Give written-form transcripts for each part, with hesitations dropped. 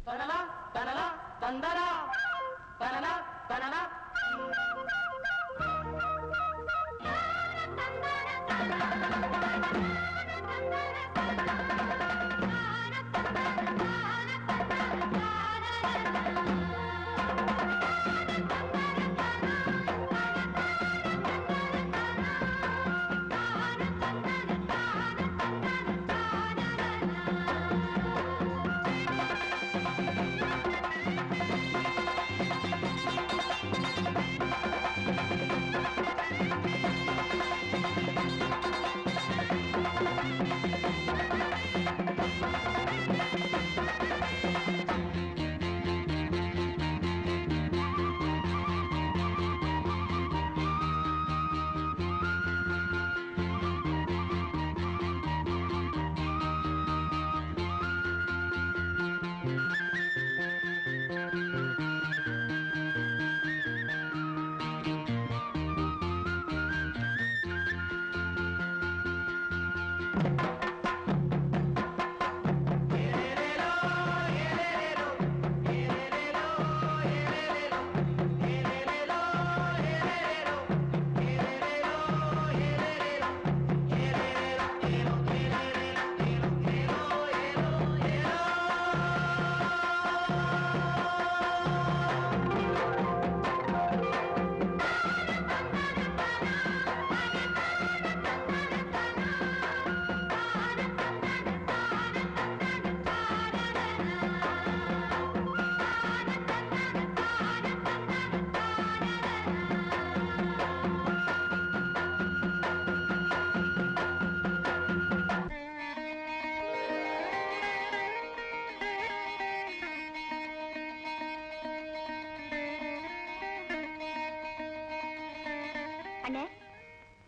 தனனா தனனா தந்தனா தனனா தனனா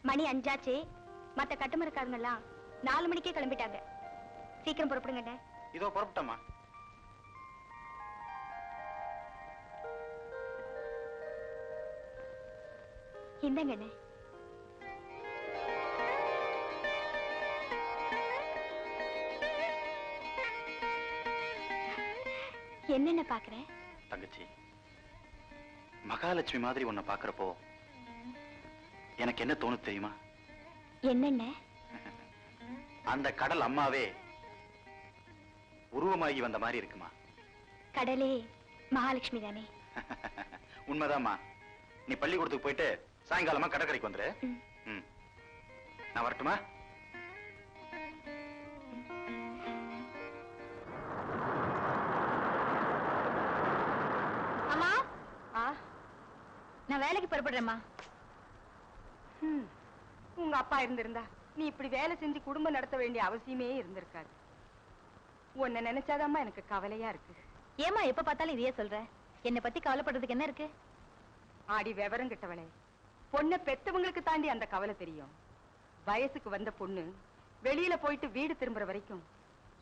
மணி 5 ஆச்சு. மத்த கட்டுமரக்காரங்க எல்லாம் 4 மணிக்கே கிளம்பிட்டாங்க. சீக்கிரம் புறப்படுங்க. இதோ புறப்பட்டோமா. இந்தங்கண்ணே. என்னென்ன பாக்குறேன் தங்கச்சி? மகாலட்சுமி மாதிரி உன்னை பாக்குறப்போ எனக்கு என்ன தோணுது தெரியுமா? என்னென்ன? அந்த கடல் அம்மாவே உருவமாகி வந்த மாதிரி இருக்குமா? கடலே மகாலட்சுமி தானே? உண்மைதாம்மா. நீ பள்ளிக்கூடத்துக்கு போயிட்டு சாயங்காலமா கடற்கரைக்கு வந்துரு. நான் வரட்டுமா? அம்மா, நான் வேலைக்கு புறப்படுறேம்மா. உங்க அப்பா இருந்திருந்தா நீ இப்படி வேலை செஞ்சு குடும்பம் நடத்த வேண்டிய அவசியமே இருந்திருக்காது. உன்னை நினைச்சாதாம்மா எனக்கு கவலையா இருக்கு. ஏமா எப்ப பார்த்தாலும் இதையே சொல்ற? என்னை பத்தி கவலைப்படுறதுக்கு என்ன இருக்கு? ஆடி விவரம் கிட்டவளே, பொண்ணை பெத்தவங்களுக்கு தாண்டி அந்த கவலை தெரியும். வயசுக்கு வந்த பொண்ணு வெளியில போயிட்டு வீடு திரும்புற வரைக்கும்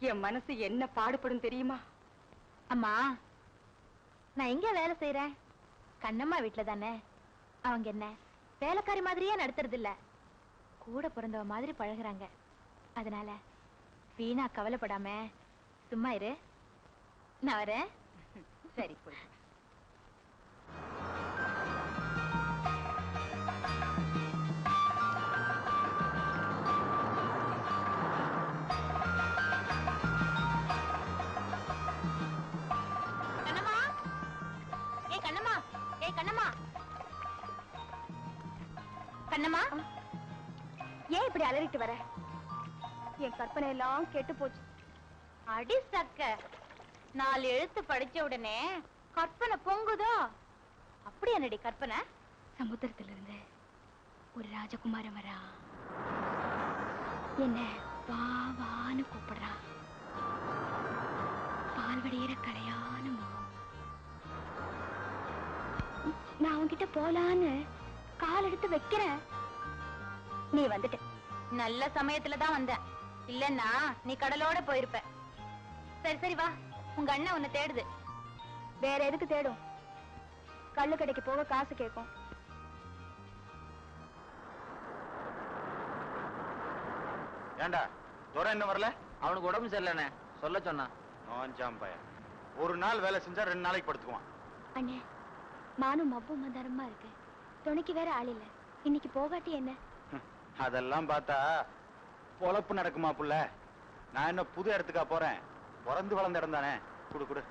என் மனசு என்ன பாடுபடும் தெரியுமா? அம்மா, நான் எங்க வேலை செய்யறேன்? கண்ணம்மா வீட்டுல தானே. அவங்க என்ன வேலைக்காரி மாதிரியே நடத்துறது இல்ல, கூட பிறந்தவ மாதிரி பழகுறாங்க. அதனால வீணா கவலைப்படாம சும்மா இரு. நான் வரேன். சரி, போய். கண்ணம்மா, ஏய் கண்ணம்மா, ஏய் கண்ணம்மா, கண்ணம்மா, ஏன் இப்படி அலறிட்டு வர? என் கற்பனை எல்லாம் கெட்டு போச்சு. அடி சக்க, 4 எழுத்து படிச்ச உடனே கற்பனை பொங்குதோ? அப்படி என்னடி கற்பனை? சமுத்திரத்திலிருந்து ஒரு ராஜகுமாரன் வரா, என்ன வா வான்னு கூப்பிடுறா. பால்வடியிற கலையான முகம். நான் அவன்கிட்ட போலான்னு கால் எடுத்து வைக்கிறேன். நீ வந்துட்ட. நல்ல சமயத்துலதான் வந்த, இல்லன்னா நீ கடலோட போயிருப்ப. சரி சரி வா, உங்க அண்ணன் உன்னை தேடுது. வேற எதுக்கு தேடும்? கள்ளு கடைக்கு போக காசு கேட்கும். ஏண்டா துரை இன்னும் வரல? அவனுக்கு உடம்பு சரியில்லைண்ணே, சொல்ல சொன்னான். நோஞ்சாம் பையன். ஒரு நாள் வேலை செஞ்சா 2 நாளைக்கு படுத்துக்குவான். அண்ணே, மானும் மப்பும் மந்தாரமா இருக்கு. துணைக்கு வேற ஆள் இல்ல. இன்னைக்கு போகாட்டி என்ன? அதெல்லாம் பார்த்தா பொழப்பு நடக்குமா புள்ள? நான் என்ன புது இடத்துக்கா போறேன்? பிறந்து வளர்ந்த இடம் தானே. குடு குடு.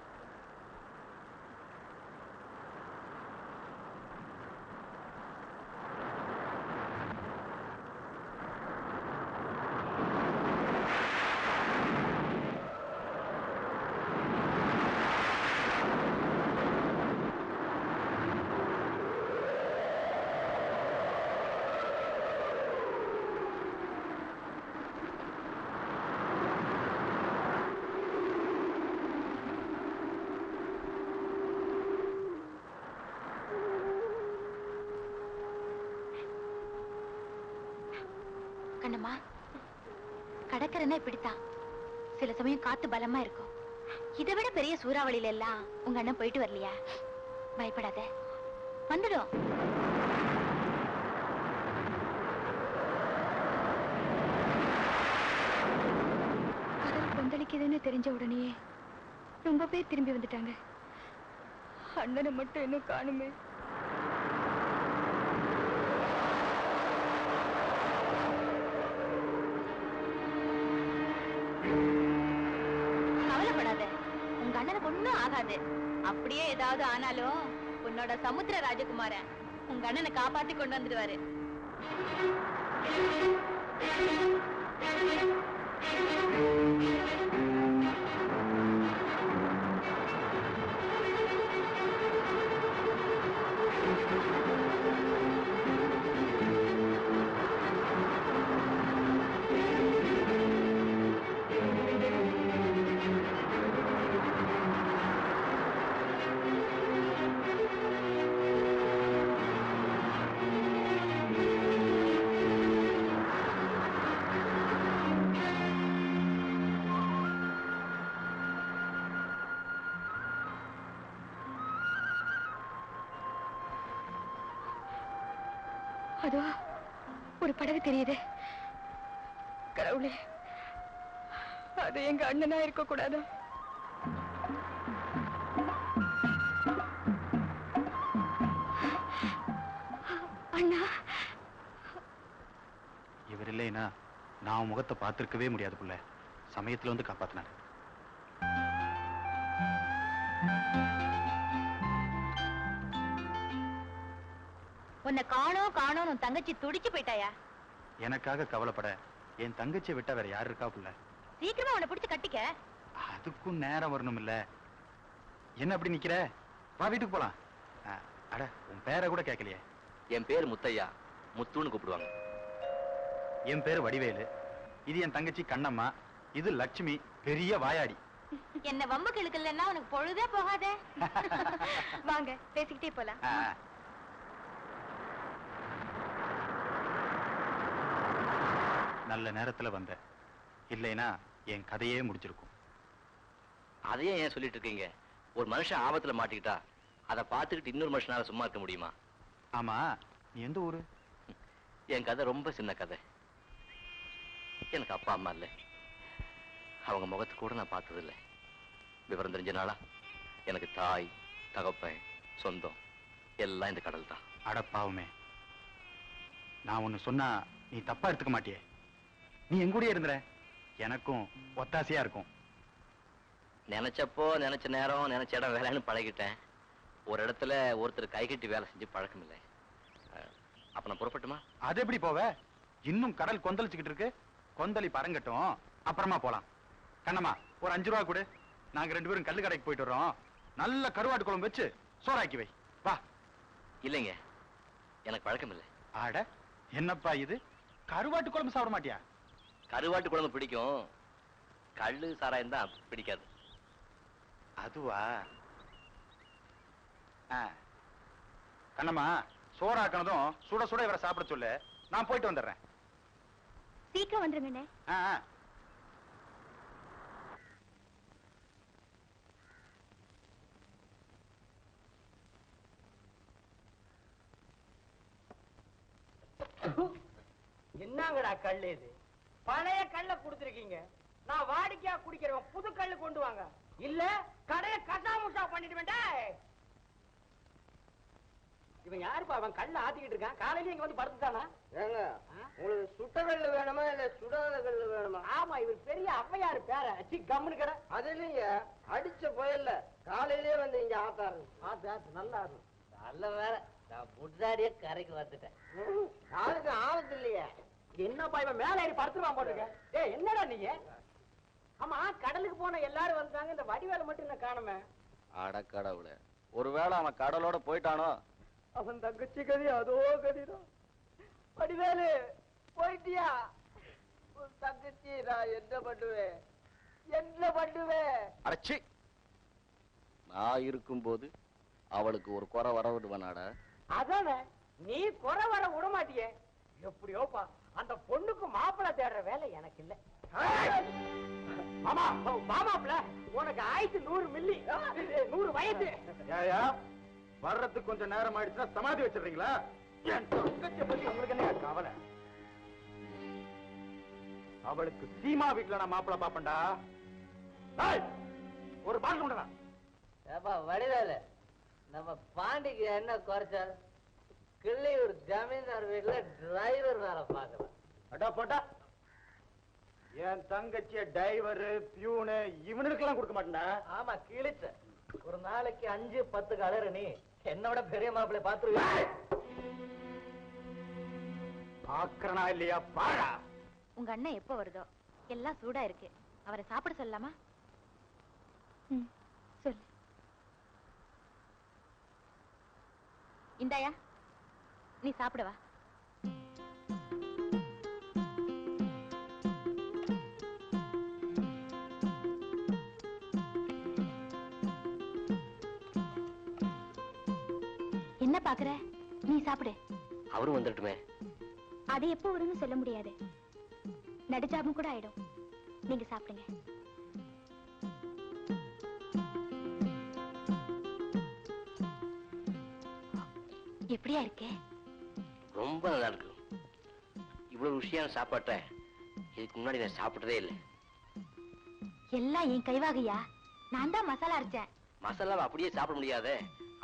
கண்ணம்மா, கடற்கரைன்னா இப்படித்தான். சில சமயம் காத்து பலமா இருக்கும். இதை விட பெரிய சூறாவளியில எல்லாம் உங்க அண்ணன் போயிட்டு வரலையா? பயப்படாத, வந்துடும். கடல் கொந்தளிக்குதுன்னு தெரிஞ்ச உடனே ரொம்ப பேர் திரும்பி வந்துட்டாங்க. அண்ணனை மட்டும் இன்னும் காணுமே. கவலைப்படாத, உங்க அண்ணனுக்கு ஒண்ணும் ஆகாது. அப்படியே ஏதாவது ஆனாலும் உன்னோட சமுத்திர ராஜகுமாரன் உங்க அண்ணனை காப்பாத்தி கொண்டு வந்துடுவாரு. அதோ ஒரு படகு தெரியுது. கடவுளே, அது எங்க அண்ணனா இருக்க கூடாதா? அண்ணா, இவர் இல்லைன்னா நான் முகத்தை பார்த்திருக்கவே முடியாது புள்ள. சமயத்துல வந்து காப்பாத்தினாரு. உன்னை காணோம் காணோம் உன் தங்கச்சி துடிச்சு போயிட்டாயா? எனக்காக கவலைப்பட என் தங்கச்சியை விட்டா வேற யாரு இருக்கா புள்ள? சீக்கிரமா உன்னை பிடிச்சு கட்டிக்க. அதுக்கும் நேரம் வரணும் இல்ல? என்ன அப்படி நிக்கிற? வா வீட்டுக்கு போலாம். அட, உன் பேரை கூட கேட்கலையே. என் பேர் முத்தையா, முத்துன்னு கூப்பிடுவாங்க. என் பேரு வடிவேலு. இது என் தங்கச்சி கண்ணம்மா. இது லட்சுமி, பெரிய வாயாடி. என்ன வம்பு கிழக்கலன்னா உனக்கு பொழுதே போகாதே. வாங்க பேசிக்கிட்டே போலாம். நல்ல நேரத்துல வந்த, இல்லைனா என் கதையே முடிச்சிருக்கும். அதையே ஏன் சொல்லிட்டு இருக்கீங்க? ஒரு மனுஷன் ஆபத்துல மாட்டிக்கிட்டா அதை பார்த்துக்கிட்டு இன்னொரு மனுஷனால சும்மா இருக்க முடியுமா? ஆமா, நீ எந்த ஊரு? என் கதை ரொம்ப சின்ன கதை. எனக்கு அப்பா அம்மா இல்லை. அவங்க முகத்து கூட நான் பார்த்ததில்லை. விவரம் தெரிஞ்ச நாளா எனக்கு தாய், தகப்பன், சொந்தம் எல்லாம் இந்த கடல் தான். அடப்பாவுமே, நான் ஒண்ணு சொன்னா நீ தப்பா எடுத்துக்க மாட்டியே? நீ எங்கூடயே இருந்துற, எனக்கும் ஒத்தாசையா இருக்கும். நினைச்சப்போ நினைச்ச நேரம் நினைச்ச இடம் வேலைன்னு பழகிட்டேன். ஒரு இடத்துல ஒருத்தர் கை கட்டி வேலை செஞ்சு பழக்கம் இல்லை. அப்ப நான் புறப்பட்டுமா? அது எப்படி போவ? இன்னும் கடல் கொந்தளிச்சுக்கிட்டு இருக்கு. கொந்தளி பறங்கட்டும், அப்புறமா போலாம். கண்ணம்மா, ஒரு 5 ரூபா கொடு. நாங்க 2 பேரும் கல்லு கடைக்கு போயிட்டு வரோம். நல்ல கருவாட்டு குழம்பு வச்சு சோறாக்கி வை. வா. இல்லைங்க, எனக்கு பழக்கம் இல்லை. ஆட, என்னப்பா இது? கருவாட்டு குழம்பு சாப்பிட மாட்டியா? கருவாட்டு குழம்பு பிடிக்கும், கள்ளு சாராயம் தான் பிடிக்காது. அதுவா? கண்ணம்மா, சோறாக்கனதும் சுட சுட இவரை சாப்பிட சொல்லு. நான் போயிட்டு வந்துடுறேன். சீக்கிரம் வந்துருங்கண்ணே. என்னங்கடா கல்லு இது? பழைய கல்ல குடுத்திருக்கீங்க. நான் வாடிக்கையா குடிக்கிறவன் புது கல்லு கொண்டு வாங்க. இல்ல கடையை கசா முசா பண்ணிட்டு இவன் யாருப்பா? அவன் கல்ல ஆத்திக்கிட்டு இருக்கான். காலையில இங்க வந்து படுத்துட்டானா? ஏங்க உங்களுக்கு சுட்ட கல்லு வேணுமா இல்ல சுடாத கல்லு வேணுமா? ஆமா, இவர் பெரிய ஔவையாரு பேர. சி கம்முனு கடை. அது இல்லைங்க, அடிச்ச புயல்ல காலையிலே வந்து இங்க ஆத்தாரு. ஆத்து நல்லா இருக்கும். நல்ல வேற நான் முன்னாடியே கரைக்கு வந்துட்டேன். யாருக்கு ஆபத்து இல்லையே. என்னப்பா இவன் மேல ஏறி படுத்துருவான் போட்டுருக்க. ஏய் என்னடா நீங்க? ஆமா, கடலுக்கு போன எல்லாரும் வந்தாங்க, இந்த வடிவேலை மட்டும் என்ன காணுமே? அடக்கடவுளே, ஒருவேளை அவன் கடலோட போயிட்டானோ? அவன் தங்கச்சி கதி அதோ கதிதான். வடிவேலு போயிட்டியா? உன் தங்கச்சி நான் என்ன பண்ணுவேன்? அடச்சி, நான் இருக்கும்போது அவளுக்கு ஒரு குறை வர விடுவானாடா? அதானே, நீ குறை வர விட மாட்டியே. எப்படியோப்பா அந்த பொண்ணுக்கு மாப்பிள்ளை தேடுற வேலை எனக்கு இல்ல. மாமாப்ல உனக்கு ஆயிடுச்சு 100 மில்லி 100 வயசு. ஏயா வர்றதுக்கு கொஞ்சம் நேரம் ஆயிடுச்சுன்னா சமாதி வச்சிடுறீங்களா? என் தங்கச்சியை பத்தி உங்களுக்கு என்ன கவலை? அவளுக்கு சீமா வீட்டுல நான் மாப்பிள்ள பாப்பண்டா. ஒரு பால் கொண்டா. ஏப்பா வடிவேலு, நம்ம பாண்டிக்கு என்ன குறைச்சால் கிள்ளியூர் ஜமீன்தார் வீட்டுல டிரைவர் வேலை பார்க்கலாம். அடா போட்டா, என் தங்கச்சிய டிரைவர் பியூனு இவனுக்கெல்லாம் கொடுக்க மாட்டேன்டா. ஆமா கிழிச்ச ஒரு நாளைக்கு 5-10 கலரு நீ என்னோட பெரிய மாப்பிள்ளை பாத்துருவ. பாக்குறனா இல்லையா பாடா. உங்க அண்ணன் எப்ப வருதோ எல்லாம் சூடா இருக்கு, அவரை சாப்பிட சொல்லலாமா? சொல்லு. இந்தாயா, நீ சாப்பிடவா? என்ன பாக்குற? நீ சாப்பிடு. அவரும் வந்துட்டுமே. அது எப்போ வரும்னு சொல்ல முடியாது, நடுஜாபம் கூட ஆயிடும். நீங்க சாப்பிடுங்க. எப்படியா இருக்கே? ரொம்ப நல்லா இருக்கு. இவ்வளவு ருசியான சாப்பாட்டை இதுக்கு முன்னாடி நான் சாப்பிட்டதே இல்லை. எல்லாம் என் கைவாகையா, நான் தான் மசாலா அரைச்சேன். மசாலாவை அப்படியே சாப்பிட முடியாதே,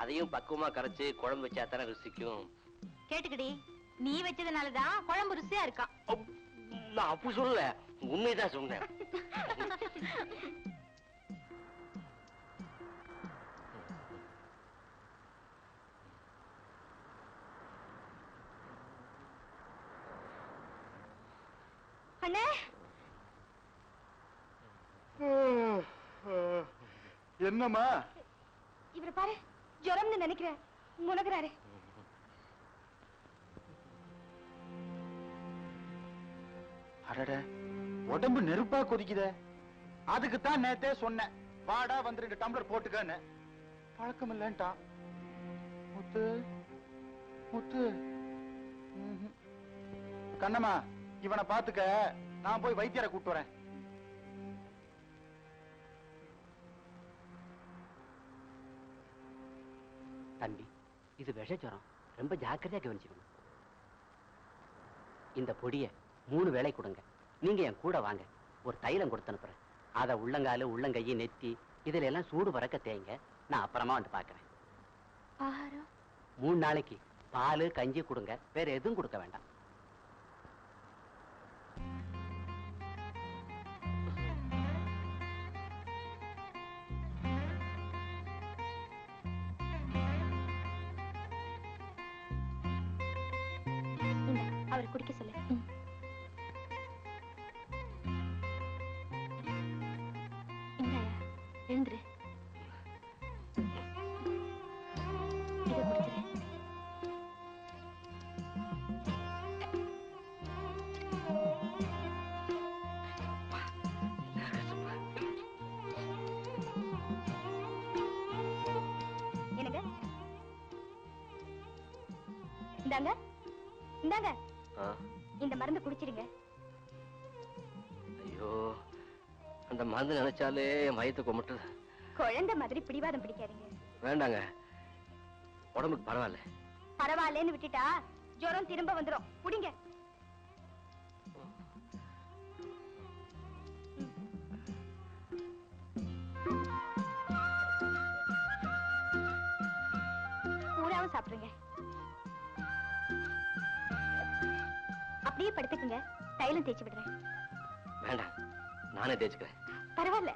அதையும் பக்குவமா கரைச்சு குழம்பு வச்சா தானே ருசிக்கும். கேட்டுக்கடி, நீ வச்சதுனாலதான் குழம்பு ருசியா இருக்கா. நான் அப்படி சொல்லல, உண்மைதான் சொன்னேன். அண்ணே, என்னம்மா? இவரை பாரு, ஜுரம்னு நினைக்கிறேன், முனகுறாரு. அடட, உடம்பு நெருப்பா கொதிக்குதே. அதுக்குத்தான் நேத்தே சொன்னேன், வாடா வந்து 2 டம்ளர் போட்டுக்கன்னு. பழக்கம் இல்லன்ட்டான். முத்து முத்து. கண்ணம்மா, இவனை பாத்துக்க, நான் போய் வைத்தியரை கூட்டு வரேன். தம்பி, இது விஷஜுரம், ரொம்ப ஜாக்கிரதையா கவனிச்சுக்கணும். இந்த பொடியை 3 வேளை கொடுங்க. நீங்க என் கூட வாங்க, ஒரு தைலம் கொடுத்து அனுப்புறேன். அதை உள்ளங்காலு உள்ளங்கையை நெத்தி இதுல எல்லாம் சூடு பறக்க தேங்க. நான் அப்புறமா வந்து பாக்குறேன். 3 நாளைக்கு பால் கஞ்சி கொடுங்க, வேற எதுவும் கொடுக்க வேண்டாம். அவர் குடிக்க சொல்லு. எழுந்துரு. இதை குடிச்சிரு. என்னங்க? இந்தாங்க, இந்தாங்க, இந்த மருந்து குடிச்சிடுங்க. ஐயோ, அந்த மருந்து நினைச்சாலே மயத்து கொமட்டுது. குழந்தை மாதிரி பிடிவாதம் பிடிக்காதீங்க. வேண்டாங்க, உடம்புக்கு பரவாயில்ல. பரவாயில்லன்னு விட்டுட்டா ஜுரம் திரும்ப வந்துடும். குடிங்க. அப்படியே படுத்துக்குங்க, தைலம் தேய்ச்சி விடுறேன். வேண்டாம், நானே தேய்ச்சுக்கிறேன். பரவாயில்ல.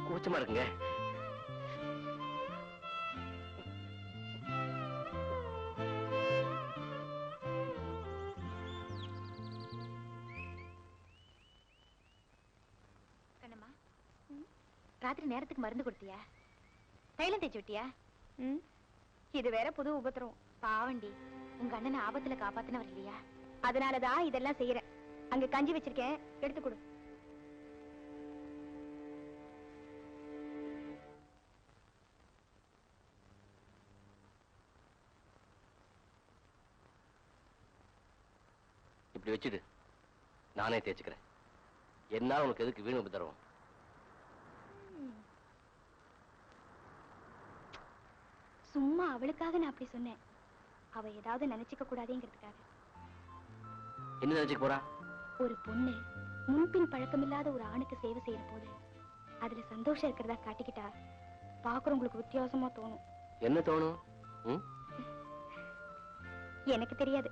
கூச்சமா இருக்குங்க. கண்ணம்மா, ராத்திரி நேரத்துக்கு மருந்து கொடுத்தியா? தைலம் தேய்ச்சி விட்டியா? இது வேற புது உபத்திரம். பாவண்டி, உங்க அண்ணனை ஆபத்துல காப்பாத்தினவர் இல்லையா? அதனாலதான் இதெல்லாம் செய்யறேன். அங்க கஞ்சி வச்சிருக்கேன், எடுத்து கொடு. இப்படி வச்சுடு, நானே தேய்ச்சுக்கிறேன். என்னால உனக்கு எதுக்கு வீண் உபத்திரவம்? சும்மா அவளுக்காக நான் அப்படி சொன்னேன். அவ ஏதாவது நினைச்சுக்க கூடாதுங்கிறதுக்காக. என்ன நினைச்சுக்க போறா? ஒரு பொண்ணு முன்பின் பழக்கமில்லாத ஒரு ஆணுக்கு சேவை செய்யற போது அதுல சந்தோஷம் இருக்கிறதா காட்டிக்கிட்டா பாக்குறவங்களுக்கு வித்தியாசமா தோணும். என்ன தோணும்? எனக்கு தெரியாது.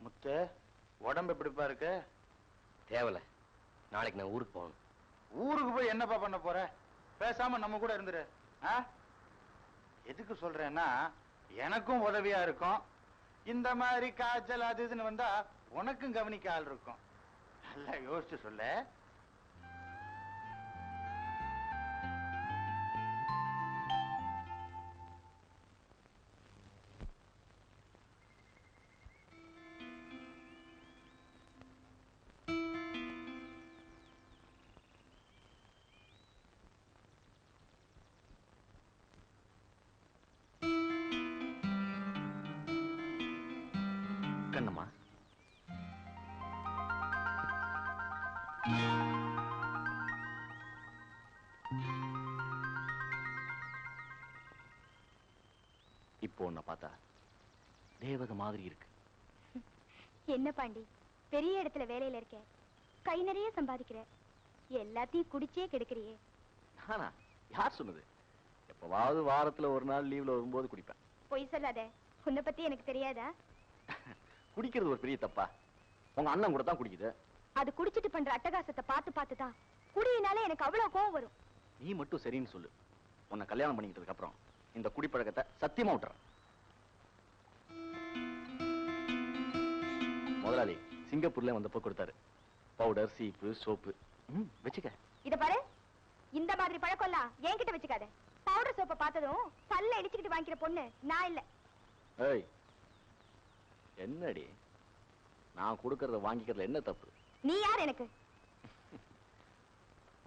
முத்து, உடம்பு எப்படிப்பா இருக்கு? தேவல, நாளைக்கு நான் ஊருக்கு போகணும். ஊருக்கு போய் என்னப்பா பண்ண போற? பேசாம நம்ம கூட இருந்துரு. எதுக்கு சொல்றேன்னா, எனக்கும் உதவியா இருக்கும். இந்த மாதிரி காய்ச்சல் அது இதுன்னு வந்தா உனக்கும் கவனிக்க ஆள் இருக்கும். நல்லா யோசிச்சு சொல்ல. கண்ணம்மா, இப்போ உன்னை பார்த்தா தேவதை மாதிரி இருக்கு. என்ன பாண்டி, பெரிய இடத்துல வேலையில இருக்க, கை நிறைய சம்பாதிக்கிற, எல்லாத்தையும் குடிச்சே கெடுக்கிறியே. நானா? யார் சொன்னது? எப்பவாவது வாரத்துல ஒரு நாள் லீவ்ல வரும்போது குடிப்பேன். பொய் சொல்லாத, உன்னை பத்தி எனக்கு தெரியாதா? குடிக்கிறது ஒரு பெரிய தப்பா? உங்க அண்ணன் கூட தான் குடிக்குது. அது குடிச்சிட்டு பண்ற அட்டகாசத்தை பார்த்து பார்த்துதான் குடியினால எனக்கு அவ்வளவு கோவம் வரும். நீ மட்டும் சரின்னு சொல்லு, உன்னை கல்யாணம் பண்ணிக்கிட்டதுக்கு அப்புறம் இந்த குடிப்பழக்கத்தை சத்தியமா விட்டுறேன். முதலாளி சிங்கப்பூர்ல வந்தப்போ கொடுத்தாரு பவுடர், சீப்பு, சோப்பு. வச்சுக்க. இத பாரு, இந்த மாதிரி பழக்கம் எல்லாம் என்கிட்ட வச்சுக்காத. பவுடர் சோப்பை பார்த்ததும் பல்ல இடிச்சுக்கிட்டு வாங்கிக்கிற பொண்ணு நான் இல்ல. ஏய், என்னடி நான் கொடுக்கறத வாங்கிக்கிறதுல என்ன தப்பு? நீ யார் எனக்கு?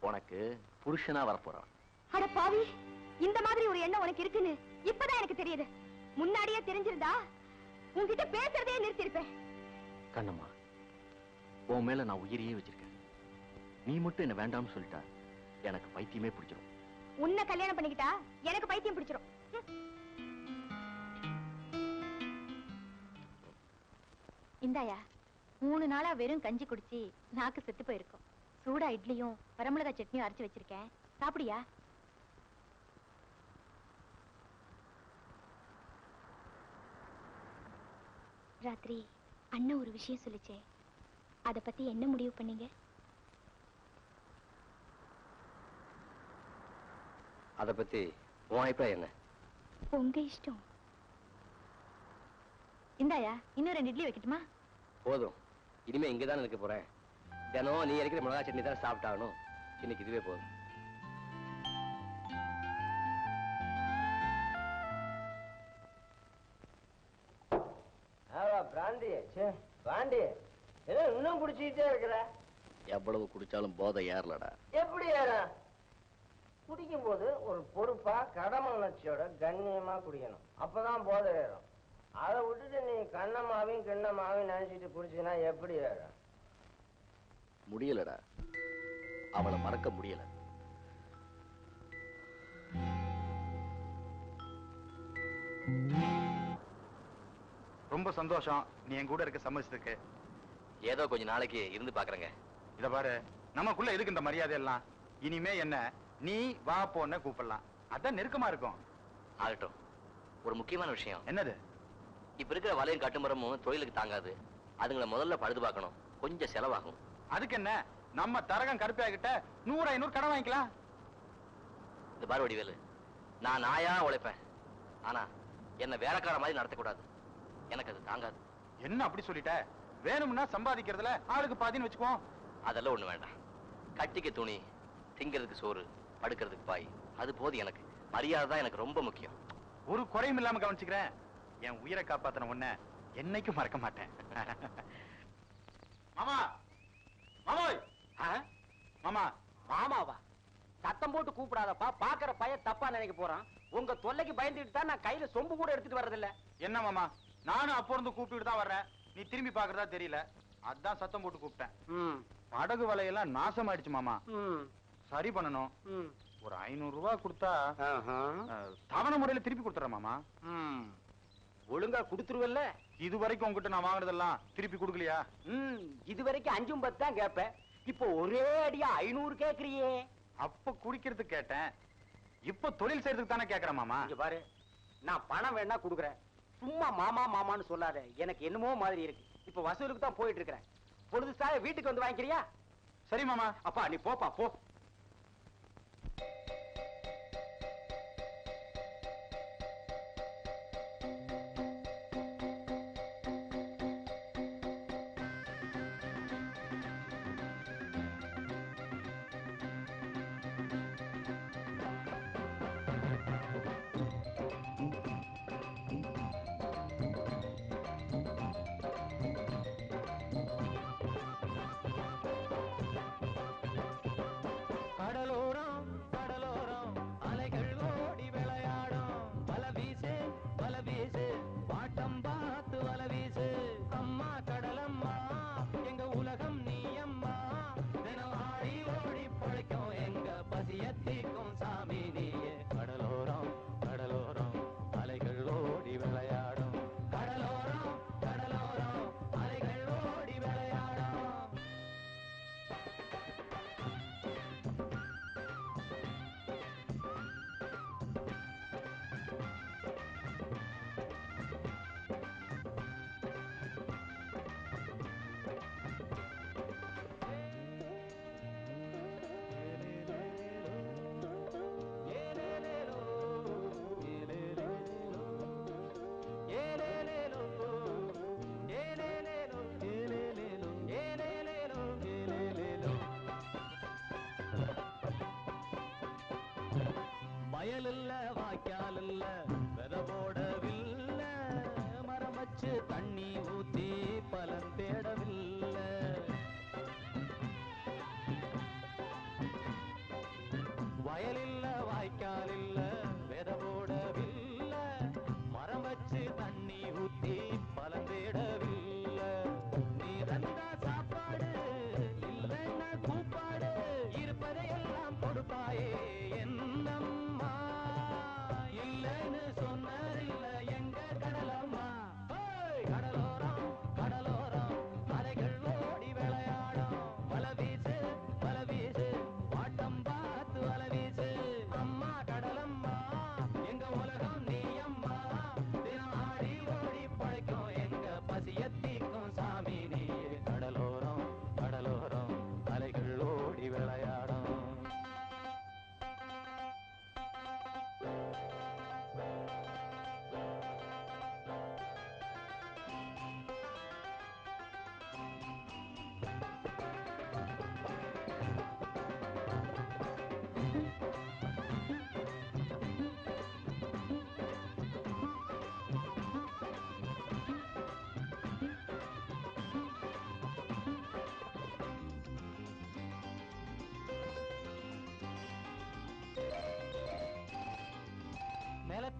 உனக்கு புருஷனா வரப்போறான். அட பாவி, இந்த மாதிரி ஒரு எண்ணம் உனக்கு இருக்குன்னு இப்பதான் எனக்கு தெரியுது. முன்னாடியே தெரிஞ்சிருந்தா உன்கிட்ட பேசுறதே நிறுத்திருப்பேன். கண்ணம்மா, உன் மேல நான் உயிரையே வச்சிருக்கேன். நீ மட்டும் என்ன வேண்டாம்னு சொல்லிட்டா எனக்கு பைத்தியமே பிடிச்சிடும். உன்னை கல்யாணம் பண்ணிக்கிட்டா எனக்கு பைத்தியம் பிடிச்சிடும். இந்தாயா, 3 நாளா வெறும் கஞ்சி குடிச்சு நாக்கு செத்து போயிருக்கும். சூடா இட்லியும் வரமிளகா சட்னியும் அரைச்சு வச்சிருக்கேன், சாப்பிடியா? ராத்திரி அண்ணன் ஒரு விஷயம் சொல்லிச்சே, அத பத்தி என்ன முடிவு பண்ணீங்க? அத பத்தி உன் அபிப்பிராயம் என்ன? உங்க இஷ்டம். இந்தாயா, இன்னும் 2 இட்லி வைக்கட்டுமா? போதும், இனிமே இங்கதான் இருக்க போறேன். தினம் நீ இருக்கிற மிளகா சட்னி தான் சாப்பிட்டாகணும். இன்னைக்கு இதுவே போதும். பிராந்தி பிராந்தி ஏதோ இன்னும் குடிச்சிட்டே இருக்கிற. எவ்வளவு குடிச்சாலும் போதை ஏறலடா. எப்படி ஏறும்? குடிக்கும் போது ஒரு பொறுப்பா கடமை உணர்ச்சியோட கண்ணியமா குடிக்கணும், அப்பதான் போதை ஏறும். அதை விட்டுட்டு நீ கண்ணமாவையும் கிண்ணமாவையும் நினைச்சிட்டு குடிச்சுன்னா எப்படி ஏறும்? முடியலடா, அவளை மறக்க முடியல. ரொம்ப சந்தோஷம் நீ என் கூட இருக்க சம்மதிச்சதுக்கு. ஏதோ கொஞ்ச நாளைக்கு இருந்து பாக்குறேங்க. இத பாரு, நமக்குள்ள எதுக்கு இந்த மரியாதை எல்லாம்? இனிமே என்ன நீ வா போன்னு கூப்பிடலாம், அதான் நெருக்கமா இருக்கும். ஆகட்டும். ஒரு முக்கியமான விஷயம். என்னது? இப்ப இருக்கிற வலையும் கட்டுமரமும் தொழிலுக்கு தாங்காது. அதுங்களை முதல்ல பழுது பார்க்கணும், கொஞ்சம் செலவாகும். அதுக்கு என்ன, நம்ம தரகம் கருப்பையா கிட்ட 100-500 கடன் வாங்கிக்கலாம். இந்த பாரு வடிவேலு, நான் நாயா உழைப்பேன், ஆனா என்ன வேலைக்கார மாதிரி நடத்தக்கூடாது. எனக்கு அது தாங்காது. என்ன அப்படி சொல்லிட்ட? வேணும்னா சம்பாதிக்கிறதுல ஆளுக்கு பாதின்னு வச்சுக்குவோம். அதெல்லாம் ஒண்ணு வேண்டாம். கட்டிக்க துணி, திங்கிறதுக்கு சோறு, படுக்கிறதுக்கு பாய், அது போது. எனக்கு மரியாதை தான் எனக்கு ரொம்ப முக்கியம். ஒரு குறையும் இல்லாம கவனிச்சுக்கிறேன். என் உயிரை காப்பாத்தின உன்னை என்னைக்கும் மறக்க மாட்டேன். மாமா, மாமோய், மாமா. மாமாவா? சத்தம் போட்டு கூப்பிடாதப்பா, பாக்குற பையன் தப்பா நினைக்க போறான். உங்க தொல்லைக்கு பயந்துட்டு தான் நான் கையில சொம்பு கூட எடுத்துட்டு வர்றதில்ல. என்ன மாமா, நானும் அப்போ இருந்து கூப்பிட்டு தான் வர்றேன், நீ திரும்பி பாக்குறதா தெரியல, அதான் சத்தம் போட்டு கூப்பிட்டேன். படகு வலையெல்லாம் நாசமாயிடுச்சு மாமா, சரி பண்ணணும். ஒரு 500 ரூபாய் கொடுத்தா தவணை முறையில திருப்பி கொடுத்துறேன் மாமா. ஒழுங்கா குடுத்துருவல்ல? இது வரைக்கும் உங்ககிட்ட நான் வாங்குறதெல்லாம் திருப்பி கொடுக்கலையா? இது வரைக்கும் 5-10 தான் கேப்ப, இப்போ ஒரே அடியா 500 கேக்குறியே. அப்ப குடிக்கிறதுக்கு கேட்டேன், இப்ப தொழில் செய்யறதுக்கு தானே கேக்குறேன் மாமா. இங்க பாரு, நான் பணம் வேணா குடுக்குறேன், சும்மா மாமா மாமான்னு சொல்லாத. எனக்கு என்னமோ மாதிரி இருக்கு. இப்ப வசூலுக்கு தான் போயிட்டு இருக்கிறேன். பொழுது சாய வீட்டுக்கு வந்து வாங்கிக்கிறியா? சரி மாமா. அப்பா நீ போப்பா போ.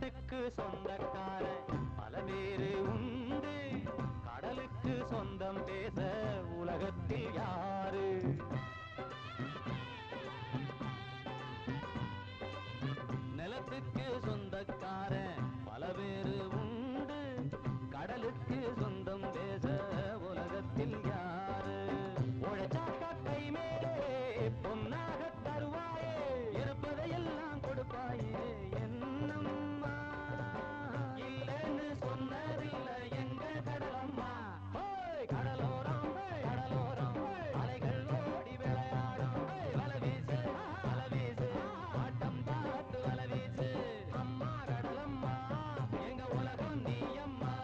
மண்ணுக்கு சொந்தக்காரன் பல பேரு உண்டு, கடலுக்கு சொந்தம் பேச உலகத்தில் யாரு? நிலத்துக்கு சொந்தக்காரன் பல பேரு உண்டு, கடலுக்கு சொந்தம் பேச உலகத்தில் யாரு? உழைச்சாக்கா கை மேலே பொன்னாக தருவாயே, இருப்பதையெல்லாம் கொடுப்பாயே என்னம்மா. இல்லைன்னு சொன்னதில்லை எங்க கடலம்மா. ஓய் கடலோரம் கடலோரம் அலைகள் ஓடி விளையாடும், வலை வீசு ஆட்டம் பார்த்து வலை வீசு. அம்மா கடலம்மா எங்க உலகம் நீ அம்மா,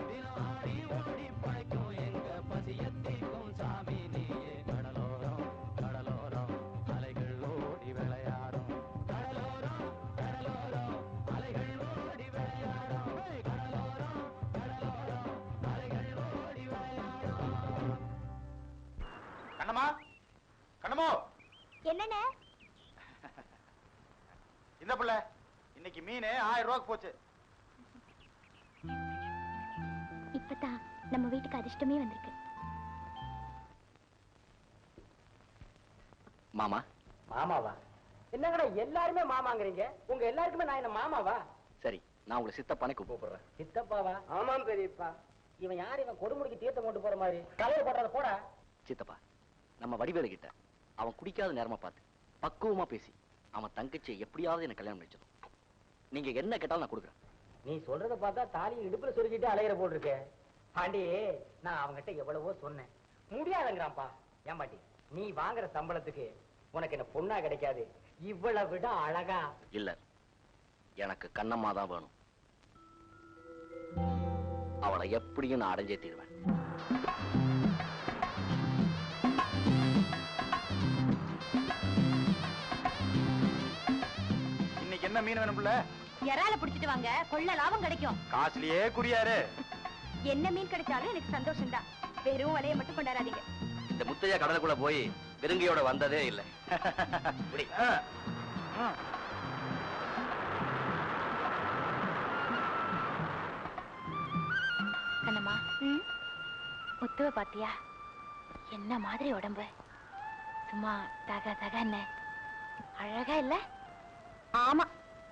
தினம் ஆடி ஓடி பழைக்கும் எங்க பசியத்திற்கும் சாமி நீயே. கடலோரம் கடலோரம் அலைகள் ஓடி விளையாடும், கடலோரம் கடலோரம் அலைகள் ஓடி விளையாடும், கடலோரம் கடலோரம் அலைகள் ஓடி விளையாடும். கண்ணம்மா, கண்ணமோ, என்னண்ணே? இந்த பிள்ளை இன்னைக்கு மீன் 1000 ரூபாய்க்கு போச்சு. இப்பதான் நம்ம வீட்டுக்கு அதிர்ஷ்டமே வந்திருக்கு. மாமா, மாமாவா? என்னங்கடா எல்லாருமே மாமாங்கிறீங்க? உங்க எல்லாருக்குமே நான் என்ன மாமாவா? சரி, நான் உங்களை சித்தப்பானே கூப்பிடுறேன். சித்தப்பாவா? ஆமாம் பெரியப்பா. இவன் யார்? இவன் கொடுமுடிக்கு தீர்த்தம் கொண்டு போற மாதிரி தலையில போடுறத போடா. சித்தப்பா, நம்ம வடிவேலு கிட்ட அவன் குடிக்காத நேரமா பார்த்து பக்குவமா பேசி அவன் தங்கச்சியை எப்படியாவது எனக்கு கல்யாணம் முடிச்சிடும். நீங்க என்ன கேட்டாலும் நான் கொடுக்குறேன். நீ சொல்றத பார்த்தா தாலியை இடுப்புல சொருகிட்டு அலையிற போல் இருக்கே. பாண்டி, நான் அவங்ககிட்ட எவ்வளவோ சொன்னேன், முடியாதுங்கிறான்ப்பா. ஏன் பாட்டி, நீ வாங்குற சம்பளத்துக்கு உனக்கு என்ன பொண்ணா கிடைக்காது, இவ்வளவு விட அழகா. இல்ல, எனக்கு கண்ணம்மா தான் வேணும். அவளை எப்படியும் நான் அடைஞ்சே தீருவேன். இன்னைக்கு என்ன மீன் வேணும் பிள்ளை? இறால புடிச்சிட்டு வாங்க, கொள்ள லாபம் கிடைக்கும். காசுலயே குறியாரு. என்ன மீன் கிடைச்சாலும் எனக்கு சந்தோஷம் தான். வெறும் வலையை மட்டும் கொண்டாடாதீங்க. இந்த முத்தையா கடலுக்குள்ள போய் வெறுங்கையோட வந்ததே இல்லை. இப்படி. கண்ணம்மா, முத்துவ பாத்தியா? என்ன மாதிரி உடம்பு, சும்மா தக தகன்னு அழகா இல்ல? ஆமா,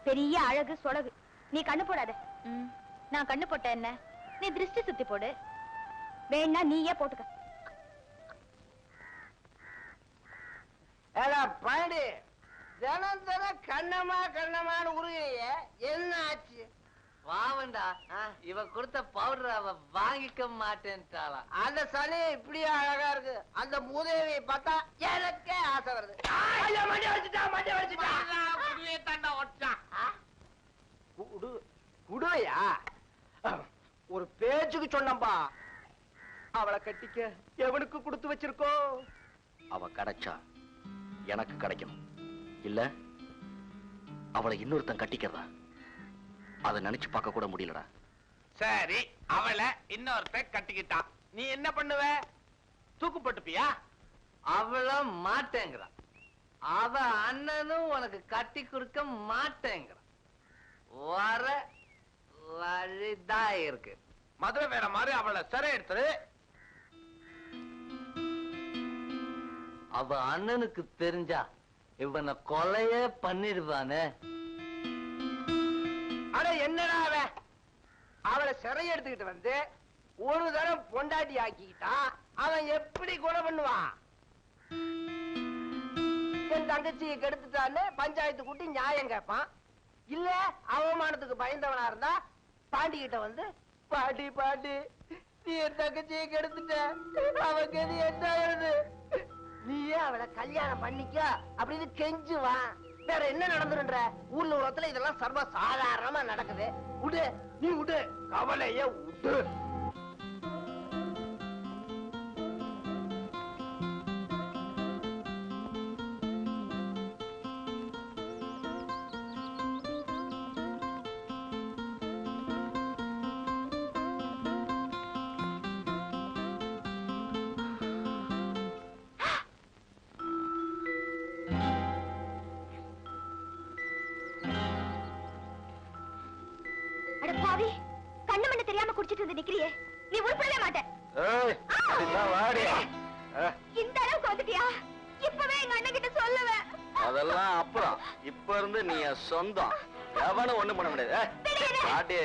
பெரிய அழகு சொலகு. நீ கண்ணு போடாத. நான் கண்ணு போட்ட என்ன, நீ திருஷ்டி சுத்தி போடு. வேணா நீயே போட்டுக்க. பாண்டி, தினம் தினம் கண்ணம்மா கண்ணம்மான்னு உருகைய என்ன ஆச்சு? வாவண்டா, இவ கொடுத்த பவுடர் அவ வாங்கிக்க மாட்டேன்ட்டாளா? அந்த சனி இப்படியே அழகா இருக்கு, அந்த மூதேவியை பார்த்தா எனக்கே ஆசை வருது. குடுவையா? ஒரு பேச்சுக்கு சொன்னப்பா, அவளை கட்டிக்க எவனுக்கு கொடுத்து வச்சிருக்கோம்? அவ கிடைச்சா எனக்கு கிடைக்கணும், இல்ல அவளை இன்னொருத்தன் கட்டிக்கிறதா அதை நினைச்சு பார்க்க கூட முடியலடா. சரி, அவளை இன்னொருத்த கட்டிக்கிட்டான், நீ என்ன பண்ணுவ? தூக்குப்பட்டுப்பியா? அவள மாட்டேங்கிறான். அவ அண்ணனும் உனக்கு கட்டி கொடுக்க மாட்டேங்கிறான். வர வழிதான் இருக்கு. மதுரை வேற மாதிரி அவளை சிறை எடுத்துரு. அவ அண்ணனுக்கு தெரிஞ்சா இவனை கொலையே பண்ணிடுவானே. அட என்னடா அவன், அவளை சிறை எடுத்துக்கிட்டு வந்து ஒரு தரம் பொண்டாட்டி ஆக்கிக்கிட்டா அவன் எப்படி கொலை பண்ணுவான்? என் தங்கச்சியை கெடுத்துட்டான்னு பஞ்சாயத்து கூட்டி நியாயம் கேட்பான். இல்ல அவமானத்துக்கு பயந்தவனா இருந்தா பாண்டி கிட்ட வந்து, பாட்டி பாட்டி நீ என் தங்கச்சியை கெடுத்துட்ட, அவன் கதி என்ன ஆகுது, நீயே அவளை கல்யாணம் பண்ணிக்க அப்படின்னு கெஞ்சுவான். வேற என்ன நடந்துருன்ற? ஊர்ல உலகத்துல இதெல்லாம் சர்வ சாதாரணமா நடக்குது. விடு, நீ விடு, கவலைய விடு. வந்து நிக்கிறியே, நீ உருப்படவே மாட்ட. வாடி. இந்த அளவுக்கு வந்துட்டியா? இப்பவே எங்க அண்ணன் கிட்ட சொல்லுவேன். அதெல்லாம் அப்புறம். இப்ப இருந்து நீ என் சொந்தம். எவனும் ஒண்ணும் பண்ண முடியாது. வாடி.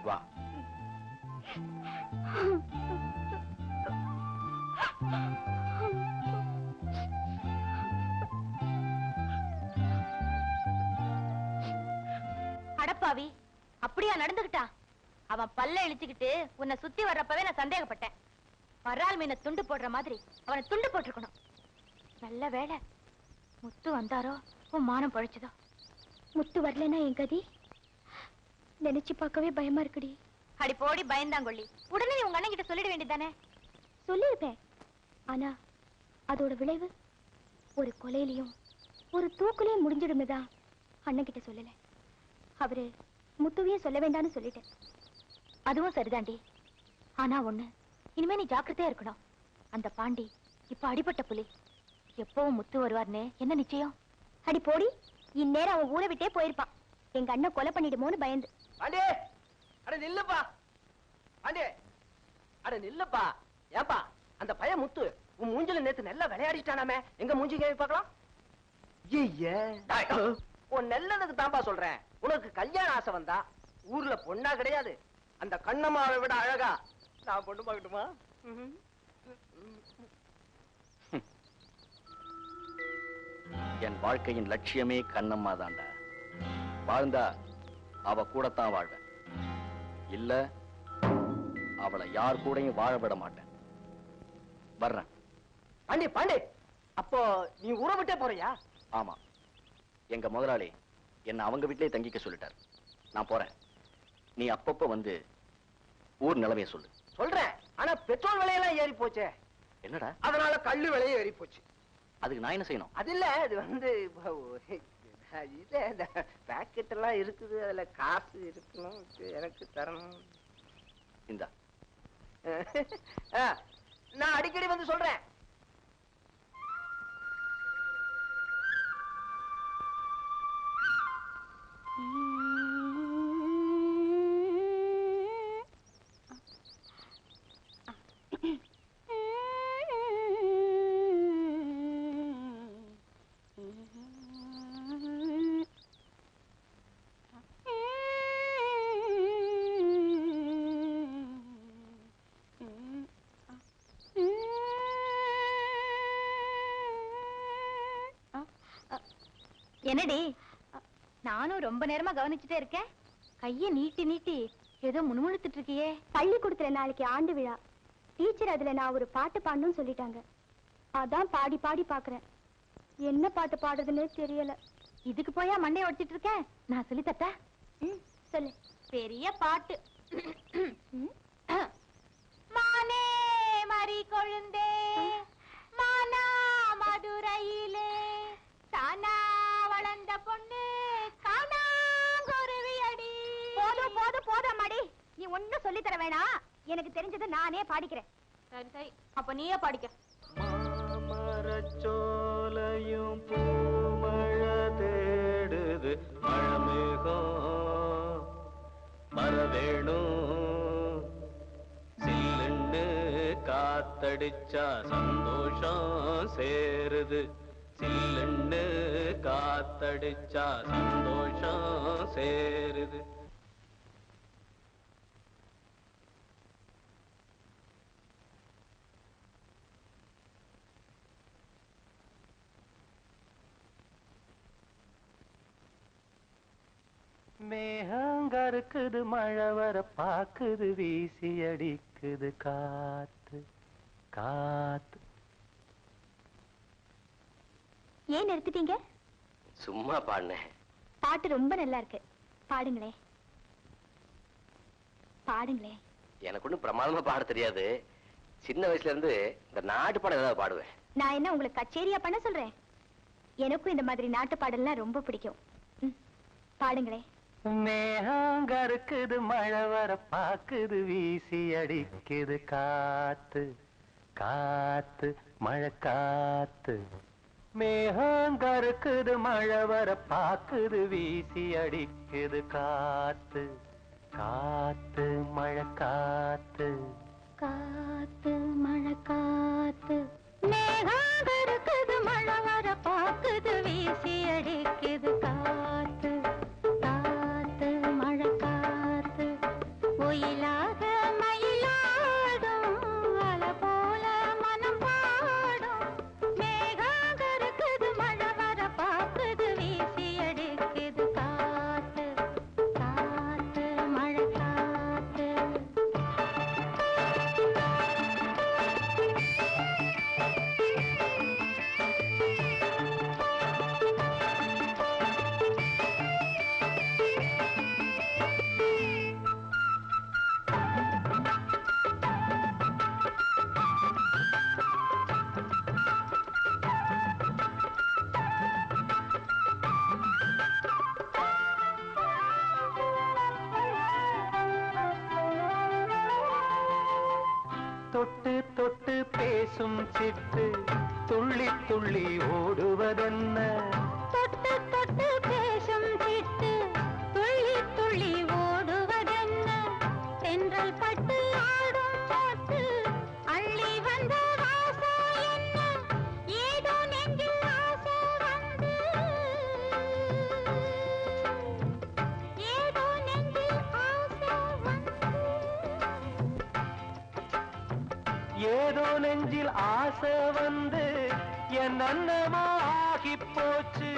வா. அடப்பாவி, அப்படியா நடந்துகிட்டா? அவன் பல்ல இழிச்சுக்கிட்டு உன்னை சுத்தி வர்றப்பவே நான் சந்தேகப்பட்டேன். மறால் மீனை துண்டு போடுற மாதிரி அவனை துண்டு போட்டிருக்கணும். நல்ல வேளை முத்து வந்தாரோ உன் மானம் பழிச்சதோ. முத்து வரலன்னா என் கதி நினைச்சு பார்க்கவே பயமா இருக்குடி. அடி போடி பயந்தாங்கொள்ளி. உடனே நீ உங்க அண்ணன் கிட்ட சொல்லிட வேண்டியதானே? சொல்லிருப்பேன். ஆனா அதோட விளைவு ஒரு கொலையிலையும் ஒரு தூக்குலையும் முடிஞ்சிடும்னுதான் அண்ணன் கிட்ட சொல்லல. அவரு முத்துவையும் சொல்ல வேண்டாம்னு சொல்லிட்டேன். அதுவும் சரிதாண்டி. ஆனா ஒண்ணு, இனிமே நீ ஜாக்கிரதையா இருக்கணும். அந்த பாண்டி இப்ப அடிபட்ட புலி. எப்பவும் முத்து வருவார்னு என்ன நிச்சயம்? அடி போடி, இந்நேரம் அவன் ஊரை விட்டே போயிருப்பான். எங்க அண்ணன் கொலை பண்ணிடுமோன்னு பயந்து. பாண்டி, அட நில்லுப்பா. பாண்டி, அட நில்லுப்பா. ஏப்பா, அந்த பையன் முத்து உன் மூஞ்சில நேத்து நல்லா விளையாடிட்டானாமே. எங்க மூஞ்சி கேவி பார்க்கலாம். உன் நல்லதுக்கு தான்ப்பா சொல்றேன். உனக்கு கல்யாண ஆசை வந்தா ஊர்ல பொண்ணா கிடையாது, அந்த கண்ணம்மாவை விட அழகா நான் பொண்ணு பார்க்கட்டுமா? என் வாழ்க்கையின் லட்சியமே கண்ணம்மா தாண்டா. வாழ்ந்தா அவ கூடத்தான் வாழ்வேன். இல்ல அவளை யார் கூடயும் வாழ விட மாட்டேன். வர்றேன். பாண்டி பாண்டி, அப்போ நீ ஊரை விட்டே போறியா? ஆமா, எங்க முதலாளி என்ன அவங்க வீட்டிலே தங்கிக்க சொல்லிட்டார். நான் போறேன். நீ அப்பப்ப வந்து ஊர் நிலவைய சொல்லு. சொல்றேன். ஆனா பெட்ரோல் விலையெல்லாம் ஏறி போச்சே. என்னடா? அதனால கல்லு விலையும் ஏறி போச்சு. அதுக்கு நான் என்ன செய்யணும்? அது இல்ல, அது வந்து இது இந்த பாக்கெட் எல்லாம் இருக்குது, அதுல காசு இருக்கணும், எனக்கு தரணும். இந்தா. நான் அடிக்கடி வந்து சொல்றேன். என்னடி, நானும் ரொம்ப நேரமா கவனிச்சுட்டே இருக்கேன். கைய நீட்டி நீட்டி ஏதோ முணுமுணுத்துட்டு இருக்கியே. பள்ளிக்கூடத்துல நாளைக்கு ஆண்டு விழா. டீச்சர் அதுல நான் ஒரு பாட்டு பாடணும்னு சொல்லிட்டாங்க. அதான் பாடி பாடி பாக்குறேன். என்ன பாட்டு பாடுறதுன்னே தெரியல. இதுக்கு போயா மண்டைய ஒடிச்சிட்டு இருக்கேன்? நான் சொல்லி தட்டா? சொல்லு. பெரிய பாட்டு. மானே மறி கொழுந்தே தானா மதுரையிலே தானா வளர்ந்த பொண்ணு காணாங்குருவியடி. போதும் போதும் போதும் மாடி, நீ ஒன்னும் சொல்லி தர வேணாம், எனக்கு தெரிஞ்சது நானே பாடிக்கிறேன். சரி சரி, அப்ப நீயே பாடிக்க. மாமரச்சோலையும் பூமழை தேடுது, மழமேகம் வரவேணும். சில்லுன்னு காத்தடிச்சா சந்தோஷம் சேருது, சில்லுன்னு காத்தடிச்சா சந்தோஷம் சேருது. மேகங்கருக்குது, மழை வர பாக்குது, வீசி அடிக்குது காத்து காத்து. ஏன் நிறுத்திட்டீங்க? சும்மா பாடினேன். பாட்டு ரொம்ப நல்லா இருக்கு, பாடுங்களே பாடுங்களே. எனக்கு ஒன்றும் பிரமாதமா பாட தெரியாது. சின்ன வயசுல இருந்து இந்த நாட்டு பாடம் ஏதாவது பாடுவேன். நான் என்ன உங்களுக்கு கச்சேரியா பண்ண சொல்றேன்? எனக்கும் இந்த மாதிரி நாட்டு பாடல்லாம் ரொம்ப பிடிக்கும். பாடுங்களே. மேகங்கருக்குது, மழை வர பாக்குது, வீசி அடிக்குது காத்து காத்து மழை காத்து. மேகங்கருக்குது, மழை வர பாக்குது, வீசி அடிக்குது காத்து காத்து மழை காத்து காத்து மழை காத்து. மேகங்கருக்குது, மழை வர பாக்குது, வீசி அடிக்குது காத்து காத்து மழை காத்து. ஒயிலாக மயிலாடும் அலை போல மனம் பாடும். மேகங்கருக்குது, மழை வர பாக்குது, வீசி அடிக்குது காத்து காத்து மழை காத்து. தொட்டு தொட்டு பேசும் சிட்டு துள்ளி துள்ளி ஓடுவதென்ன? தொட்டு தொட்டு பேசும் சிட்டு துள்ளி துள்ளி ஓடுவதென்ன? தென்றல் பட்டு ஆடும் பாட்டு அள்ளி வந்த ஆசை என்ன? ஏதோ நெஞ்சில் ஆசை வந்து, ஏதோ நெஞ்சில் ஆசை வந்து. ஏதோ நெஞ்சில் ஆசை வந்து என் அன்னமாகி போச்சு.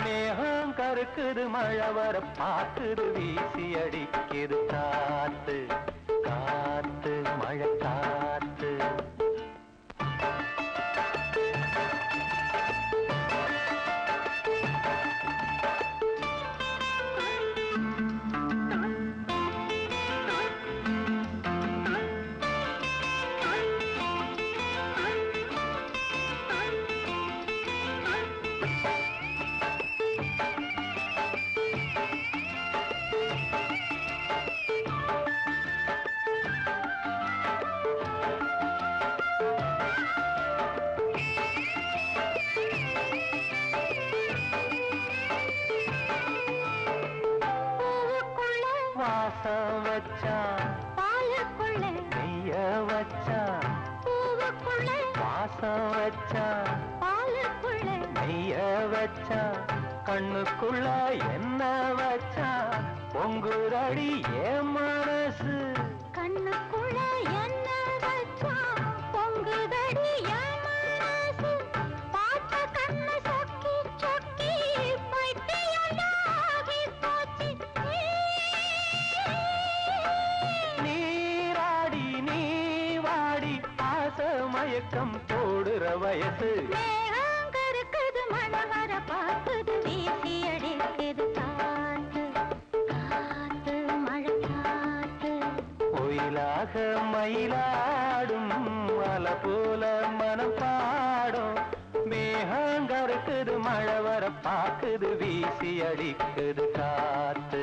மேகம் கருக்குது, மழை வர பாக்குது, வீசி அடிக்குது காத்து காத்து மழை காத்து. வாசம் வச்சான் பாலுக்குள்ள நெய்ய வச்சான், பூவுக்குள்ள வாசம் வச்சான் பாலுக்குள்ள நெய்ய வச்சான், கண்ணுக்குள்ள என்ன வச்சான் பொங்குரடி என் மனசு. கண்ணுக்குள்ள என்ன வச்சா பொங்குதடி என் மனசு. பார்த்த கண்ணு சொக்கி சொக்கி பைத்தியமாகி போச்சு. நீராடி நீ வாடி ஆசை மயக்கம் போடுற வயசு. மேகங்கருக்குது, மழை வர பாக்குது, வீசி அடிக்குது காத்து காத்து மழை காத்து. ராக மயிலாடும் அலை போல மனம் பாடும் மேகங்கருக்குது மழை வர பாக்குது வீசி அடிக்குது காத்து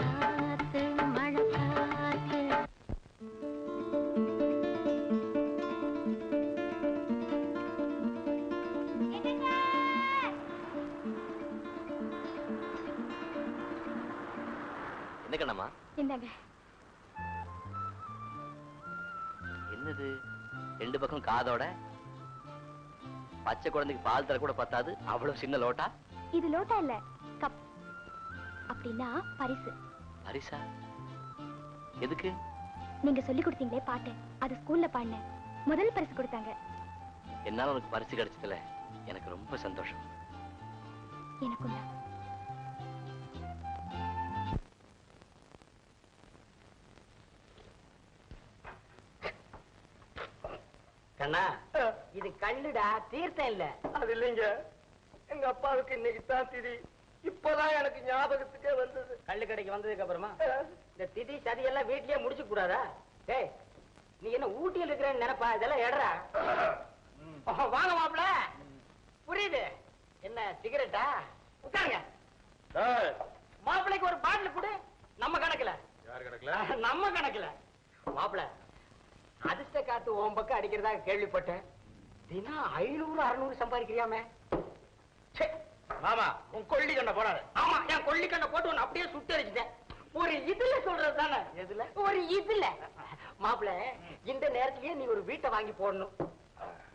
காத்து மழை காத்து என்ன கண்ணம்மா? இந்தாங்க. என்னது ரெண்டு பக்கம் காதோட? பச்சை குழந்தைக்கு பால் தர கூட பத்தாது, அவ்வளவு சின்ன லோட்டா? இது லோட்டா இல்ல, கப். அப்படின்னா பரிசு. பரிசா? எதுக்கு? நீங்க சொல்லி கொடுத்தீங்களே பாட்டு, அது ஸ்கூல்ல பாடினேன். முதல் பரிசு கொடுத்தாங்க. என்னால உனக்கு பரிசு கிடைச்சதுல எனக்கு ரொம்ப சந்தோஷம். எனக்கும் தான். கண்ணா, இது கல்லுடா, தீர்த்தம் இல்ல. அது இல்லைங்க, எங்க அப்பாவுக்கு இன்னைக்கு தான் திதி. இப்பதான் எனக்கு ஞாபகத்துக்கே வந்தது. கல்லு கடைக்கு வந்ததுக்கு அப்புறமா இந்த திதி சதியெல்லாம் வீட்லயே முடிச்சு கூடாதா? டேய், நீ என்ன ஊட்டியில் இருக்கிறேன்னு நினைப்பா? இதெல்லாம் எடுறா. வாங்க மாப்பிள. புரியுது. என்ன சிகரெட்டா? உட்காருங்க. மாப்பிளைக்கு ஒரு பாட்டில் கொடு. நம்ம கணக்குல. யார் கணக்குல? நம்ம கணக்குல. மாப்பிள, அதிர்ஷ்ட காத்து உன் பக்கம் அடிக்கிறதா கேள்விப்பட்டேன். தினம் 500 600 சம்பாதிக்கிறியாமே. மாமா, உன் கொள்ளி கண்ண போடாது. ஆமா, என் கொள்ளி கண்ணை போட்டு உன்னை அப்படியே சுட்டு அடிச்சுட்டேன். ஒரு இதுல சொல்றது தானே. எதுல? ஒரு இதுல. மாப்பிள, இந்த நேரத்திலேயே நீ ஒரு வீட்டை வாங்கி போடணும்,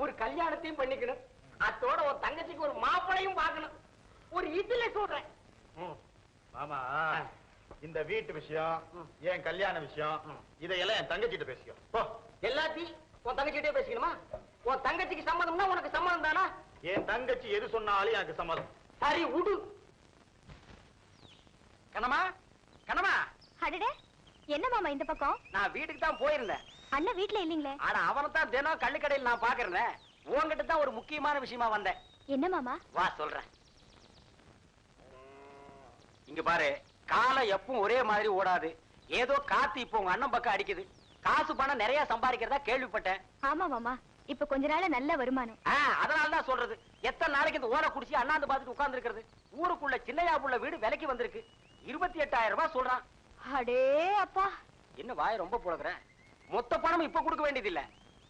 ஒரு கல்யாணத்தையும் பண்ணிக்கணும், அதோட ஒரு தங்கச்சிக்கு ஒரு மாப்பிளையும் பார்க்கணும். ஒரு இதுல சொல்றேன். மாமா, இந்த வீட்டு விஷயம், என் கல்யாண விஷயம், இதையெல்லாம் என் தங்கச்சிட்ட பேசிக்கோ. போ. எல்லாத்தையும் உன் தங்கச்சிட்டே பேசிக்கணுமா? உன் தங்கச்சிக்கு சம்மதம்னா உனக்கு சம்மதம் தானா? என் தங்கச்சி எது சொன்னாலும் எனக்கு சம்மதம். சரி, உடு. கண்ணம்மா, கண்ணம்மா. அடடே, என்ன மாமா இந்த பக்கம்? நான் வீட்டுக்கு தான் போயிருந்தேன். அண்ணன் வீட்ல இல்லீங்களே. ஆனா அவனை தான் தினம் கள்ளுக்கடையில் நான் பாக்குறேன். உன்கிட்ட தான் ஒரு முக்கியமான விஷயமா வந்தேன். என்ன மாமா? வா சொல்றேன். இங்க பாரு, காலம் எப்பவும் ஒரே மாதிரி ஓடாது. ஏதோ காத்து இப்போ உங்க அண்ணன் பக்கம் அடிக்குது. காசு பணம் நிறைய சம்பாதிக்கிறதா கேள்விப்பட்டேன். ஆமா மாமா, இப்ப கொஞ்ச நாள நல்ல வருமானம். அதனாலதான் சொல்றது. எத்தனை நாளைக்கு இந்த ஓலை குடிச்சு அண்ணாந்து பாத்துட்டு உட்கார்ந்து இருக்கிறது? ஊருக்குள்ள சின்னையா புள்ள வீடு விலைக்கு வந்திருக்கு. 28,000 ரூபாய் சொல்றான். அடே அப்பா, என்ன வாய் ரொம்ப புழங்குற? மொத்த பணம் இப்ப கொடுக்க வேண்டியது இல்ல,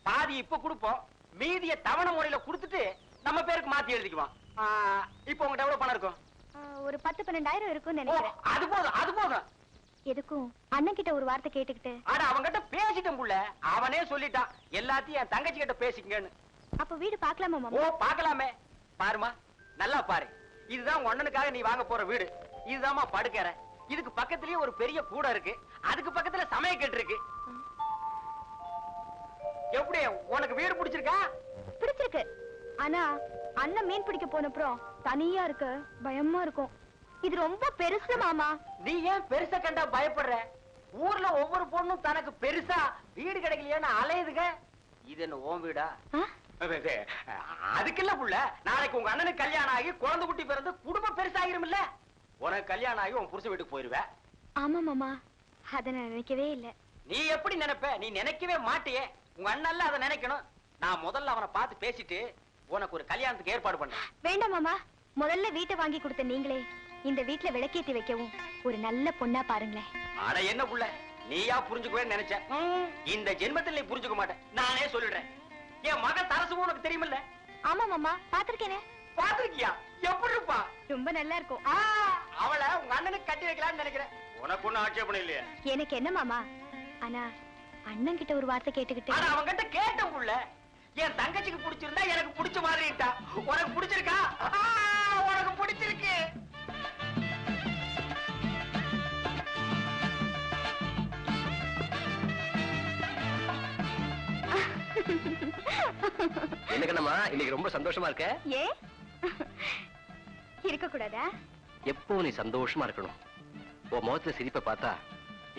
பாதி இப்ப கொடுப்போம், மீதிய தவணை முறையில கொடுத்துட்டு நம்ம பேருக்கு மாத்தி எழுதிக்குவான். இப்ப உங்ககிட்ட எவ்வளவு பணம் இருக்கும்? ஒரு 10-12 இருக்கும்னு நினைக்கிறேன். அது போதும், அது போதும். எதுக்கும் அண்ணன் கிட்ட ஒரு வார்த்தை கேட்டுக்கிட்டு. ஆனா அவங்கிட்ட பேசிட்டேன் புள்ள. அவனே சொல்லிட்டான் எல்லாத்தையும் என் தங்கச்சி கிட்ட பேசிக்கங்கன்னு. அப்ப வீடு பாக்கலாமா மாமா? ஓ, பாக்கலாமே. பாருமா, நல்லா பாரு. இதுதான் உன் அண்ணனுக்காக நீ வாங்க போற வீடு. இதுதாம்மா படுக்கற. இதுக்கு பக்கத்துலயே ஒரு பெரிய கூடை இருக்கு. அதுக்கு பக்கத்துல சமையக்கட்டு இருக்கு. எப்படி உனக்கு வீடு பிடிச்சிருக்கா? பிடிச்சிருக்கு. ஆனா அண்ணன் மீன் பிடிக்க போனப்புறம் தனியா இருக்க பயமா இருக்கும். இது ரொம்ப பெருசு மாமா. நீ ஏன் பெருசா கண்டா பயப்படுற? ஊர்ல ஒவ்வொரு பொண்ணும் தனக்கு பெருசா வீடு கிடைக்கலையான்னு அலையுதுக. இது என்ன ஓம் வீடா? அதுக்கு இல்ல புள்ள, நாளைக்கு உங்க அண்ணனுக்கு கல்யாணம் ஆகி குழந்தை குட்டி பிறந்து குடும்பம் பெருசாகிரும் இல்ல? உனக்கு கல்யாணம் ஆகி உன் புருஷன் வீட்டுக்கு போயிருவ. ஆமா மாமா, அத நான் நினைக்கவே இல்ல. நீ எப்படி நினைப்ப? நீ நினைக்கவே மாட்டியே. உங்க அண்ணன்ல அதை நினைக்கணும். நான் முதல்ல அவனை பார்த்து பேசிட்டு உனக்கு ஒரு கல்யாணத்துக்கு ஏற்பாடு பண்றேன். வேண்டாம் மாமா, முதல்ல வீட்டை வாங்கி கொடுத்த நீங்களே இந்த வீட்டுல விளக்கேத்தி வைக்கவும் ஒரு நல்ல பொண்ணா பாருங்களேன். அட என்ன புள்ள, நீயா புரிஞ்சுக்கவே நினைச்ச? இந்த ஜென்மத்தில் நீ புரிஞ்சுக்க மாட்டேன், நானே சொல்லிடுறேன். என் மகன் தரசு உனக்கு தெரியுமில்ல? ஆமா மாமா, பாத்திருக்கேனே. பாத்திருக்கியா? எப்படி இருப்பா? ரொம்ப நல்லா இருக்கும். அவளை உங்க அண்ணனுக்கு கட்டி வைக்கலாம்னு நினைக்கிறேன். உனக்கு ஒண்ணும் ஆட்சேபணம் இல்லையா? எனக்கு என்ன மாமா, ஆனா அண்ணன் கிட்ட ஒரு வார்த்தை கேட்டுக்கிட்டு. ஆனா அவங்க கிட்ட கேட்ட புள்ள, என் தங்கச்சிக்கு பிடிச்சிருந்தா எனக்கு பிடிச்ச மாதிரி இருக்கா. உனக்கு பிடிச்சிருக்கா? உனக்கு பிடிச்சிருக்கு. என்ன கண்ணம்மா, இன்னைக்கு ரொம்ப சந்தோஷமா இருக்க? ஏ இருக்க கூடாதா? எப்போ நீ சந்தோஷமா இருக்கணும். உன் முகத்துல சிரிப்பை பார்த்தா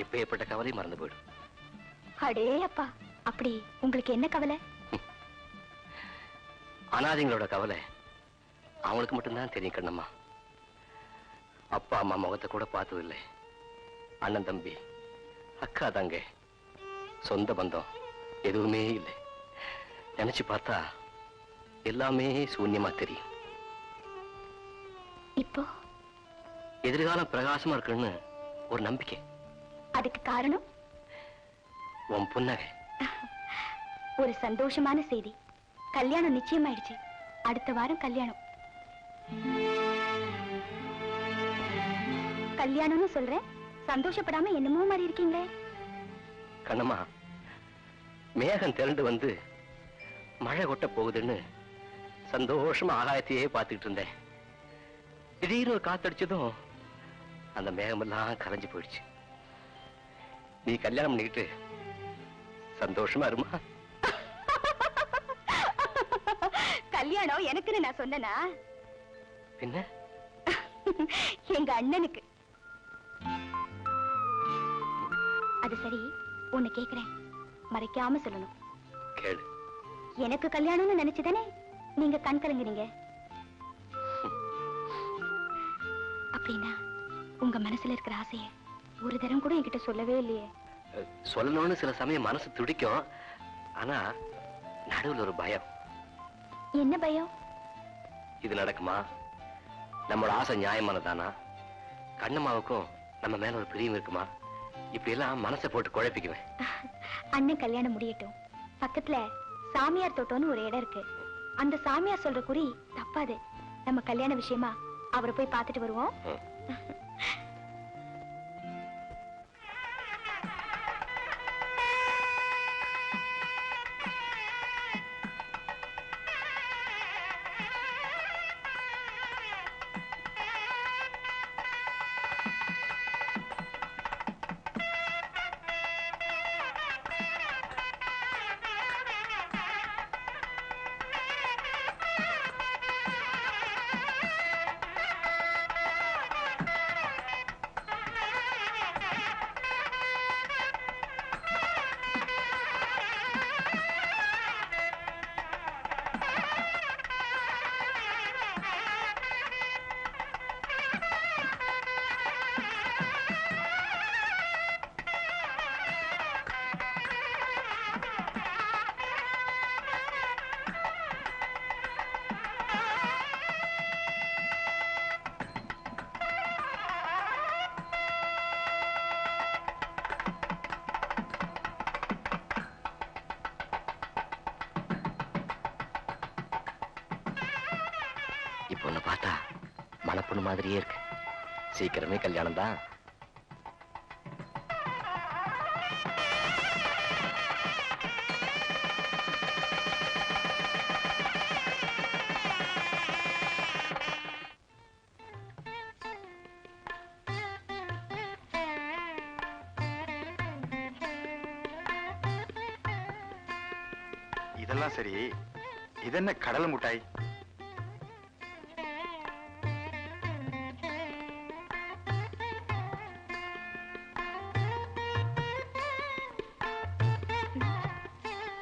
எப்ப ஏற்பட்ட கவலையும் மறந்து போயிடும். அடே அப்பா, அப்படி உங்களுக்கு என்ன கவலை? அனாதைங்களோட கவலை அவங்களுக்கு மட்டும்தான் தெரியும் கண்ணம்மா. அப்பா அம்மா முகத்தை கூட பார்த்ததில்லை. அண்ணன் தம்பி, அக்கா தங்க, சொந்த பந்தம் எதுவுமே இல்லை. நினைச்சு பார்த்தா எல்லாமே சூன்யமா தெரியும். இப்போ எதிர்காலம் பிரகாசமா இருக்குன்னு ஒரு நம்பிக்கை. அதுக்கு காரணம் உன் புன்னகை. ஒரு சந்தோஷமான செய்தி. கல்யாணம் நிச்சயமாயிடுச்சு. அடுத்த வாரம் கல்யாணம். கல்யாணம்னு சொல்றேன், சந்தோஷப்படாம என்னமோ மாதிரி இருக்கீங்களே. கண்ணம்மா, மேகம் திரண்டு வந்து மழை கொட்ட போகுதுன்னு சந்தோஷமா ஆகாயத்தையே பார்த்துக்கிட்டு இருந்தேன். திடீர்னு ஒரு காத்தடிச்சதும் அந்த மேகமெல்லாம் கரைஞ்சு போயிடுச்சு. நீ கல்யாணம் பண்ணிக்கிட்டு சந்தோஷமா இருமா. கல்யாணம் எனக்குன்னு நான் சொன்னனா? பின்ன எங்க அண்ணனுக்கு. அது சரி, உன்னை கேக்குறேன், மறைக்காம சொல்லணும். கேளு. எனக்கு கல்யாணம்னு நினைச்சுதானே நீங்க கண் கலங்குறீங்க? அப்படின்னா உங்க மனசுல இருக்கிற ஆசைய ஒரு தரம் கூட என்கிட்ட சொல்லவே இல்லையே. சொல்லணும்னு சில சமயம் மனசு துடிக்கும். ஆனா நடுவில் ஒரு பயம். என்ன பயம்? இது நடக்குமா? நம்மளோட ஆசை நியாயமானதானா? கண்ணம்மாவுக்கும் நம்ம மேல ஒரு பிரியம் இருக்குமா? இப்படி எல்லாம் மனசை போட்டு குழப்பிக்குவேன். அண்ணன் கல்யாணம் முடியட்டும். பக்கத்துல சாமியார் தோட்டம்னு ஒரு இடம் இருக்கு. அந்த சாமியார் சொல்ற குறி தப்பாது. நம்ம கல்யாண விஷயமா அவரை போய் பார்த்துட்டு வருவோம். இப்போ ஒண்ணு பார்த்தா மணப்பொண்ணு மாதிரியே இருக்கு. சீக்கிரமே கல்யாணம் தான். இதெல்லாம் சரி, இது என்ன கடலை முட்டாய்?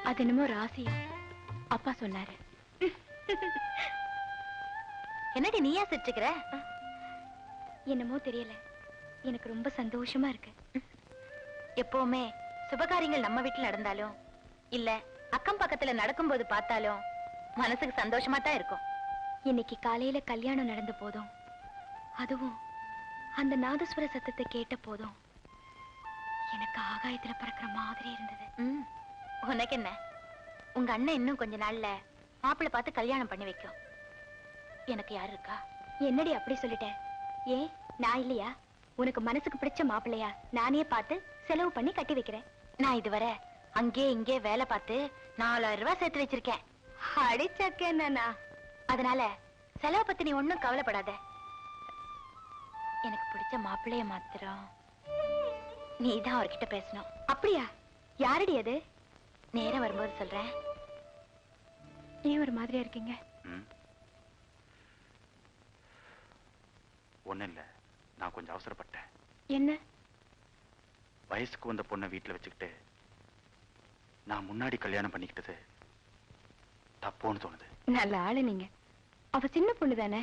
அது என்னமோ ராசியா அப்பா சொன்னாரு. என்னடி நீயா சிரிச்சுக்கிற? என்னமோ தெரியல, எனக்கு ரொம்ப சந்தோஷமா இருக்கு. எப்பவுமே சுபகாரியங்கள் நம்ம வீட்டுல நடந்தாலும் இல்ல அக்கம் பக்கத்துல நடக்கும்போது பார்த்தாலும் மனசுக்கு சந்தோஷமா தான் இருக்கும். இன்னைக்கு காலையில கல்யாணம் நடந்த போதும், அதுவும் அந்த நாதஸ்வர சத்தத்தை கேட்ட போதும் எனக்கு ஆகாயத்துல பறக்கிற மாதிரி இருந்தது. உனக்கு என்ன, உங்க அண்ணன் இன்னும் கொஞ்ச நாள்ல மாப்பிள்ளை பார்த்து கல்யாணம் பண்ணி வைக்கும். எனக்கு யாரு இருக்கா? என்னடி அப்படி சொல்லிட்ட? ஏன் நான் இல்லையா? உனக்கு மனசுக்கு பிடிச்ச மாப்பிள்ளையா நானே பார்த்து செலவு பண்ணி கட்டி வைக்கிறேன். நான் இதுவரை அங்கே இங்கே வேலை பார்த்து 4000 ரூபாய் சேர்த்து வச்சிருக்கேன். அடிச்சக்கேன்னா, அதனால செலவு பத்தி நீ ஒண்ணும் கவலைப்படாத. எனக்கு பிடிச்ச மாப்பிள்ளைய மாத்திரம் நீதான் அவர்கிட்ட பேசணும். அப்படியா? யாரடி அது? நேரம் வரும்போது சொல்றேன். ஏன் ஒரு மாதிரியா இருக்கீங்க? ஒண்ணு இல்ல, நான் கொஞ்சம் அவசரப்பட்டேன். என்ன? வயசுக்கு வந்த பொண்ணை வீட்டுல வச்சுக்கிட்டு நான் முன்னாடி கல்யாணம் பண்ணிக்கிட்டது தப்போன்னு தோணுது. நல்ல ஆளு நீங்க. அவ சின்ன பொண்ணு தானே,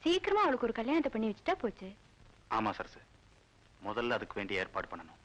சீக்கிரமா அவளுக்கு ஒரு கல்யாணத்தை பண்ணி வச்சுட்டா போச்சு. ஆமா சரசு, முதல்ல அதுக்கு வேண்டிய ஏற்பாடு பண்ணணும்.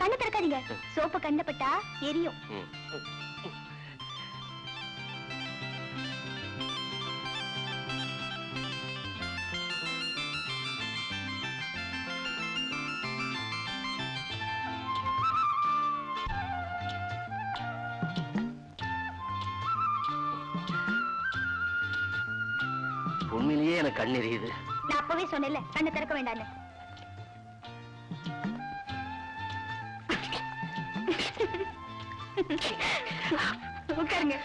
கண்ணு திறக்காதீங்க. சோப்பு கண்ண பட்டா எரியும். உண்மையிலேயே எனக்கு கண் எரியுது. நான் அப்பவே சொன்னேன்ல கண்ணு திறக்க வேண்டான்னு. உட்காருங்க.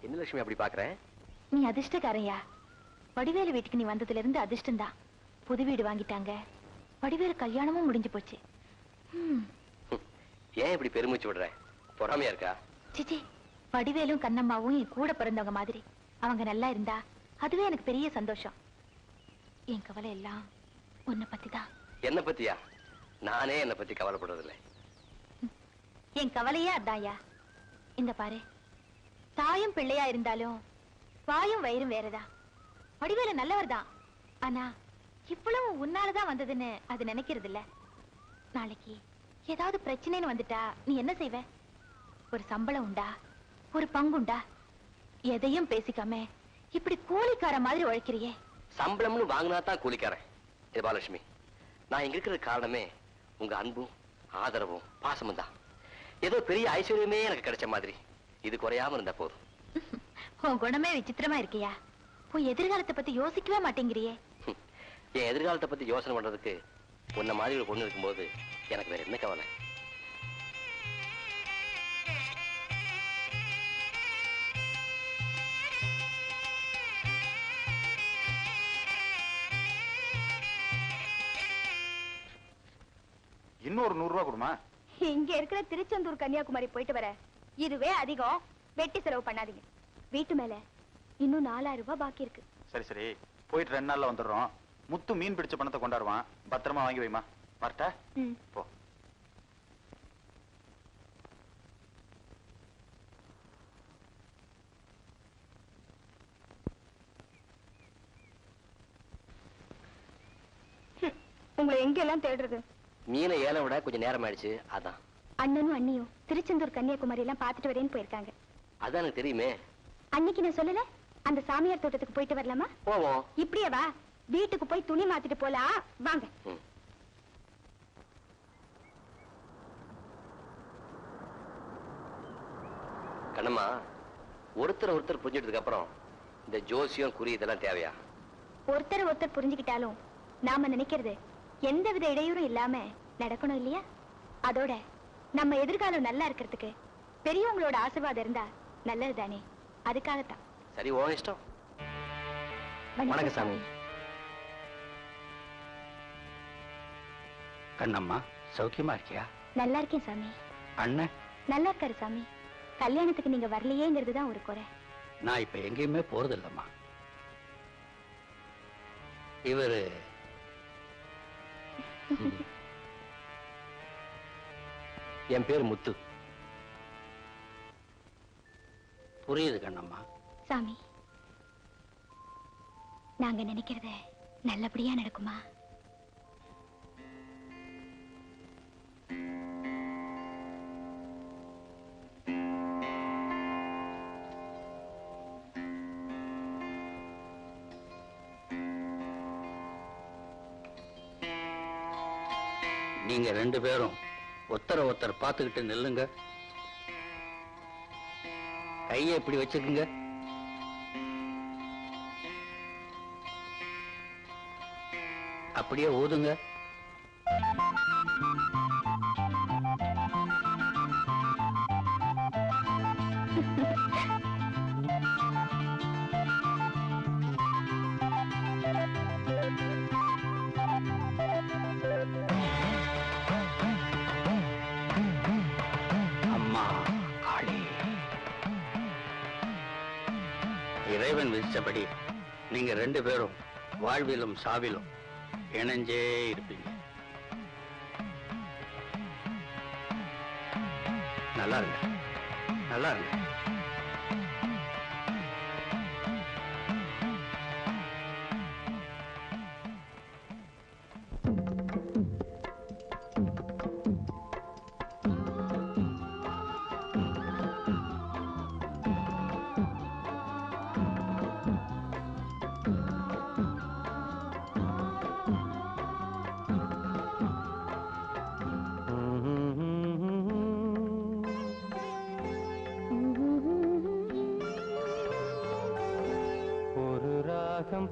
என்ன லட்சுமி அப்படி பாக்குறேன்? நீ அதிர்ஷ்டக்காரையா. வடிவேலு வீட்டுக்கு நீ வந்ததுல இருந்து அதிர்ஷ்டம்தான். புது வீடு வாங்கிட்டாங்க. வடிவேலு கல்யாணமும் முடிஞ்சு போச்சு. ஏன் இப்படி பெருமிச்சு விடுற? பொறாமையா இருக்கா? சிச்சி, வடிவேலும் கண்ணம்மாவும் என் கூட பிறந்தவங்க மாதிரி. அவங்க நல்லா இருந்தா அதுவே எனக்கு பெரிய சந்தோஷம். என் கவலை எல்லாம் உன்னை பத்தி தான். என்ன பத்தியா? நானே என்னை பத்தி கவலைப்படுறதில்லை. என் கவலையே அதான்யா. இந்த பாரு, தாயும் பிள்ளையா இருந்தாலும் வாயும் வயிறும் வேறதான். வடிவேலு நல்லவர் தான். ஆனா இவ்வளவு உன்னாலதான் வந்ததுன்னு அது நினைக்கிறது இல்ல. நாளைக்கு ஏதாவது பிரச்சனைன்னு வந்துட்டா நீ என்ன செய்வ? ஒரு சம்பளம் உண்டா, ஒரு பங்குண்டா, எதையும் பேசிக்காம இப்படி கூலிக்கார மாதிரி உழைக்கிறியே. சம்பளம்னு வாங்கினா தான் கூலிக்காரன். பாலட்சுமி, நான் இங்க இருக்கிற காரணமே உங்க அன்பும் ஆதரவும் பாசமும் தான். ஏதோ பெரிய ஐஸ்வர்யமே எனக்கு கிடைச்ச மாதிரி. இது குறையாம இருந்தா போதும். உன் குணமே விசித்திரமா இருக்கியா. உன் எதிர்காலத்தை பத்தி யோசிக்கவே மாட்டேங்கிறியே. என் எதிர்காலத்தை பத்தி யோசனை பண்றதுக்கு உன்ன மாதிரி ஒரு பொண்ணு இருக்கும்போது எனக்கு வேற என்ன கவலை? இன்னொரு 100 ரூபா கொடுமா. இங்க இருக்கிற திருச்செந்தூர் கன்னியாகுமரி போயிட்டு வர இதுவே அதிகம். வெட்டி செலவு பண்ணாதீங்க. வீட்டு மேல இன்னும் 4000 ரூபாய் பாக்கி இருக்கு. சரி சரி, போயிட்டு 2 நாள்ல வந்துடுறோம். முத்து மீன் பிடிச்ச பணத்தை கொண்டாடுவான். பத்திரமா வாங்கி வைமா. வரட்டா? போ. உங்களை எங்க எல்லாம் தேடுறது? மீனை ஏலம் விட கொஞ்சம் நேரம் ஆயிடுச்சு, அதான். அண்ணனும் அண்ணியும் திருச்செந்தூர் கன்னியாகுமரி எல்லாம் பாத்துட்டு வரேன்னு போயிருக்காங்க. அதான் எனக்கு தெரியுமே. அன்னைக்கு நான் சொல்லல, அந்த சாமியார் தோட்டத்துக்கு போயிட்டு வரலாமா? போவோம். இப்படியே வா, வீட்டுக்கு போய் துணி மாத்திட்டு போலாம். வாங்க. கண்ணம்மா, ஒருத்தர் புரிஞ்சிட்டதுக்கு அப்புறம் இந்த ஜோசியம் குறி இதெல்லாம் தேவையா? ஒருத்தர் புரிஞ்சுக்கிட்டாலும் நாம நினைக்கிறது எந்தவித இடையூறும் இல்லாம நடக்கணும் இல்லையா? அதோட நம்ம எதிர்காலம் நல்லா இருக்கிறதுக்கு பெரியவங்களோட ஆசீர்வாதம் இருந்தா நல்லது தானே. அதுக்காகத்தான். சரி, ஓ இஷ்டம். வணக்கம் சாமி. கண்ணம்மா, சௌக்கியமா இருக்கியா? நல்லா இருக்கேன் சாமி. அண்ணன் நல்லா இருக்காரு சாமி. கல்யாணத்துக்கு நீங்க வரலையேங்கிறது தான் ஒரு குறை. நான் இப்ப எங்கேயுமே போறதில்லம்மா. இவரு என் பேர் முத்து. புரியுது கண்ணம்மா. சாமி, நாங்க நினைக்கிறத நல்லபடியா நடக்குமா? நீங்க 2 பேரும் ஒருத்தர் பார்த்துக்கிட்டு நில்லுங்க. கையை இப்படி வச்சுக்குங்க. அப்படியே ஊதுங்க. இறைவன் விதிச்சபடி நீங்க 2 பேரும் வாழ்விலும் சாவிலும் இணைஞ்சே இருப்பீங்க. நல்லா இருங்க, நல்லா இருங்க.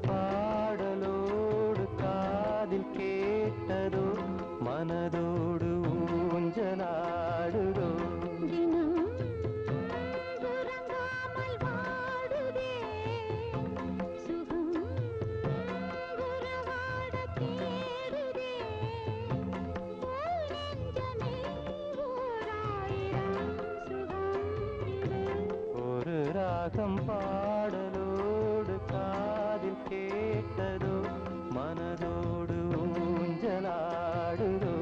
பாடலோடு காதில் கேட்டதோ மனதோடு ஊஞ்சலாடுதோ ஒரு ராகம் பாடலோடு காதில் கேட்டதோ மனதோடு ஊஞ்சலாடுதோ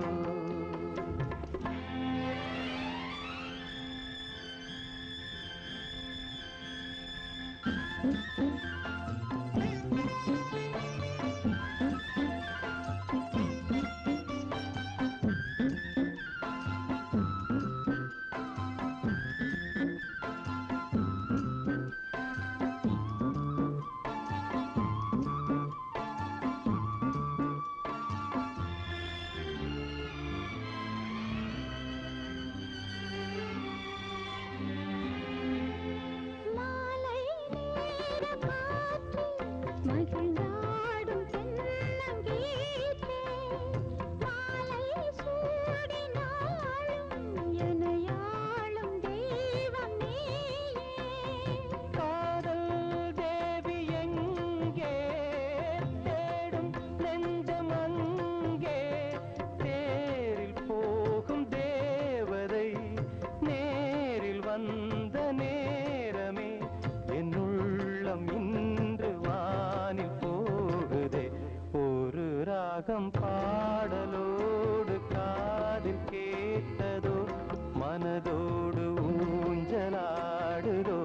பாடலோடு காதில் கேட்டதோ மனதோடு ஊஞ்சலாடுதோ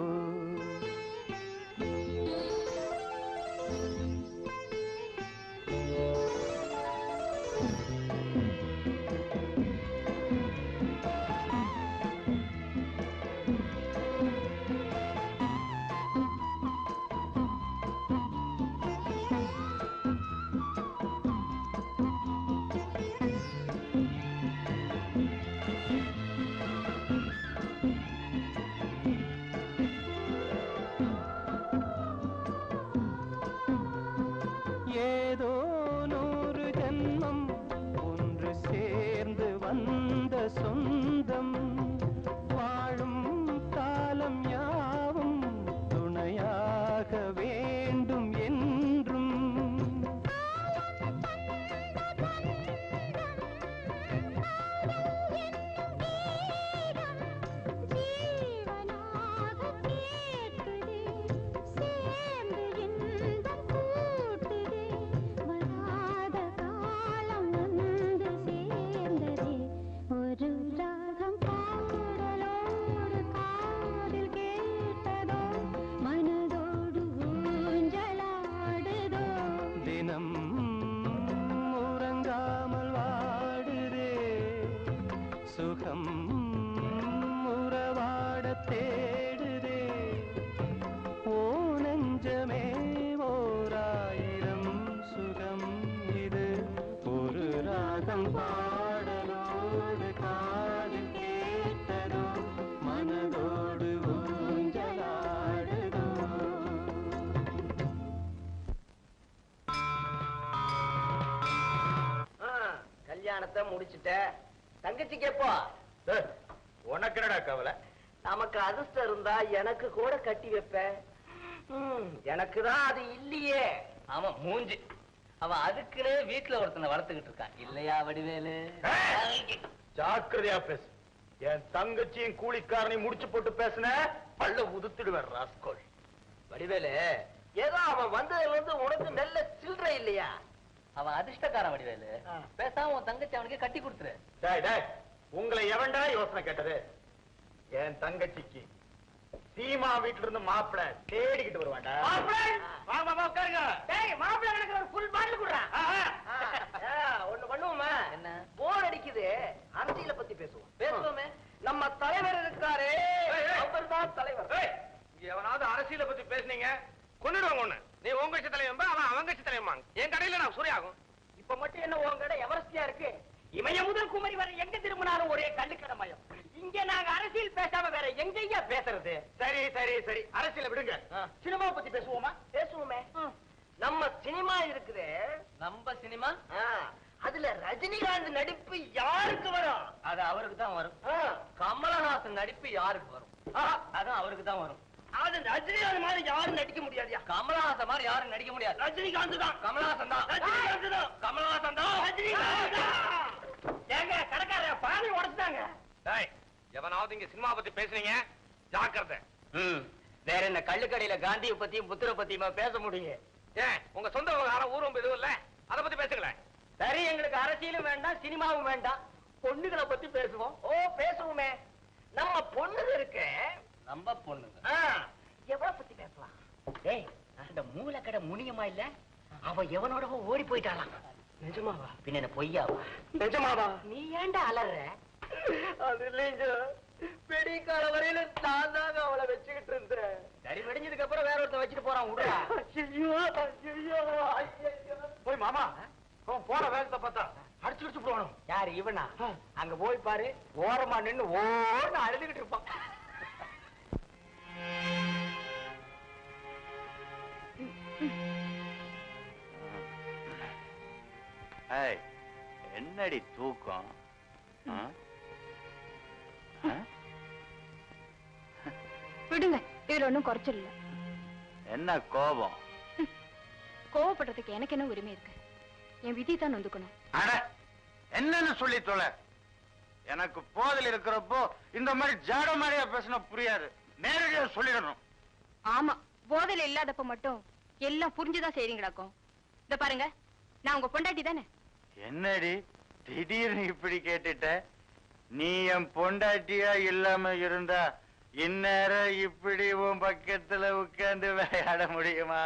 ஏதோ 100 ஜென்மம் ஒன்று சேர்ந்து வந்த சொந்தம் வாழும் காலம் யாவும் துணையாக வேண்டும் என்றும் தினம் உறங்காமல் வாடுதே சுகம் உறவாட தேடுதே ஓ நெஞ்சமே ஓராயிரம் சுகம் இது ஒரு ராகம் பாடலோடு காதில் கேட்டதோ மனதோடு ஊஞ்சலாடுதோ கல்யாணத்தை முடிச்சுட்ட தங்கச்சி கேப்போ உனக்கு என்னடா கவலை? நமக்கு அதிர்ஷ்டம் இருந்தா எனக்கு கூட கட்டி வைப்பேன் எனக்கு தான் அது இல்லையே. ஆமா மூஞ்சி அவன் அதுக்குன்னு வீட்டுல ஒருத்தனை வளர்த்துக்கிட்டு இருக்கான் இல்லையா வடிவேலு? ஜாக்கிரதையா பேசு. என் தங்கச்சியும் கூலிக்காரனை முடிச்சு போட்டு பேசுன பல்ல உதுத்துடுவேன் ராஸ்கோல். வடிவேலு ஏதோ அவன் வந்ததுல இருந்து உனக்கு நல்ல சில்லறை இல்லையா? அவன் அதிர்ஷ்டக்காரன் வடிவேலு. பேசாம உன் தங்கச்சி அவனுக்கு கட்டி கொடுத்துரு. டேய் டேய், உங்களை எவன்டா யோசனை கேட்டது? என் தங்கச்சிக்கு சீமா வீட்டுல இருந்து மாப்பிள தேடிக்கிட்டு வருவாண்டா. உட்காருங்க. மாப்பிள்ள எனக்கு ஒரு ஃபுல் பாட்டில் குடுறா. ஒண்ணு பண்ணுவோமா? என்ன? போர் அடிக்குது, அரசியலை பத்தி பேசுவோம். பேசுவோமே. நம்ம தலைவர் இருக்காரு, அவர்தான் தலைவர். எவனாவது அரசியலை பத்தி பேசுனீங்க கொன்னுடுவாங்க. ஒண்ணு நீ உங்க கட்சி தலைவன், அவன் அவங்க கட்சி தலைவன். என் கடையில நான் சூரியாகும். இப்ப மட்டும் என்ன உன் கடை எவரஸ்டியா இருக்கு? இமய முதல் குமரி வரை எங்க திரும்பினாலும் ஒரே கல்லுக்கடை மயம். இங்க நாங்க அரசியல் பேசாம வேற எங்கய்யா பேசுறது? சரி சரி சரி, அரசியலை விடுங்க. சினிமாவை பத்தி பேசுவோமா? பேசுவோமே. நம்ம சினிமா இருக்குது. நம்ம சினிமா அதுல ரஜினிகாந்த் நடிப்பு யாருக்கு வரும்? அது அவருக்கு தான் வரும். கமலஹாசன் நடிப்பு யாருக்கு வரும்? அதான் அவருக்கு தான் வரும். அது ரஜினிகாந்த் மாதிரி யாரும் நடிக்க முடியாதியா? கமலஹாசன் மாதிரி யாரும் நடிக்க முடியாது. ரஜினிகாந்த் தான். கமலஹாசன் தான். ரஜினிகாந்த் தான். கமலஹாசன் தான். ரஜினிகாந்த் தான். ஏங்க கடைக்கார பானை உடைச்சிட்டாங்க. டேய், எவனாவது இங்க சினிமா பத்தி பேசுனீங்க ஜாக்கிரதை. வேற என்ன கள்ளுக்கடையில காந்தியை பத்தியும் புத்தரை பத்தியுமா பேச முடியும்? ஏன் உங்க சொந்த விவகாரம் ஊரும் எதுவும் இல்ல, அதை பத்தி பேசுங்களேன். சரி, எங்களுக்கு அரசியலும் வேண்டாம் சினிமாவும் வேண்டாம், பொண்ணுகளை பத்தி பேசுவோம். ஓ பேசுவோமே. நம்ம பொண்ணுங்க இருக்கு. நம்ம பொண்ணுங்க எவ்வளவு பத்தி பேசலாம்? டேய், அந்த மூலக்கடை முனியமா இல்ல, அவ எவனோடவோ ஓடி போயிட்டாளாம். நிஜமாவா? பின்ன என்ன பொய்யாவா? நிஜமாவா? நீ ஏன்டா அலற? அது இல்லைங்க, பெரிய கால வரையில நான் தாங்க அவளை வச்சுக்கிட்டு இருந்தேன். சரி, வெடிஞ்சதுக்கு அப்புறம் வேற ஒருத்தன் வச்சுட்டு போறான், விடுறா. போய் மாமா, அவன் போற வேகத்தை பார்த்தா அடிச்சு போடணும். யாரு இவனா? அங்க போய் பாரு, ஓரமா நின்னு ஓன்னு அழுதுகிட்டு இருப்பான். என்னடி தூக்கம்? விடுங்க, இதுல ஒண்ணும் குறைச்சல் இல்ல. என்ன கோபம்? கோவப்படுறதுக்கு எனக்கு என்ன உரிமை இருக்கு? என் விதி தான் நொந்துக்கணும். அட, என்னன்னு சொல்லி தொலை. எனக்கு போதில் இருக்கிறப்போ இந்த மாதிரி ஜாட மாதிரியா பேசினா புரியாது. நேரடியா சொல்லிடணும். ஆமா, போதையில இல்லாதப்ப மட்டும் எல்லாம் புரிஞ்சுதான் செய்றீங்களாக்கும். இந்த பாருங்க, நான் உங்க பொண்டாட்டி தானே. என்னடி திடீர்னு இப்படி கேட்டுட்ட? நீ என் பொண்டாட்டியா இல்லாம இருந்தா இந்நேரம் இப்படி உன் பக்கத்துல உட்கார்ந்து விளையாட முடியுமா?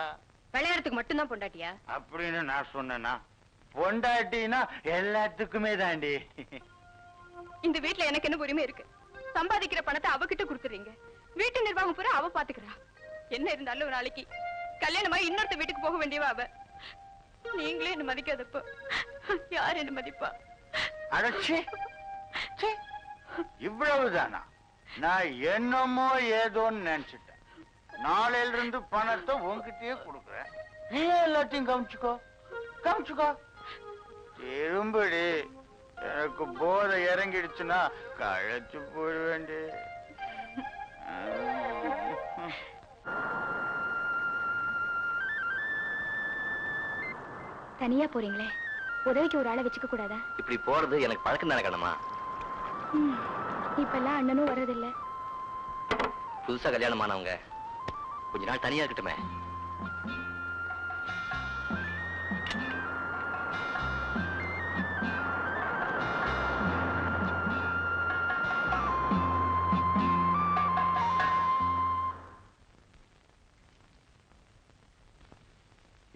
விளையாடுறதுக்கு மட்டும்தான் பொண்டாட்டியா? அப்படின்னு நான் சொன்னேன்னா, பொண்டாட்டினா எல்லாத்துக்குமே தாண்டி. இந்த வீட்டுல எனக்கு என்ன உரிமை இருக்கு? சம்பாதிக்கிற பணத்தை அவகிட்ட கொடுத்துறீங்க, வீட்டு நிர்வாகம் பூரா அவ பாத்துக்கிறா. என்ன இருந்தாலும் ஒரு நாளைக்கு கல்யாணமா இன்னொருத்த வீட்டுக்கு போக வேண்டியவா அவ. நீங்களே என்ன மதிக்காதப்போ யார் என்ன மதிப்பா? அடச்சி, இவ்வளவுதானா? நான் என்னமோ ஏதோன்னு நினைச்சிட்டேன். நாளையில இருந்து பணத்தை உன்கிட்டயே கொடுக்குறேன், நீ எல்லாத்தையும் கவனிச்சுக்கோ கவனிச்சுக்கோ. திரும்படி எனக்கு போதை இறங்கிடுச்சுன்னா கழைச்சு போயிடுவேண்டி. தனியா போறீங்களே, உதவிக்கு ஒரு ஆளை வச்சுக்க கூடாதா? இப்படி போறது எனக்கு பழக்கம் தானே கண்ணம்மா. இப்ப எல்லாம் அண்ணனும் வர்றதில்ல. புதுசா கல்யாணம் ஆனவங்க கொஞ்ச நாள் தனியா இருக்கட்டுமே.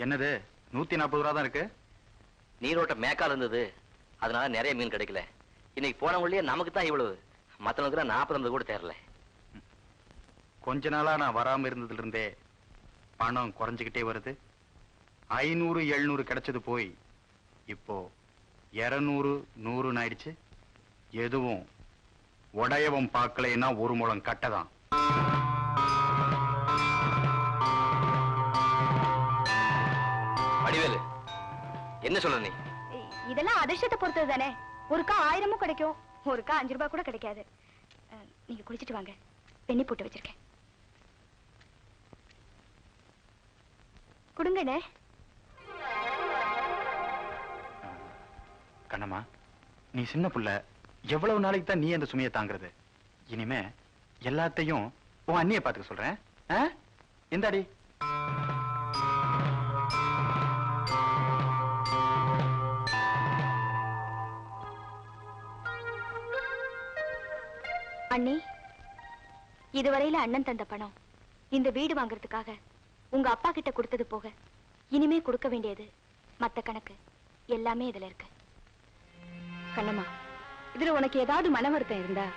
என்னது 140 ரூபா தான் இருக்கு? நீரோட்ட மேக்கால் இருந்தது, அதனால நிறைய மீன் கிடைக்கல. இன்னைக்கு போனவங்களே நமக்கு தான் இவ்வளவு, மத்தவங்களுக்கு 40 கூட தேரல. கொஞ்ச நாளா நான் வராம இருந்ததுல இருந்தே பணம் குறைஞ்சுக்கிட்டே வருது. 500 700 கிடைச்சது போய் இப்போ 200 100 ஆயிடுச்சு. எதுவும் உடையவன் பார்க்கலைன்னா ஒரு முழம் கட்டதான். வடிவேலு, என்ன சொல்ற நீ? இதெல்லாம் அதிர்ஷ்டத்தை பொறுத்தது தானே. ஒருக்கா 1000 கிடைக்கும், ஒருக்கா 5 ரூபாய் கூட கிடைக்காது. நீங்க குளிச்சிட்டு வாங்க, பெண்ணி போட்டு வச்சிருக்கேன். கொடுங்கண்ணே. கண்ணம்மா, நீ சின்ன புள்ள, எவ்வளவு நாளைக்கு தான் நீ அந்த சுமையை தாங்கிறது? இனிமே எல்லாத்தையும் உன் அண்ணியை பாத்துக்க சொல்றேன். இந்தாடி. அண்ணி, இதுவரையில அண்ணன் தந்த பணம் இந்த வீடு வாங்குறதுக்காக உங்க அப்பா கிட்ட கொடுத்தது போக இனிமே கொடுக்க வேண்டியது மத்த கணக்கு எல்லாமே இதுல இருக்கு. கண்ணம்மா, இதுல உனக்கு ஏதாவது மன வருத்தம் இருந்தா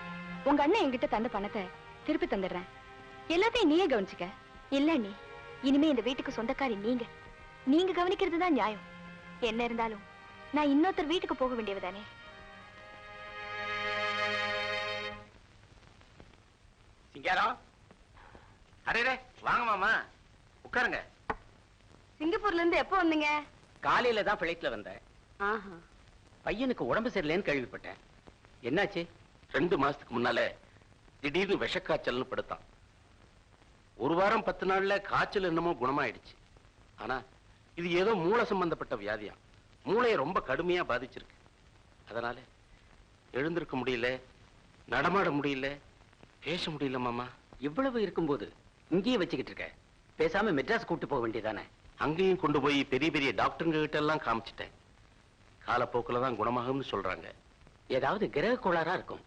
உங்க அண்ணன் என்கிட்ட தந்த பணத்தை திருப்பி தந்துடுறேன். எல்லாத்தையும் நீயே கவனிச்சுக்க. இல்ல அண்ணி, இனிமே இந்த வீட்டுக்கு சொந்தக்காரி நீங்க கவனிக்கிறது தான் நியாயம். என்ன இருந்தாலும் நான் இன்னொருத்தர் வீட்டுக்கு போக வேண்டியதுதானே. சிங்காரம், அரே வாங்க மாமா, உட்காருங்க. சிங்கப்பூர்ல இருந்து எப்போ வந்தீங்க? காலையில தான் பிளைட்ல வந்தேன். ஆஹா. பையனுக்கு உடம்பு சரியில்லைன்னு கேள்விப்பட்டேன். என்னாச்சு? 2 மாசத்துக்கு முன்னால திடீர்னு விஷக்காய்ச்சல்னு படுத்தான். 1 வாரம் 10 நாள்ல காய்ச்சல் என்னமோ குணமாயிடுச்சு. ஆனா இது ஏதோ மூளை சம்பந்தப்பட்ட வியாதியா, மூளையை ரொம்ப கடுமையா பாதிச்சிருக்கு. அதனால எழுந்திருக்க முடியல, நடமாட முடியல, பேச முடியல மாமா. இவ்வளவு இருக்கும்போது இங்கேயே வச்சுக்கிட்டு இருக்க, பேசாம மெட்ராஸ் கூட்டு போக வேண்டியதானே? அங்கேயும் கொண்டு போய் பெரிய பெரிய டாக்டருங்க கிட்ட எல்லாம் காமிச்சிட்டேன். காலப்போக்கில் தான் குணமாகும்னு சொல்றாங்க. ஏதாவது கிரக கோளாறா இருக்கும்.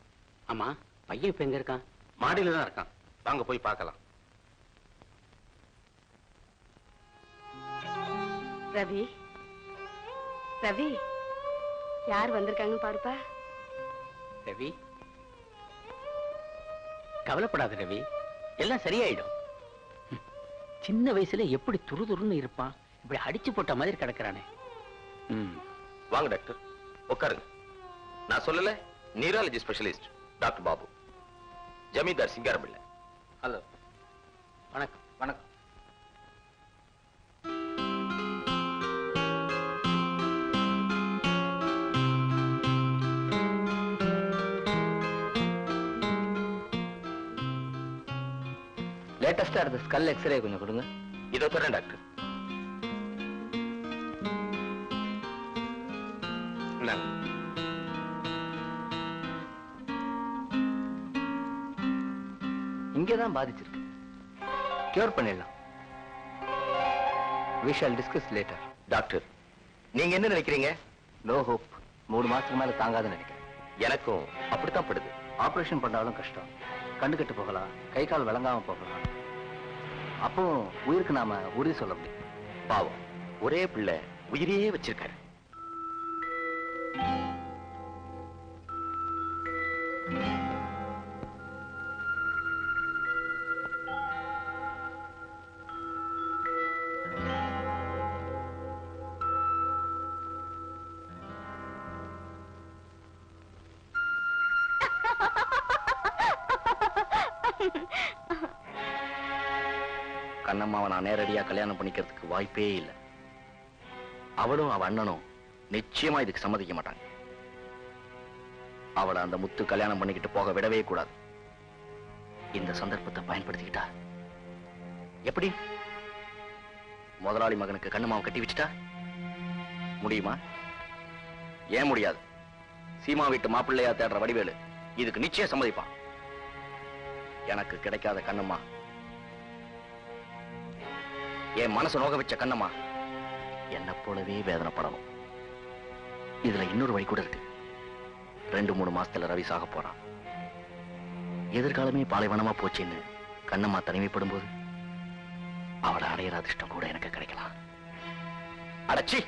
ஆமா, பையன் இப்ப எங்க இருக்கான்? மாடியில தான் இருக்கான். வாங்க போய் பார்க்கலாம். ரவி, ரவி, யார் வந்திருக்காங்கன்னு பாருப்பா. ரவி, கவலைப்படாத ரவி, எல்லாம் சரியாயிடும். சின்ன வயசுல எப்படி துருதுருன்னு இருப்பான், இப்படி அடிச்சு போட்ட மாதிரி கிடக்குறானே. வாங்க டாக்டர், உட்காருங்க. நான் சொல்லல, நியூராலஜி ஸ்பெஷலிஸ்ட் டாக்டர் பாபு, ஜமீன்தார் சிங்காரம் பிள்ளை. ஹலோ, வணக்கம். வணக்கம். லேட்டஸ்டா இருந்த ஸ்கல் எக்ஸ்ரே கொஞ்சம் கொடுங்க. இதோ தரேன் டாக்டர். இந்தாங்க. இங்கதான் பாதிச்சிருக்கு. கியூர் பண்ணிடலாம். We shall discuss later. Doctor, நீங்க என்ன நினைக்கிறீங்க? No hope. 3 மாசத்துக்கு மேல தாங்காதுன்னு நினைக்கிறேன். எனக்கும் அப்படித்தான் படுது. ஆபரேஷன் பண்ணாலும் கஷ்டம். கண்ணு கெட்டு போகலாம், கை கால் விளங்காம போகலாம். அப்போ உயிருக்கு நாம உறுதி சொல்ல முடியும். பாவம், ஒரே பிள்ளை உயிரையே வச்சிருக்காரு. கண்ணம்மாவை நான் நேரடியா கல்யாணம் பண்ணிக்கிறதுக்கு வாய்ப்பே இல்லை. அவளும் அவ அண்ணனும் நிச்சயமா இதுக்கு சம்மதிக்க மாட்டாங்க. அவளை அந்த முத்து கல்யாணம் பண்ணிக்கிட்டு போக விடவே கூடாது. இந்த சந்தர்ப்பத்தை பயன்படுத்திக்கிட்டா எப்படி? முதலாளி மகனுக்கு கண்ணம்மாவை கட்டி வச்சுட்டா முடியுமா? ஏன் முடியாது? சீமா வீட்டு மாப்பிள்ளையா தேடுற வடிவேலு இதுக்கு நிச்சயம் சம்மதிப்பான். எனக்கு கிடைக்காத கண்ணம்மா, என் மனசு நோக வச்ச கண்ணம்மா என்ன போலவே வேதனைப்படணும். இதுல இன்னொரு வழி கூட இருக்கு. 2-3 மாசத்துல ரவி சாக போறான். எதிர்காலமே பாலைவனமா போச்சுன்னு கண்ணம்மா தனிமைப்படும் போது அவளை அடையிற அதிர்ஷ்டம் கூட எனக்கு கிடைக்கலாம். அடச்சி,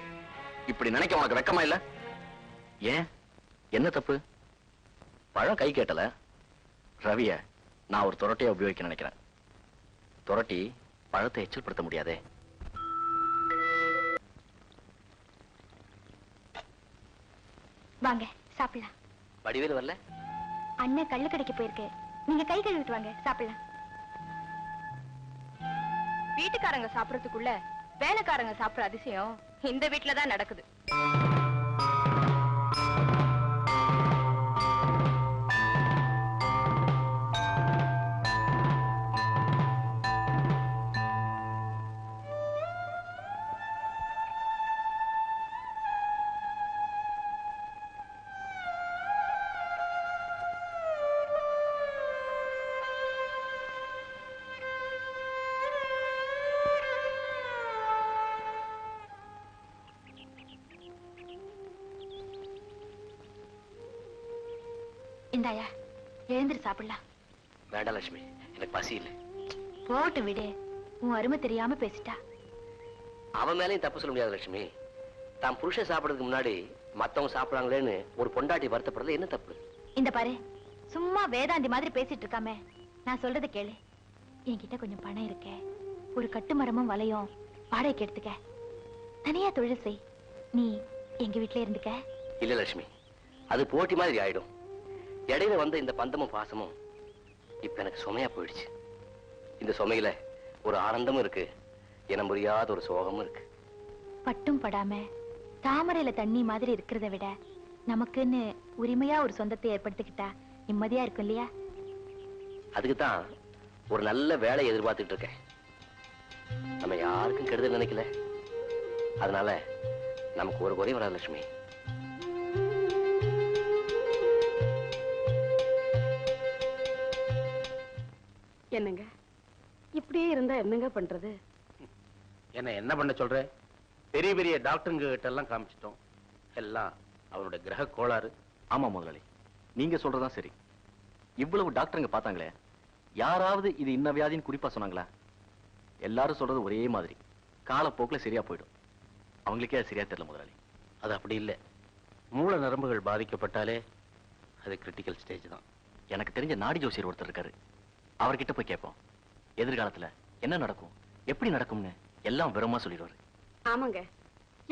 இப்படி நினைக்க உனக்கு வெக்கமா இல்ல? ஏன், என்ன தப்பு? பழம் கை கேட்டல. ரவிய நான் ஒரு துரட்டியா உபயோகிக்க நினைக்கிறேன். துரட்டி பழத்தை எச்சல்படுத்த முடியாதே. வாங்க சாப்பிடலாம். வடிவேலு வரல? அண்ணன் கள்ளு கடைக்கு போயிருக்கு. நீங்க கை கழுவிட்டு வாங்க, சாப்பிடலாம். வீட்டுக்காரங்க சாப்பிடறதுக்குள்ள வேலைக்காரங்க சாப்பிடுற அதிசயம் இந்த வீட்டுல தான் நடக்குது. இந்தாயா, எழுந்திரு சாப்பிடலாம். வேண்டாம் லட்சுமி, எனக்கு பசி இல்லை. போட்டு விடு, உன் அருமை தெரியாம பேசிட்டா. அவன் மேலேயும் தப்பு சொல்ல முடியாது லட்சுமி. தான் புருஷன் சாப்பிடறதுக்கு முன்னாடி மத்தவங்க சாப்பிடுறாங்களேன்னு ஒரு பொண்டாட்டி வருத்தப்படுறது என்ன தப்பு? இந்த பாரு, சும்மா வேதாந்தி மாதிரி பேசிட்டு இருக்காம நான் சொல்றத கேளு. என்கிட்ட கொஞ்சம் பணம் இருக்க, ஒரு கட்டு மரமும் வலையும் வாடகைக்கு எடுத்துக்க, தனியா தொழில் செய், நீ எங்க வீட்டுல இருந்துக்க. இல்ல லட்சுமி, அது போட்டி மாதிரி ஆயிடும். இடையில வந்த இந்த பந்தமும் பாசமும் இப்ப எனக்கு சுமையா போயிடுச்சு. இந்த சுமையில ஒரு ஆனந்தமும் இருக்கு, என புரியாத ஒரு சோகமும் இருக்கு. பட்டும் படாம தாமரையில தண்ணி மாதிரி இருக்கிறத விட நமக்குன்னு உரிமையா ஒரு சொந்தத்தை ஏற்படுத்திக்கிட்டா நிம்மதியா இருக்கும் இல்லையா? அதுக்குதான் ஒரு நல்ல வேலையை எதிர்பார்த்துட்டு இருக்கேன். நம்ம யாருக்கும் கெடுதல் நினைக்கல, அதனால நமக்கு ஒரு குறை வராது லட்சுமி. என்னங்க இப்படியே இருந்தா என்னங்க பண்றது? என்ன பண்ண சொல்ற? பெரிய பெரிய டாக்டருங்க கிட்ட எல்லாம் காமிச்சிட்டோம், எல்லாம் அவருடைய கிரக கோளாறு. ஆமா முதலாளி, நீங்க சொல்றதுதான் சரி. இவ்வளவு டாக்டருங்க பார்த்தாங்களே, யாராவது இது இன்ன வியாதின்னு குறிப்பா சொன்னாங்களா? எல்லாரும் சொல்றது ஒரே மாதிரி, காலப்போக்குல சரியா போயிடும். அவங்களுக்கே அது சரியா தெரியல முதலாளி. அது அப்படி இல்லை, மூல நரம்புகள் பாதிக்கப்பட்டாலே அது கிரிட்டிக்கல் ஸ்டேஜ் தான். எனக்கு தெரிஞ்ச நாடி ஜோசியர் ஒருத்தர் இருக்காரு, அவர்கிட்ட போய் கேட்போம். எதிர்காலத்துல என்ன நடக்கும், எப்படி நடக்கும்னு எல்லாம் விவரமா சொல்லிடுவாரு. ஆமாங்க,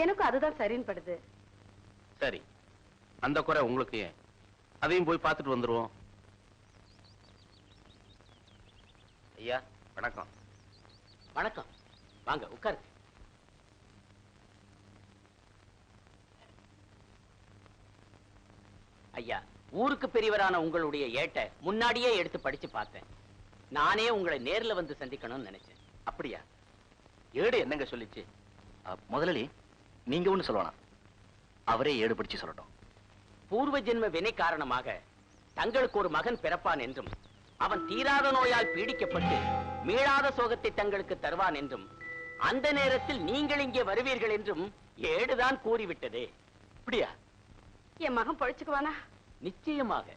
எனக்கும் அதுதான் சரின்னு படுது. சரி, அந்த குறை உங்களுக்கு ஏன்? அதையும் போய் பார்த்துட்டு வந்துருவோம். ஐயா வணக்கம். வணக்கம், வாங்க உட்காருங்க. ஐயா, ஊருக்கு பெரியவரான உங்களுடைய ஏட்டை முன்னாடியே எடுத்து படிச்சு பார்த்தேன். நானே உங்களை நேர்ல வந்து சந்திக்கணும்னு நினைச்சேன். அப்படியா? ஏடு என்னங்க சொல்லிச்சு? முதலாளி, நீங்க ஒண்ணு சொல்லணும், அவரே ஏடு படிச்சு சொல்லட்டும். பூர்வ ஜென்ம வினை காரணமாக தங்களுக்கு ஒரு மகன் பிறப்பான் என்றும், அவன் தீராத நோயால் பீடிக்கப்பட்டு மீளாத சோகத்தை தங்களுக்கு தருவான் என்றும், அந்த நேரத்தில் நீங்கள் இங்கே வருவீர்கள் என்றும் ஏடுதான் கூறிவிட்டதே. அப்படியா? என் மகன் பழிச்சுக்குவானா? நிச்சயமாக.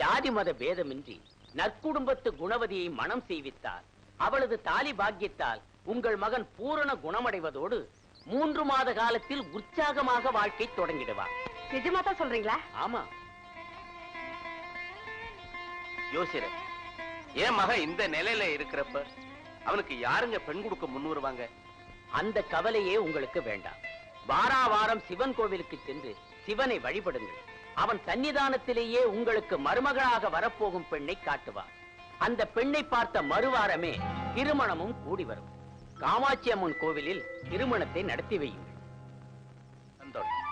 ஜாதி மத பேதமின்றி நற்குடும்பத்து குணவதியை மனம் செய்வித்தால், அவளது தாலி பாக்கியத்தால் உங்கள் மகன் பூரண குணமடைவதோடு 3 மாத காலத்தில் உற்சாகமாக வாழ்க்கை தொடங்கிடுவார். நிஜமா தான் சொல்றீங்களா? ஆமா. யோசிர, என் மகன் இந்த நிலையில இருக்கிறப்ப அவனுக்கு யாருங்க பெண் கொடுக்க முன் வருவாங்க? அந்த கவலையே உங்களுக்கு வேண்டாம். வாரா வாரம் சிவன் கோவிலுக்கு சென்று சிவனை வழிபடுங்கள். அவன் சன்னிதானத்திலேயே உங்களுக்கு மருமகளாக வரப்போகும் பெண்ணை காட்டுவார். அந்த பெண்ணை பார்த்த மறுவாரமே திருமணமும் கூடி வரும். காமாட்சி அம்மன் கோவிலில் திருமணத்தை நடத்தி வையுங்கள். சந்தோஷம்.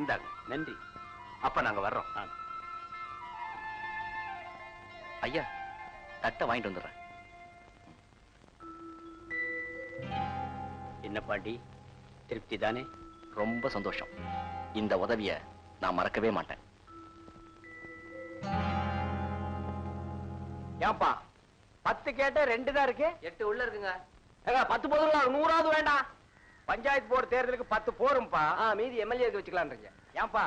இந்தாங்க. நன்றி. அப்ப நாங்க வர்றோம். ஐயா, தட்டை வாங்கிட்டு வந்துடுறேன். என்ன பாண்டி, திருப்தி தானே? ரொம்ப சந்தோஷம். இந்த உதவிய நான் மறக்கவே மாட்டேன். ஏன்பா 10 கேட்ட 2 தான் இருக்கு? 8 உள்ள இருக்குங்க. 10 போதும், 100வது வேண்டாம். பஞ்சாயத்து போர்டு தேர்தலுக்கு 10 போரும்பா. மீதி எம்எல்ஏக்கு வச்சுக்கலான்றீங்க. ஏன்பா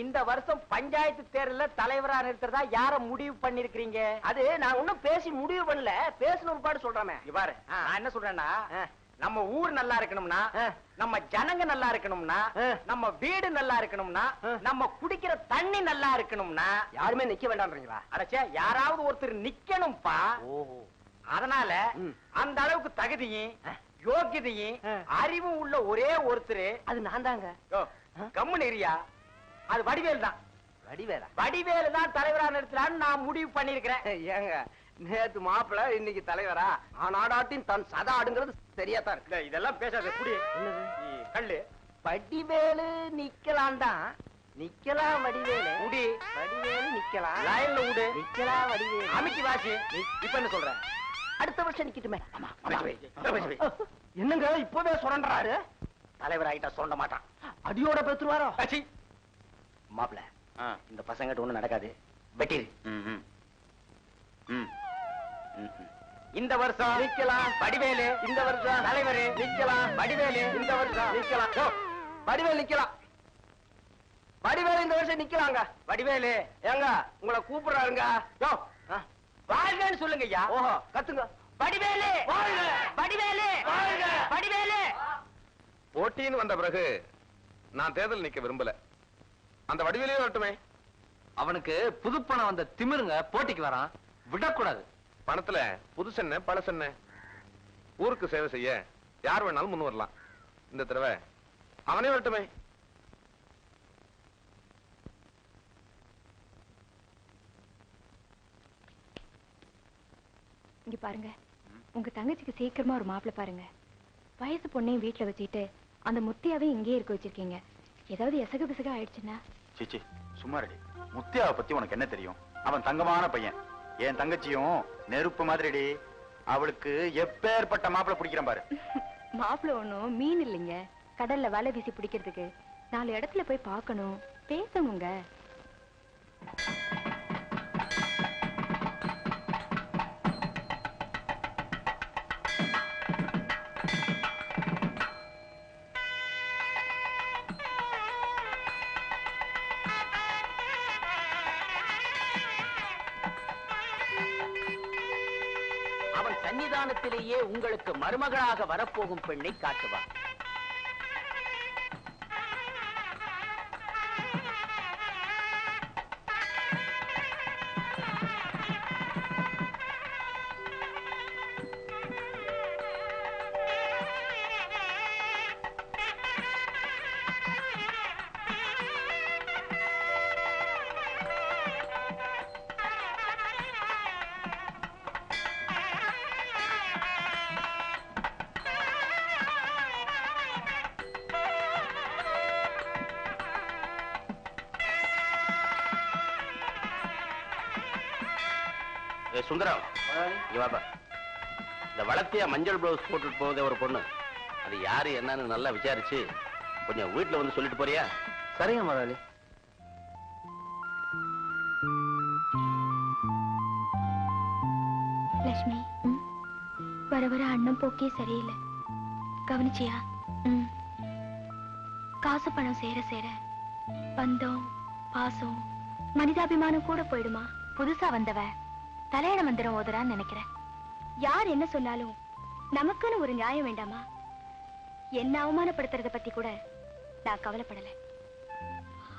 இந்த வருஷம் பஞ்சாயத்து தேர்தல்ல தலைவரா நிறுத்துறதா யார முடிவு பண்ணிருக்கீங்க? அது நான் ஒன்னும் பேசி முடிவு பண்ணல, பேசணும் ஒரு பாடு சொல்றேன். பாரு, நான் என்ன சொல்றேன்னா, நம்ம ஊர் நல்லா இருக்கணும்னா, நம்ம ஜனங்க நல்லா இருக்கணும்னா, நம்ம வீடு நல்லா இருக்கணும்னா, நம்ம குடிக்கிற தண்ணி நல்லா இருக்கணும்னா யாருமே நிக்க வேண்டாம்ன்றீங்களா? அடச்சே, யாராவது ஒருத்தர் நிக்கணும்பா. அதனால அந்த அளவுக்கு தகுதியும் யோகியதையும் அறிவும் உள்ள ஒரே ஒருத்தர், அது நான் தாங்க. கம்முன்னு இருயா, அது வடிவேல் தான். வடிவேலா? வடிவேலு தான் தலைவரா நிறுத்தலான்னு நான் முடிவு பண்ணிருக்கிறேன். ஏங்க, நேத்து மாப்பிள்ள இன்னைக்கு தலைவரா? ஆனாடாட்டின் தன் சதா ஆடுங்கிறது சரியா தான் இருக்கு. இதெல்லாம் பேசாத, குடி கல்லு. வடிவேலு நிக்கலாம் தான், நிக்கலாம் வடிவேலு. குடி வடிவேலு நிக்கலாம், லைன்ல விடு, நிக்கலாம் வடிவேலு. அமைக்கி வாசி. இப்ப என்ன சொல்ற? அடுத்த வருஷம் நிக்கட்டுமே. என்னங்க இப்பவே சுரண்டாரு? தலைவர் ஆயிட்டா சொல்ல மாட்டான், அடியோட பெற்றுவாரோ? மாப்பிள்ள, இந்த பசங்கிட்ட ஒண்ணு நடக்காது, வெட்டிரு. இந்த வருஷம் நிக்கலாம் வடிவேலு, இந்த வருஷம் தலைவர் நிக்கலாம் வடிவேலு, இந்த வருஷம் நிக்கலாம் வடிவேலு நிக்கலாம். வடிவேலு இந்த வருஷம் நிக்கலாங்க. வடிவேலு ஏங்க உங்களை கூப்பிடுறாருங்க. யோ, வாழ்கன்னு சொல்லுங்க ஐயா. ஓஹோ, கத்துங்க. வடிவேலு வாழ்க! வடிவேலு வாழ்க! வடிவேலு. போட்டின்னு வந்த பிறகு நான் தேர்தல் நிக்க விரும்பல. அந்த வடிவேலையே வரட்டுமே. அவனுக்கு புதுப்பணம் வந்த திமிருங்க போட்டிக்கு வரான், விடக்கூடாது. பணத்துல புதுசென்ன பழசென்ன, ஊருக்கு சேவை செய்ய யார் வேணாலும் முன் வரலாம். இந்த தடவை அவனே வரட்டுமே. இங்க பாருங்க, உங்க தங்கச்சிக்கு சீக்கிரமா ஒரு மாப்பிள்ளை பாருங்க. வயசு பொண்ணையும் வீட்டுல வச்சுக்கிட்டு அந்த முத்தியாவையும் இங்கேயே இருக்க வச்சிருக்கீங்க. ஏதாவது எசகு பிசக ஆயிடுச்சுன்னா? சீச்சி சும்மா ரெடி. முத்தியாவை பத்தி உனக்கு என்ன தெரியும்? அவன் தங்கமான பையன். என் தங்கச்சியும் நெருப்பு மாதிரிடி. அவளுக்கு எப்பேற்பட்ட மாப்பிள்ளை பிடிக்கிறேன் பாரு. மாப்பிள்ளை ஒண்ணும் மீன் இல்லைங்க, கடல்ல வலை வீசி பிடிக்கிறதுக்கு. 4 இடத்துல போய் பார்க்கணும், பேசணுங்க. அவன் சன்னிதானத்திலேயே உங்களுக்கு மருமகளாக வரப்போகும் பெண்ணை காட்டுவார். சுந்தரம், இங்க வாப்பா. இந்த வளர்த்தியா மஞ்சள் பிளவுஸ் போட்டுட்டு போகுதே ஒரு பொண்ணு, அது யாரு என்னன்னு நல்லா விசாரிச்சு கொஞ்சம் வீட்டுல வந்து சொல்லிட்டு போறியா? சரிங்க முதலாளி. லட்சுமி, வர வர அண்ணன் போக்கே சரியில்லை, கவனிச்சியா? காசு பணம் சேர சேர பந்தம் பாசம் மனிதாபிமானம் கூட போயிடுமா? புதுசா வந்தவ தலையண மந்திரம் ஓதுறான்னு நினைக்கிறேன். யார் என்ன சொன்னாலும் நமக்குன்னு ஒரு நியாயம் வேண்டாமா? என்ன அவமானப்படுத்துறத பத்தி கூட நான் கவலைப்படல.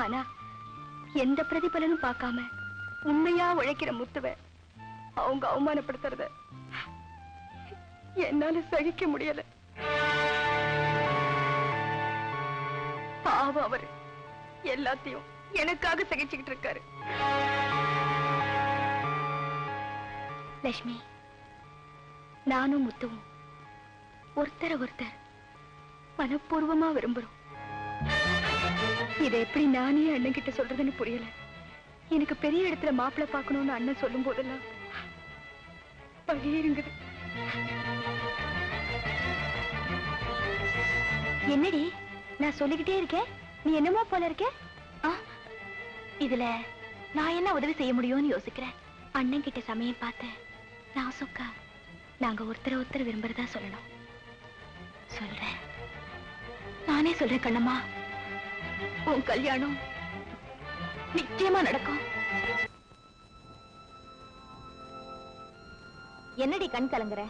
ஆனா எந்த பிரதிபலனும் பார்க்காம உண்மையா உழைக்கிற முத்துவ அவங்க அவமானப்படுத்துறத என்னால சகிக்க முடியல. பாவம் அவரு எல்லாத்தையும் எனக்காக சகிச்சுக்கிட்டு இருக்காரு. லட்சுமி, நானும் முத்துவும் ஒருத்தர ஒருத்தர் மனப்பூர்வமா விரும்புறோம். இதை எப்படி நானே அண்ணன் கிட்ட சொல்றதுன்னு புரியல. எனக்கு பெரிய இடத்துல மாப்பிள்ளை பார்க்கணும்னு அண்ணன் சொல்லும் போதெல்லாம் பகிருங்குது. என்னடி நான் சொல்லிக்கிட்டே இருக்கேன், நீ என்னமோ போல இருக்க? இதுல நான் என்ன உதவி செய்ய முடியும்னு யோசிக்கிறேன். அண்ணன் கிட்ட சமயம் பார்த்து நான் சொக்கா நாங்க ஒருத்தர ஒருத்தர் விரும்புறதா சொல்லணும். சொல்றேன், நானே சொல்றேன் கண்ணம்மா, உன் கல்யாணம் நிச்சயமா நடக்கும். என்னடி கண் கலங்குற?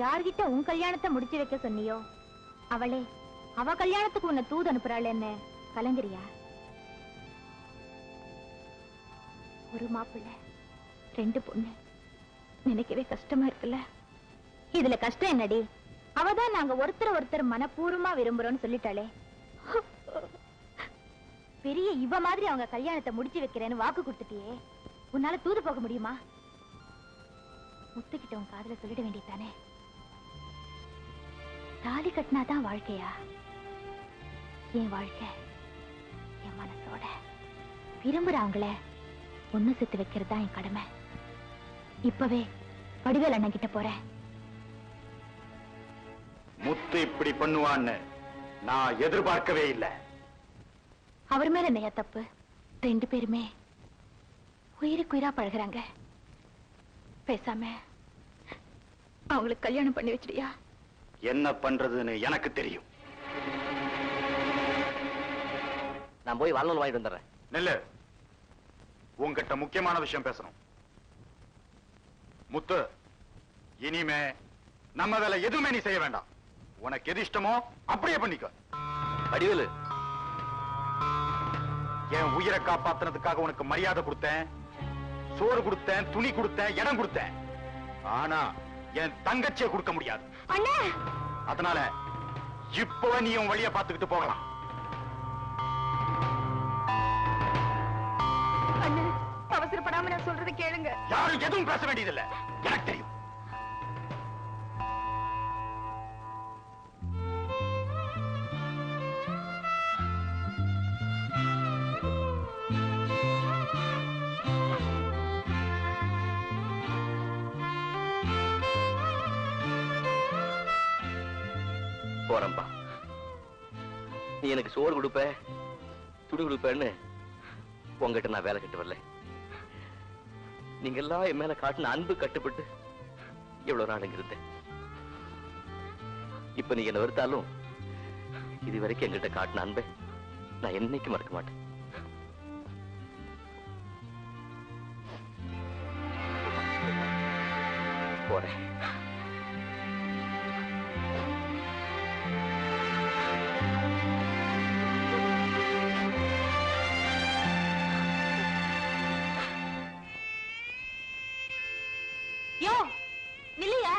யார்கிட்ட உன் கல்யாணத்தை முடிச்சு வைக்க சொன்னியோ அவளே அவ கல்யாணத்துக்கு உன்னை தூது அனுப்புறாள். என்ன கலங்குறியா? ஒரு மாப்பிள்ளை 2 பொண்ணு, நினைக்கவே கஷ்டமா இருக்குல்ல? இதுல கஷ்டம் என்னடி? அவதான் நாங்க ஒருத்தர் ஒருத்தர் மனப்பூர்வமா விரும்புறோம்னு சொல்லிட்டாளே. பெரிய இவ மாதிரி அவங்க கல்யாணத்தை முடிச்சு வைக்கிறேன்னு வாக்கு கொடுத்துட்டியே, உன்னால தூது போக முடியுமா? முத்துக்கிட்ட உன் காதுல சொல்லிட வேண்டியதானே? தாலி கட்டினாதான் வாழ்க்கையா? என் வாழ்க்கை என் மனசோட விரும்புறவங்கள ஒண்ணு சேர்த்து வைக்கிறதா என் கடமை. இப்பவே வடிவேல் அண்ணன் கிட்ட போறேன். முத்து இப்படி பண்ணுவான்னு நான் எதிர்பார்க்கவே இல்லை. அவர் மேல என்னையா தப்பு? 2 பேருமே உயிருக்கு உயிரா பழகுறாங்க. பேசாம அவங்களுக்கு கல்யாணம் பண்ணி வச்சிடியா? என்ன பண்றதுன்னு எனக்கு தெரியும். நான் போய் வாழணும் வாங்கிட்டு வந்துடுறேன். நெல்லு, உங்ககிட்ட முக்கியமான விஷயம் பேசணும். முத்து, இனிமே நம்ம வேலை எதுவுமே நீ செய்ய வேண்டாம். உனக்கு எது இஷ்டமோ அப்படியே பண்ணிக்க. வடிவேலு, என் உயிரை காப்பாத்துனதுக்காக உனக்கு மரியாதை கொடுத்தேன், சோறு கொடுத்தேன், துணி கொடுத்தேன், இடம் கொடுத்தேன். ஆனா என் தங்கச்சியை கொடுக்க முடியாது. அதனால இப்போ நீ உன் வழியை பார்த்துக்கிட்டு போகலாம். அவசரப்படாம நான் சொல்றதை கேளுங்க. யாரும் எதுவும் பேச வேண்டியதில்லை, எனக்கு தெரியும். போறம்பா, நீ எனக்கு சோறு கொடுப்ப, துணி கொடுப்பேன்னு உங்ககிட்ட நான் வேலை கட்டு வரல. நீங்க எல்லாம் என் மேல காட்டின அன்பு கட்டுப்பட்டு எவ்வளவு நாள் இங்க இருந்தேன். இப்ப நீங்க என்ன வெறுத்தாலும் இது வரைக்கும் என்கிட்ட காட்டின அன்பை நான் என்னைக்கு மறக்க மாட்டேன். போறேன். யோ நில்லையா?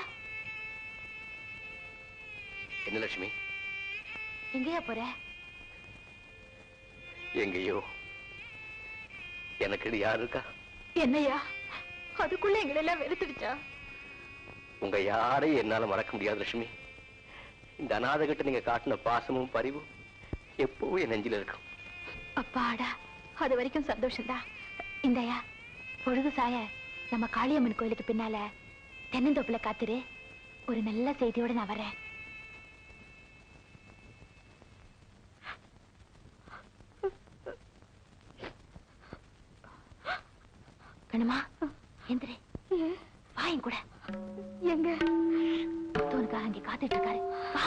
என்ன லட்சுமி? எங்கயா போற? எங்கேயோ. எனக்கு யார் இருக்கா? என்னையா அதுக்குள்ள எங்களெல்லாம் வெறுத்துடுச்சா? உங்க யாரையும் என்னால மறக்க முடியாது லட்சுமி. இந்த அநாத கிட்ட நீங்க காட்டின பாசமும் பரிவும் எப்பவும் என் நெஞ்சில இருக்கும். அப்பாடா, அது வரைக்கும் சந்தோஷம்தான். இந்தயா பொழுது சாய நம்ம காளியம்மன் கோயிலுக்கு பின்னால தென்னந்தோப்புல காத்துரு. ஒரு நல்ல செய்தியோட நான் வரேன். கண்ணம்மா எந்திரி, வாயும் கூட. எங்க தோனுக்காக அங்கே காத்துட்டு இருக்காரு. வா.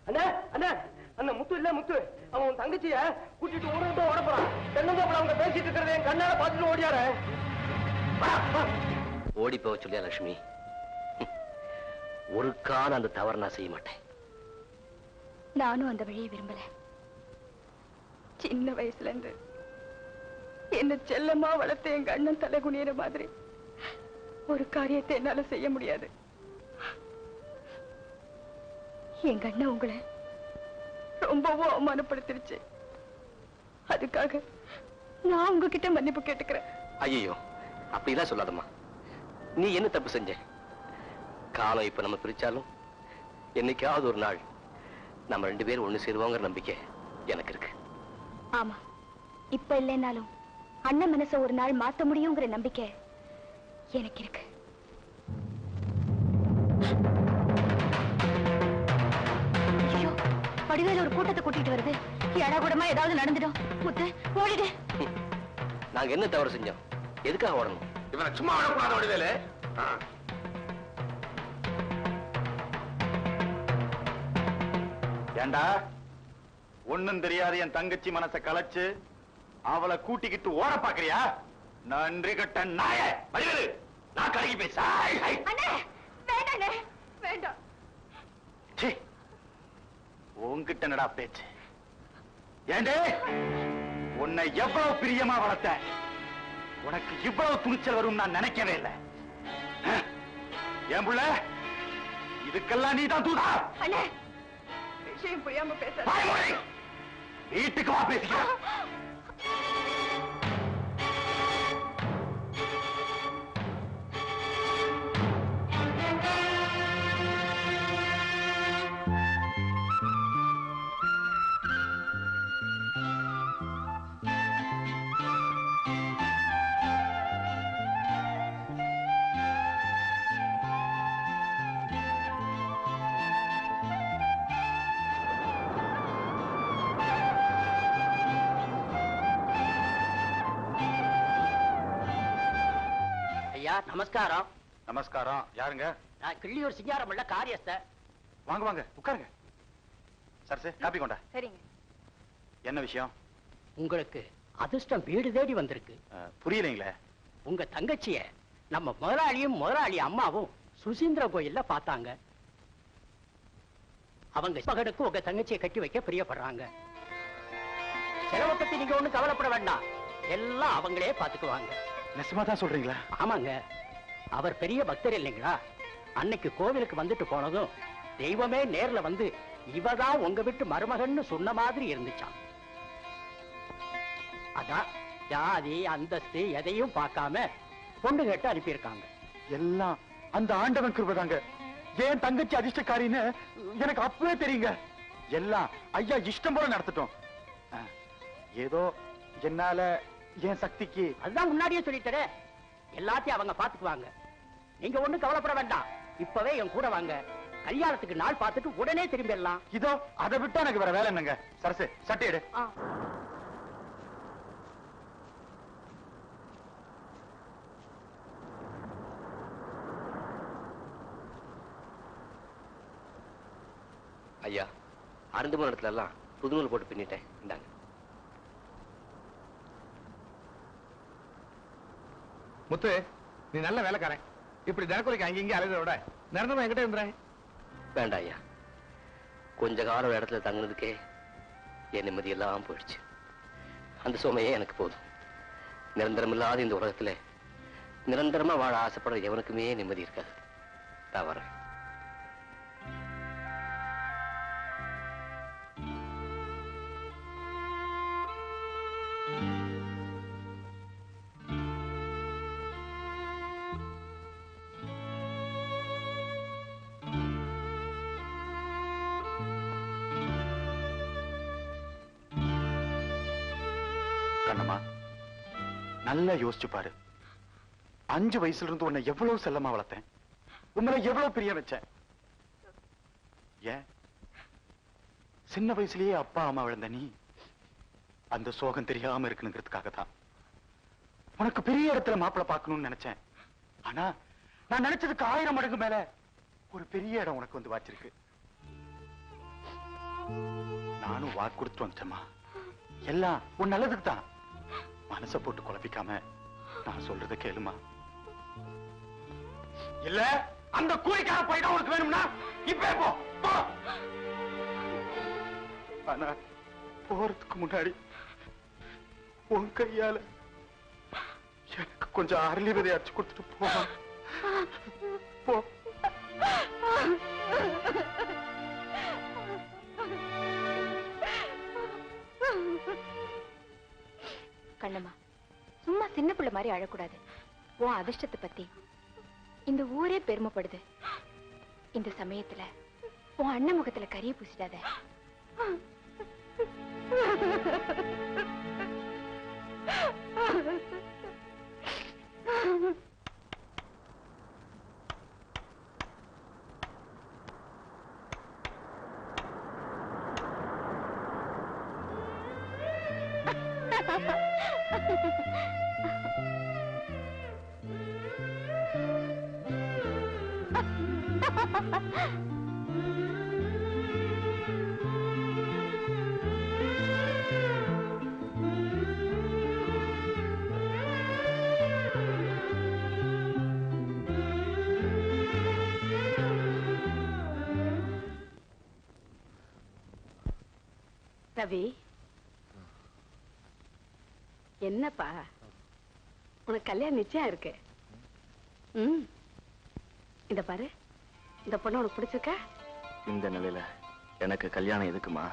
அண்ணா அண்ணா அந்த முத்து இல்ல முத்து, அவன் தங்கச்சிய கூட்டிட்டு ஊருக்கு ஓட போறான். தென்னந்தோப்புல அவங்க பேசிட்டு இருக்கிறத என் கண்ணால பார்த்துட்டு ஓடியார. ஓடி போக சொல்லியா லட்சுமி? ஒரு கால அந்த தவறு நான் செய்ய மாட்டேன். நானும் அந்த வழியை விரும்பல. சின்ன வயசுல இருந்து என்ன செல்லமா வளர்த்த எங்க அண்ணன் தலை குனியிற மாதிரி ஒரு காரியத்தை என்னால செய்ய முடியாது. எங்க அண்ணன் உங்களை ரொம்பவும் அவமானப்படுத்திருச்சு. அதுக்காக நான் உங்ககிட்ட மன்னிப்பு கேட்டுக்கிறேன். ஐயோ, அப்படிலாம் சொல்லாதம்மா. நீ என்ன தப்பு செஞ்ச? காலம் இப்ப நம்ம பிரிச்சாலும் என்னைக்காவது ஒரு நாள் நம்ம 2 பேரும் ஒண்ணு சேருவோங்கிற நம்பிக்கை எனக்கு இருக்கு. ஆமா, இப்ப இல்லைன்னாலும் அண்ணன் மனசை ஒரு நாள் மாத்த முடியுங்கிற நம்பிக்கை எனக்கு இருக்கு. ஐயோ, வடிவேல ஒரு கூட்டத்தை கூட்டிட்டு வருது. எடா ஏதாவது நடந்துடும். முத்து ஓடிடு. நாங்க என்ன தவறு செஞ்சோம்? எதுக்காக ஓடணும்? இவனை சும்மா விடக்கூடாது வடிவேலு. ஏண்டா, ஒண்ணும் தெரியாது என் தங்கச்சி மனசை கலைச்சு அவளை கூட்டிக்கிட்டு ஓட பாக்குறியா? நன்றி கட்ட நாய. வடிவேலு, நான் கலகி பேச. வேண்டாம். உன்கிட்ட என்னடா பேச்சு? ஏண்டே, உன்னை எவ்வளவு பிரியமா வளர்த்த, உனக்கு இவ்வளவு துணிச்சல் வரும் நான் நினைக்கவே இல்லை. ஏன் புள்ள, இதுக்கெல்லாம் நீ தான் தூதா? விஷயம் புரியாம பேச. வீட்டுக்கு வா பேசிக்க. நமஸ்காரம். நமஸ்காரம். யாருங்க? நான் கிள்ளியூர் சிங்காரமல்ல காரியஸ்த. வாங்க வாங்க, உட்காருங்க. சரசு காப்பி கொண்டா. சரிங்க. என்ன விஷயம்? உங்களுக்கு அதிர்ஷ்டம் வீடு தேடி வந்திருக்கு. புரியலைங்களே. உங்க தங்கச்சிய நம்ம முதலாளியும் முதலாளி அம்மாவும் சுசீந்திர கோயில்ல பார்த்தாங்க. அவங்க மகனுக்கு உங்க தங்கச்சியை கட்டி வைக்க பிரியப்படுறாங்க. செலவை பத்தி நீங்க ஒண்ணும் கவலைப்பட வேண்டாம், எல்லாம் அவங்களே பாத்துக்குவாங்க. நெசமா தான் சொல்றீங்களா? ஆமாங்க, அவர் பெரிய பக்தர் இல்லைங்களா? அன்னைக்கு கோவிலுக்கு வந்துட்டு போனதும் தெய்வமே நேர்ல வந்து இவதான் உங்க வீட்டு மருமகன்னு சொன்ன மாதிரி இருந்துச்சான். அதான் ஜாதி அந்தஸ்து எதையும் பார்க்காம பொண்ணு கேட்டு அனுப்பியிருக்காங்க. எல்லாம் அந்த ஆண்டவன் கிருபைதாங்க. ஏன் தங்கச்சி அதிர்ஷ்டக்காரின்னு எனக்கு அப்பவே தெரியுங்க. எல்லாம் ஐயா இஷ்டம் போல நடத்தட்டும். ஏதோ என்னால என் சக்திக்கு. அதுதான் முன்னாடியே சொல்லிட்டேன், எல்லாத்தையும் அவங்க பாத்துக்குவாங்க. நீங்க ஒண்ணும் கவலைப்பட வேண்டாம், இப்பவே என் கூட வாங்க. கல்யாணத்துக்கு நாள் பார்த்துட்டு உடனே திரும்பிடலாம். இதோ அதை விட்டா எனக்கு வேற வேலை என்னங்க? சரசு சட்டை எடு. ஐயா, அருந்து போன இடத்துல எல்லாம் புதுநூல் போட்டு பின்னிட்டேன், இந்தாங்க. முத்து, நீ நல்ல வேலைக்காரன். இப்படி தினக்கூலிக்கு அங்கங்க அலைறத விட நிரந்தரமா என்கிட்ட இருந்துறேன். வேண்டாம் ஐயா, கொஞ்ச காலம் ஒரு இடத்துல தங்குனதுக்கே என் நிம்மதி எல்லாம் போயிடுச்சு. அந்த சுமையே எனக்கு போதும். நிரந்தரம் இல்லாத இந்த உலகத்துல நிரந்தரமா வாழ ஆசைப்படுற எவனுக்குமே நிம்மதி இருக்காது. நான் வரேன். கண்ணம்மா, நல்லா யோசிச்சு பாரு. 5 வயசுல இருந்து உன்னை எவ்வளவு செல்லமா வளர்த்தேன், உங்களை எவ்வளவு பிரிய வச்சேன். ஏன் சின்ன வயசுலயே அப்பா அம்மா விழுந்த நீ அந்த சோகம் தெரியாம இருக்கணுங்கிறதுக்காக தான் உனக்கு பெரிய இடத்துல மாப்பிள்ளை பார்க்கணும்னு நினைச்சேன். ஆனா நான் நினைச்சதுக்கு 1000 மடங்கு மேல ஒரு பெரிய இடம் உனக்கு வந்து வாச்சிருக்கு. நானும் வாக்கு கொடுத்து வந்துட்டேம்மா. எல்லாம் உன் நல்லதுக்கு தான். மனசை போட்டு குழப்பிக்காம நான் சொல்றதை கேளுமா. இல்ல அந்த கூலிக்கார போயிட்டா உனக்கு வேணும்னா இப்பே போ. ஆனா போறதுக்கு முன்னாடி உன் கையால எனக்கு கொஞ்சம் அரளி விதை அரைச்சு கொடுத்துட்டு போமா. போ. கண்ணம்மா, சும்மா சின்ன பிள்ளை மாதிரி அழக்கூடாது. உன் அதிர்ஷ்டத்தை பத்தி இந்த ஊரே பெருமைப்படுது. இந்த சமயத்துல உன் அண்ணன் முகத்துல கரிய பூசிடாத. ரவி, என்னப்பா உனக்கு கல்யாணம் நிச்சயம் இருக்கு. இத பாரு, இந்த பொண்ணு உனக்கு பிடிச்சிருக்கா? இந்த நிலையில எனக்கு கல்யாணம் எதுக்குமா?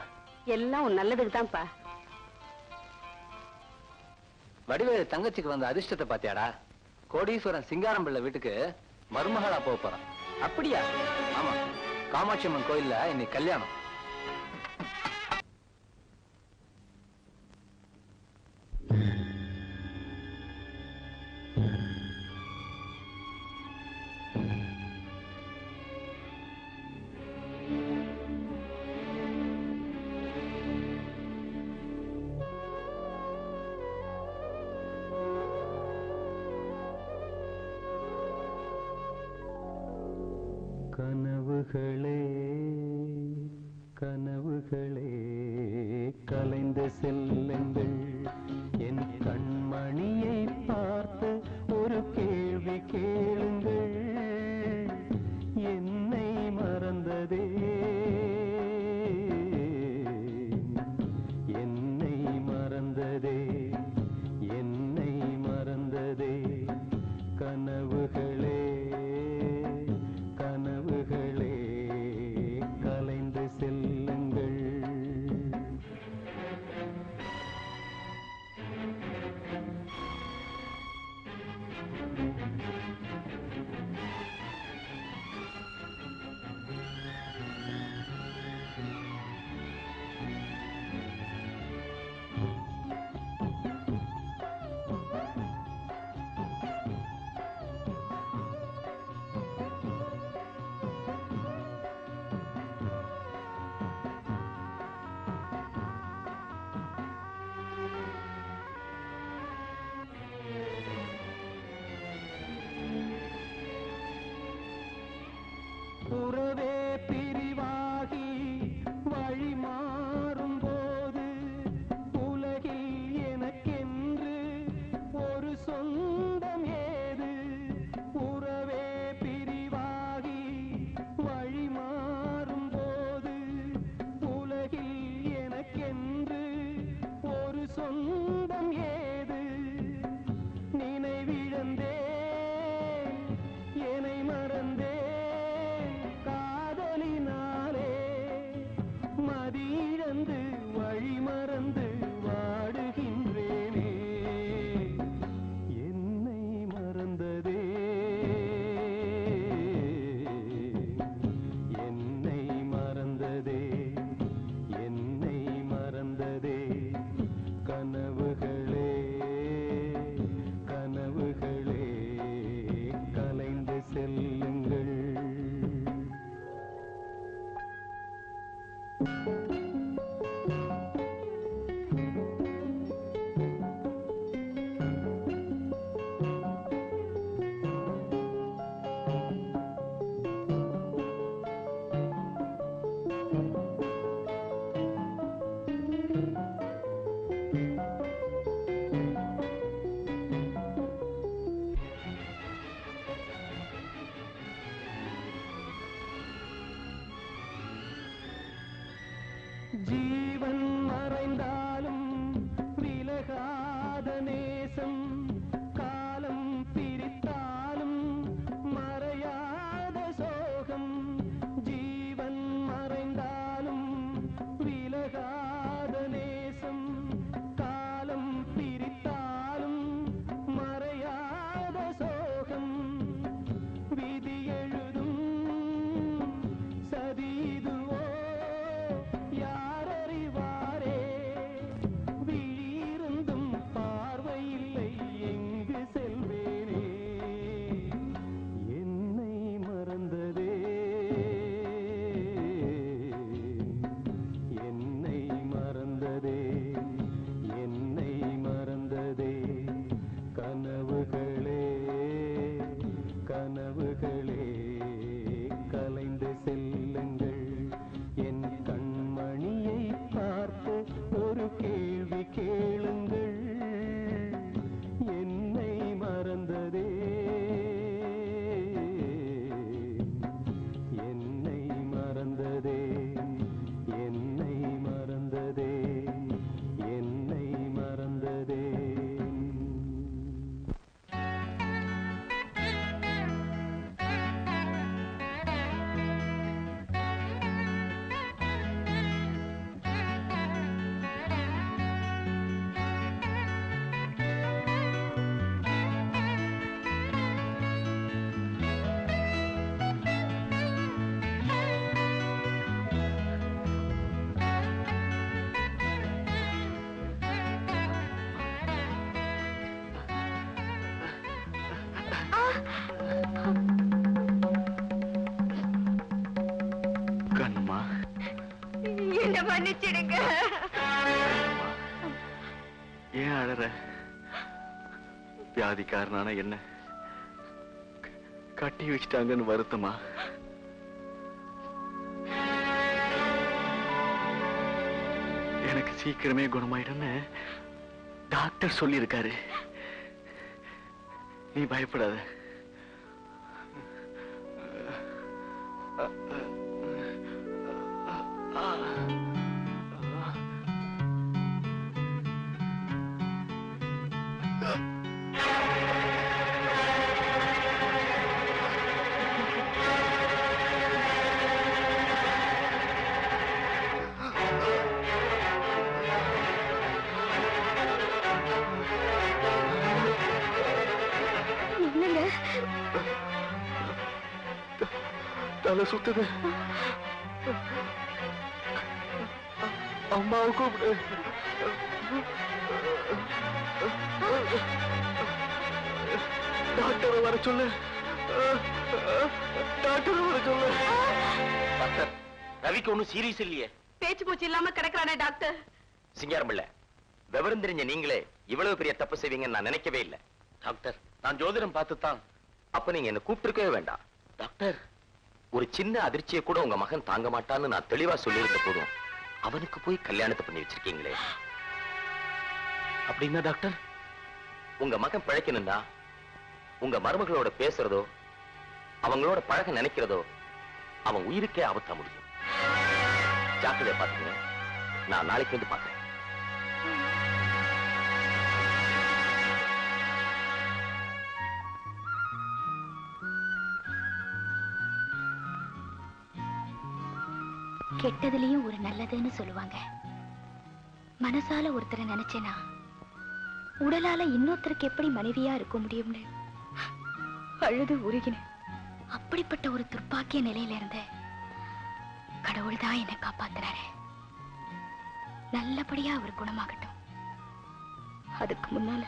எல்லாம் உன் நல்லதுக்கு தான்ப்பா. வடிவேலு தங்கச்சிக்கு வந்த அதிர்ஷ்டத்தை பாத்தியாடா? கோடீஸ்வரன் சிங்காரம் பிள்ளை வீட்டுக்கு மருமகளா போறான். அப்படியா? ஆமா, காமாட்சி அம்மன் கோயில்ல இன்னைக்கு கல்யாணம். கனவுகளே கனவுகளே கனவுகளே கலைந்து செல்லுங்கள் என் கண்மணியை பார்த்து ஒரு கேள்வி கேளுங்கள் என்னை மறந்ததே என்னை மறந்ததே என்னை மறந்ததே கனவுகளே கனவுகளே கலைந்து செல்லுங்கள் உறவே பிரிவாகி வழி மாறும் போது உலகில் எனக்கென்று ஒரு சொந்தம் ஏது உறவே பிரிவாகி வழி மாறும் போது உலகில் எனக்கென்று ஒரு சொந்தம் ஏது நினைவிழந்தே என்னை மறந்தே மதியிழந்து வழி மறந்து வாடுகின்றேனே என்னை மறந்ததே என்னை மறந்ததே என்னை மறந்ததே கனவுகளே கனவுகளே கலைந்து செல்லுங்கள் ஜீவன் மறைந்தாலும் விலகாத நேசம் காலம் பிரித்தாலும் மறையாத சோகம் ஜீவன் மறைந்தாலும் விலகாத நேசம் காலம் பிரித்தாலும் மறையாத சோகம் விதி எழுதும் சதிதுவோ யாரறிவாரே விழியிருந்தும் பார்வையில்லை எங்கு செல்வேனே என்னை மறந்ததே என்னை மறந்ததே என்னை மறந்ததே கனவுகளே கனவுகளே கலைந்து செல்லுங்கள் என் கண்மணியை பார்த்து ஒரு கேள்வி கேளுங்கள் என்னை மறந்ததே என்னை மறந்ததே என்னை மறந்ததே என்னை மறந்ததே கண்ணுமா என்ன மன்னிச்சிடுங்க ஏன் அழற வியாதிக்காரனான என்ன கட்டி வச்சிட்டாங்கன்னு வருத்தமா எனக்கு சீக்கிரமே குணமாயிடும்னு டாக்டர் சொல்லியிருக்காரு. நீ பயப்படாத. தலை சுத்துது. அம்மாவை கூப்பிடு. டாக்டரை வர சொல்லு. டாக்டரை வர சொல்லு. டாக்டர், ரவிக்கு ஒன்னும் சீரியஸ் இல்லையே? பேச்சு பூச்சி இல்லாம கிடக்குறானே டாக்டர். சிங்காரம் இல்ல, விவரம் தெரிஞ்ச நீங்களே இவ்வளவு பெரிய தப்பு செய்வீங்கன்னு நான் நினைக்கவே இல்லை. டாக்டர், நான் ஜோதிடம் பார்த்துத்தான். அப்ப நீங்க என்ன கூப்பிட்டுருக்கவே வேண்டாம். டாக்டர், ஒரு சின்ன அதிர்ச்சியை கூட உங்க மகன் தாங்க மாட்டான்னு நான் தெளிவா சொல்லியிருந்த போதும் அவனுக்கு போய் கல்யாணத்தை பண்ணி வச்சிருக்கீங்களே. அப்படின்னா டாக்டர், உங்க மகன் பிழைக்கணும்னா உங்க மருமகளோட பேசுறதோ அவங்களோட பழக நினைக்கிறதோ அவன் உயிருக்கே ஆபத்தா முடியும். ஜாக்கிரதையா பாத்துக்கங்க. நான் நாளைக்கு வந்து பாக்குறேன். கெட்டதுலயும் ஒரு நல்லதுன்னு சொல்லுவாங்க. மனசால ஒருத்தரை நினைச்சேனா உடலால இன்னொருத்தருக்கு எப்படி மனைவியா இருக்க முடியும்னு அழுது உருகின. அப்படிப்பட்ட ஒரு துர்ப்பாக்கிய நிலையில இருந்த கடவுள் தான் என்னை காப்பாத்துறாரு. நல்லபடியா அவர் குணமாகட்டும். அதுக்கு முன்னால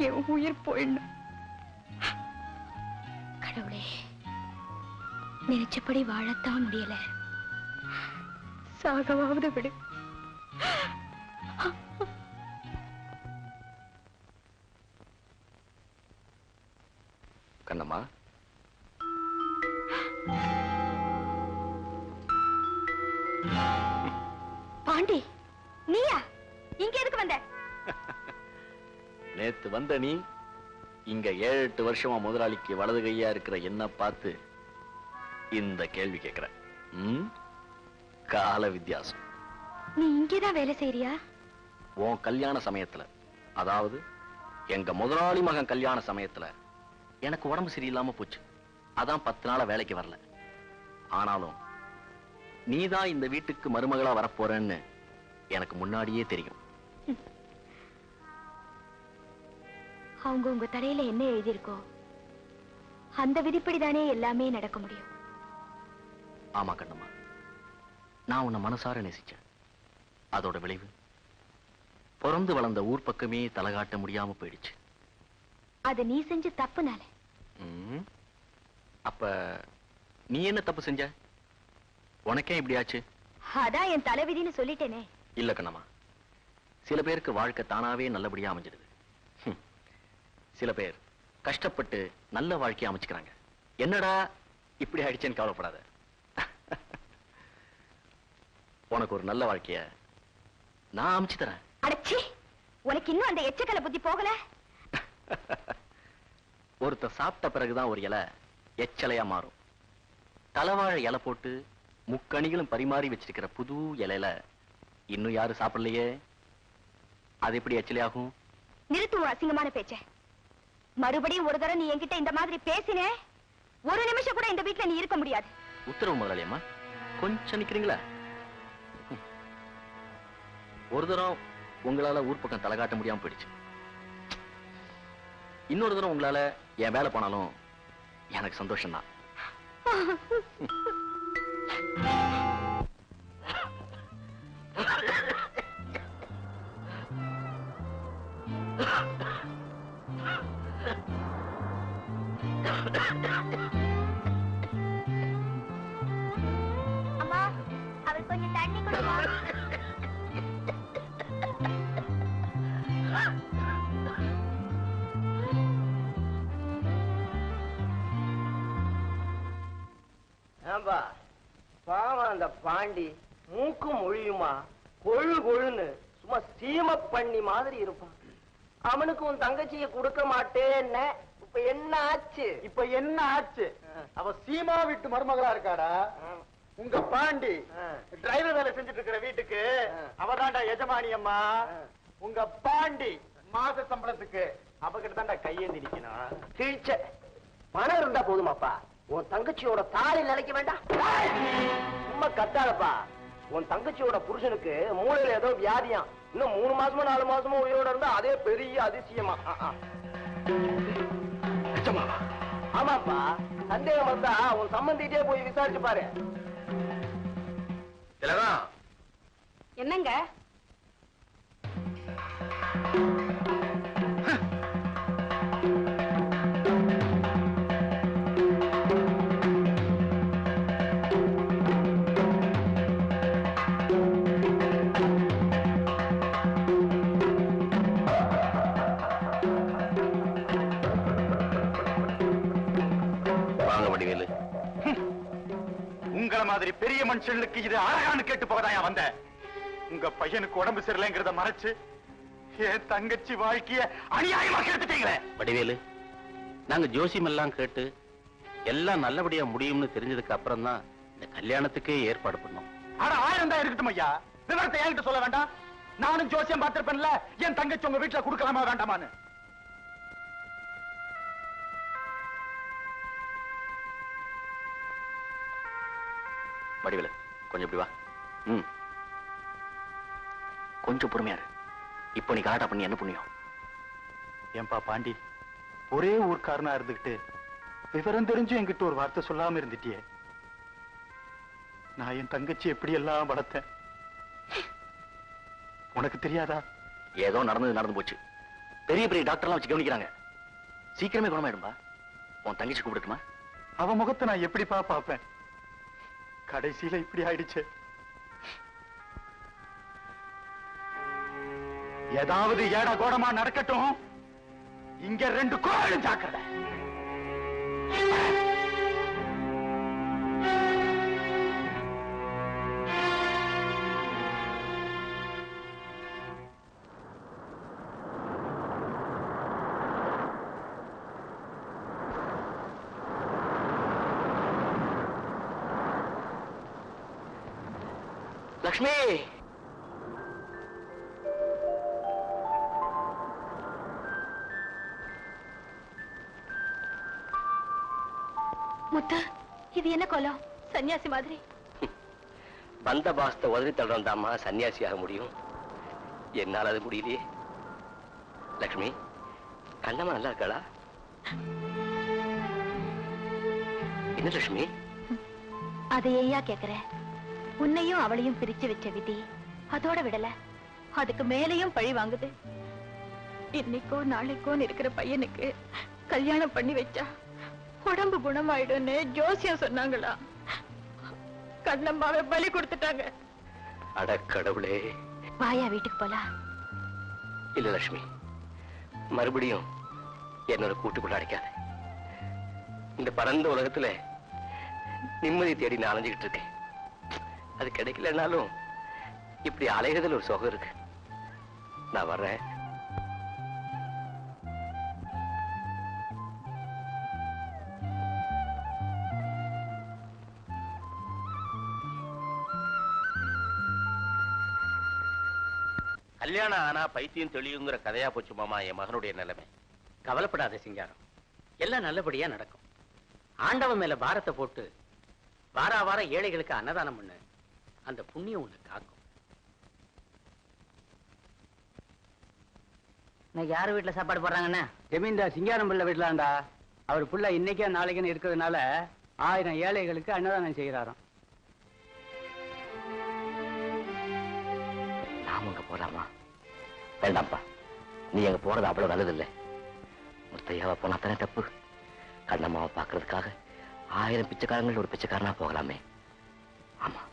என் உயிர் போயிடணும். கடவுளே, நினைச்சபடி வாழத்தான் முடியல, சாகவாவது விடு. கண்ணம்மா, பாண்டி, நீயா இங்க எதுக்கு வந்த? நேத்து வந்த நீ இங்க 7-8 வருஷமா முதலாளிக்கு வலது கையா இருக்கிற என்ன பார்த்து இந்த கேள்வி கேட்கிற. கால வித்தியாசம். நீ இங்கேதான் வேலை செய்யறியா? உன் கல்யாண சமயத்துல, அதாவது எங்க முதலாளி மகன் கல்யாண சமயத்துல எனக்கு உடம்பு சரியில்லாம போச்சு. அதான் 10 நாளா வேலைக்கு வரல. ஆனாலும் நீதான் இந்த வீட்டுக்கு மருமகளா வரப்போறேன்னு எனக்கு முன்னாடியே தெரியும். அவங்க உங்க தலையில என்ன எழுதியிருக்கோ அந்த விதிப்படிதானே எல்லாமே நடக்க முடியும். ஆமா கண்ணம்மா, நான் உன்னை மனசார நேசிச்சேன். அதோட விளைவு பிறந்து வளர்ந்த ஊர் பக்கமே தலகாட்ட முடியாம போயிடுச்சு. அது நீ செஞ்ச தப்புனால. அப்ப நீ என்ன தப்பு செஞ்ச? உனக்கே இப்படி ஆச்சு? அதான் என் தலைவிதின்னு சொல்லிட்டேனே. இல்ல கண்ணம்மா, சில பேருக்கு வாழ்க்கை தானாவே நல்லபடியா அமைஞ்சிடுது. சில பேர் கஷ்டப்பட்டு நல்ல வாழ்க்கையை அமைச்சுக்கிறாங்க. என்னடா இப்படி ஆயிடுச்சேன்னு கவலைப்படாத. உனக்கு ஒரு நல்ல வாழ்க்கைய நான் அமைச்சு தரேன். அடச்சி, உனக்கு இன்னும் அந்த எச்சக்கலை புத்தி போகல. ஒருத்தர் சாப்பிட்ட பிறகுதான் ஒரு இலை எச்சலையா மாறும். தலைவாழை இலை போட்டு முக்கணிகளும் பரிமாறி வச்சிருக்கிற புது இலையில இன்னும் யாரும் சாப்பிடலையே, அது எப்படி எச்சலையாகும்? நிறுத்து அசிங்கமான பேச்ச. மறுபடியும் ஒரு தடவை நீ என்கிட்ட இந்த மாதிரி பேசினே, ஒரு நிமிஷம் கூட இந்த வீட்டுல நீ இருக்க முடியாது. உத்தரவு முதலாளியம்மா, கொஞ்சம் நிக்கிறீங்களா? ஒரு தரம் உங்களால ஊர் பக்கம் தலை காட்ட முடியாம போயிடுச்சு. இன்னொரு தரம் உங்களால என் வேலை போனாலும் எனக்கு சந்தோஷம் தான். அம்மா, அவர் கொஞ்சம் தண்ணி கொடுமா. ஏன்பா, பாவம் அந்த பாண்டி மூக்கும் மொழியுமா கொழு கொழுன்னு சும்மா சீம பண்ணி மாதிரி இருப்பான். அவனுக்கு உன் தங்கச்சியை கொடுக்க மாட்டேன்னு இப்ப என்ன ஆச்சு? இப்ப என்ன ஆச்சு? அவ சீமா வீட்டு மருமகளா இருக்காடா. உங்க பாண்டி டிரைவர் வேலை செஞ்சுட்டு இருக்கிற வீட்டுக்கு அவதாண்டா எஜமானி அம்மா. உங்க பாண்டி மாச சம்பளத்துக்கு அவகிட்ட தாண்டா கையேந்தி நிக்கணும். கிழிச்ச பணம் இருந்தா போதுமாப்பா. உன் தங்கச்சியோட தாலி நிலைக்க வேண்டாம். சும்மா கத்தாதப்பா. உன் தங்கச்சியோட புருஷனுக்கு மூளையில ஏதோ வியாதியாம். இன்னும் 3 மாசமோ 4 மாசமோ உயிரோட இருந்தா அதே பெரிய அதிசயமா. ஆமாப்பா, சந்தேகம் வந்தா உன் சம்பந்திட்டே போய் விசாரிச்சு பாரு. என்னங்க? உங்கள மாதிரி பெரிய மனுஷனுக்கு இது அழகான்னு கேட்டு போகதான் வந்த. உங்க பையனுக்கு உடம்பு சரியில்லைங்கிறத மறைச்சு என் தங்கச்சி வாழ்க்கைய அநியாயமா கேட்டுட்டீங்களே. வடிவேலு, நாங்க ஜோசியம் எல்லாம் கேட்டு எல்லாம் நல்லபடியா முடியும்னு தெரிஞ்சதுக்கு அப்புறம் தான் இந்த கல்யாணத்துக்கே ஏற்பாடு பண்ணோம். ஆனா 1000 தான் இருக்கட்டும் ஐயா. விவரத்தை என்கிட்ட சொல்ல வேண்டாம். நானும் ஜோசியம் பார்த்திருப்பேன்ல, என் தங்கச்சி உங்க வீட்டுல கொடுக்கலாமா வேண்டாமான்னு. வடிவேலு, கொஞ்சம் இப்படி வா. கொஞ்சம் பொறுமையாரு. இப்போ நீ கலாட்டா பண்ணி என்ன புண்ணியம்? ஏன்பா பாண்டி, ஒரே ஊர்க்காரனா இருந்துகிட்டு விவரம் தெரிஞ்சு என்கிட்ட ஒரு வார்த்தை சொல்லாம இருந்துட்டியே. நான் என் தங்கச்சி எப்படி எல்லாம் வளர்த்தேன் உனக்கு தெரியாதா? ஏதோ நடந்து போச்சு. பெரிய பெரிய டாக்டர்லாம் வச்சு கவனிக்கிறாங்க. சீக்கிரமே குணமாயிடும்பா. உன் தங்கச்சி கூப்பிடுமா? அவ முகத்தை நான் எப்படிப்பா பாப்பேன்? கடைசியில இப்படி ஆயிடுச்சு. ஏதாவது ஏடா கோடமா நடக்கட்டும். இங்க 2 கோயிலும் ஜாக்கிரதை. லக்ஷ்மி, முத்து, இது என்ன கோலம்? சன்னியாசி மாதிரி. வந்த பாசத்தை உதறி தள்ளுறதாமா சன்னியாசியாக முடியும். என்னால் அது முடியலையே. லக்ஷ்மி, கண்ணம்மா நல்லா இருக்காளா? என்ன லட்சுமி? அதை ஏயா கேக்குற? உன்னையும் அவளையும் பிரிச்சு வச்ச விதி அதோட விடல, அதுக்கு மேலையும் பழி வாங்குது. இன்னைக்கோ நாளைக்கோ இருக்கிற பையனுக்கு கல்யாணம் பண்ணி வச்சா உடம்பு குணமாயிடும்னு ஜோசியம் சொன்னாங்களா? கண்ணம்மாவை பலி கொடுத்துட்டாங்க. அட கடவுளே. வாயா வீட்டுக்கு போலாம். இல்ல லட்சுமி, மறுபடியும் என்னோட கூட்டுக்குள்ள அடைக்காத. இந்த பரந்த உலகத்துல நிம்மதி தேடி நான் அலைஞ்சுக்கிட்டு இருக்கேன். அது கிடைக்கலனாலும் இப்படி அலைகிறதுல ஒரு சுகம் இருக்கு. நான் வர்றேன். கல்யாணம் ஆனா பைத்தியம் தெளியுங்கிற கதையா போச்சு மாமா என் மகனுடைய நிலைமை. கவலைப்படாத சிங்காரம், எல்லாம் நல்லபடியா நடக்கும். ஆண்டவன் மேல பாரத்தை போட்டு வார வாரம் ஏழைகளுக்கு அன்னதானம் பண்ணு. அந்த புண்ணியம் உன்னை காக்கும். யாரு வீட்டுல சாப்பாடு போடுறாங்கண்ணா? ஜமீன்தார் சிங்காரம் பிள்ளை வீட்டுலாண்டா. அவர் புள்ள இன்னைக்கே நாளைக்குன்னு இருக்கிறதுனால 1000 ஏழைகளுக்கு அன்னதானம் செய்கிறாராம். நாம அங்க போலாமா? வேண்டாம்ப்பா, நீ அங்க போறது அவ்வளவு நல்லதில்லை. முத்தையாவை போனா தானே தப்பு. கண்ணம்மாவை பாக்குறதுக்காக 1000 பிச்சைக்காரங்கள் ஒரு பிச்சைக்காரனா போகலாமே. ஆமா.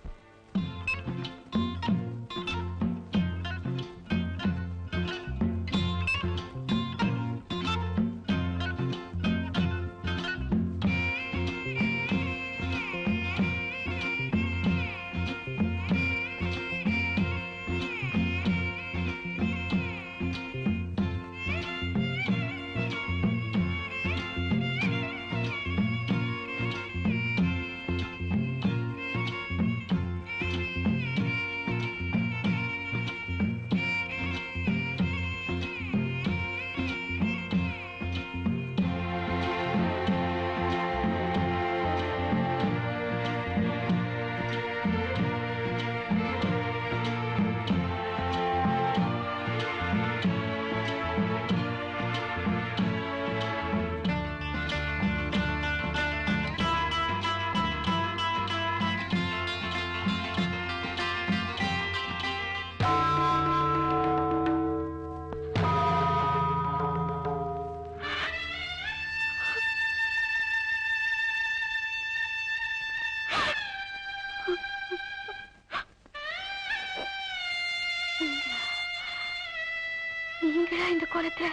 கோலத்தை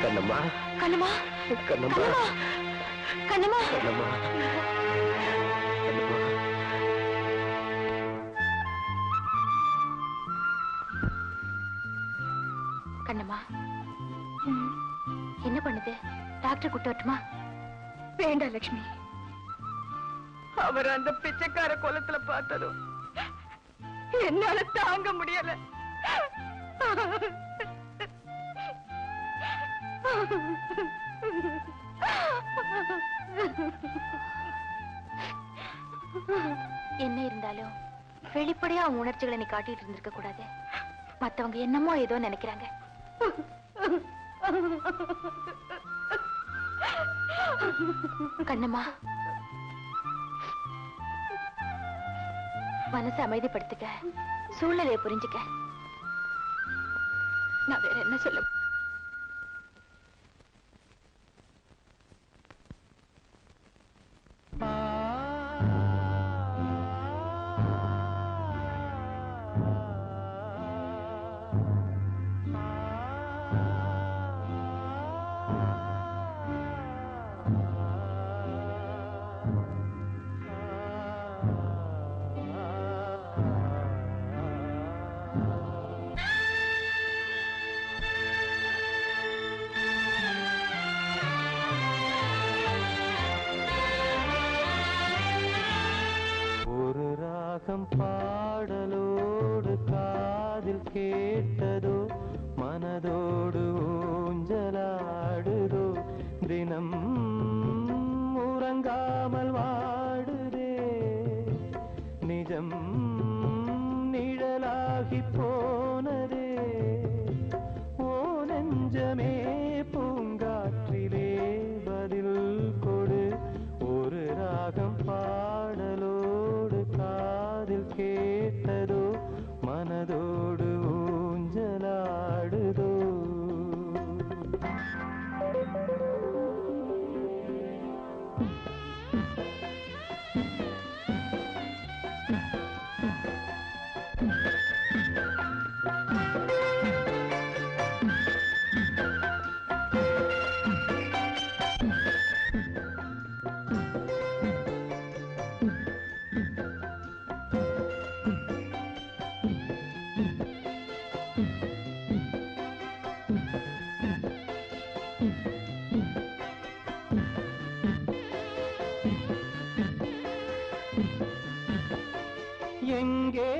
கண்ணம்மா கண்ணம்மா கண்ணம்மா கண்ணம்மா கண்ணம்மா கண்ணம்மா என்ன பண்ணுது? டாக்டர் கூட்டு வரட்டுமா? வேண்டாம் லட்சுமி. அவர் அந்த பிச்சைக்கார கோலத்துல பார்த்ததும் என்னால தாங்க முடியல. என்ன இருந்தாலும் வெளிப்படையா உன் உணர்ச்சிகளை நீ காட்டிட்டு இருந்திருக்க கூடாது. மத்தவங்க என்னமோ ஏதோ நினைக்கிறாங்க. கண்ணம்மா, மனசை அமைதிப்படுத்திக்க, சூழ்நிலையை புரிஞ்சுக்க. நான் வேற என்ன சொல்ல? பாடலோடு காதில் கேட்டதோ, மனதோடு ஊஞ்சலாடுதோ, தினம் உறங்காமல் வாடுதே, நிஜம் நிழலாகி போனதே, ஓ நெஞ்சமே பூங்காற்றிலே பதில் கொடு, ஒரு ராகம் பாடலோடு காதில் கேட்டதோ, மனதோடு ஊஞ்சலாடுதோ. எங்கே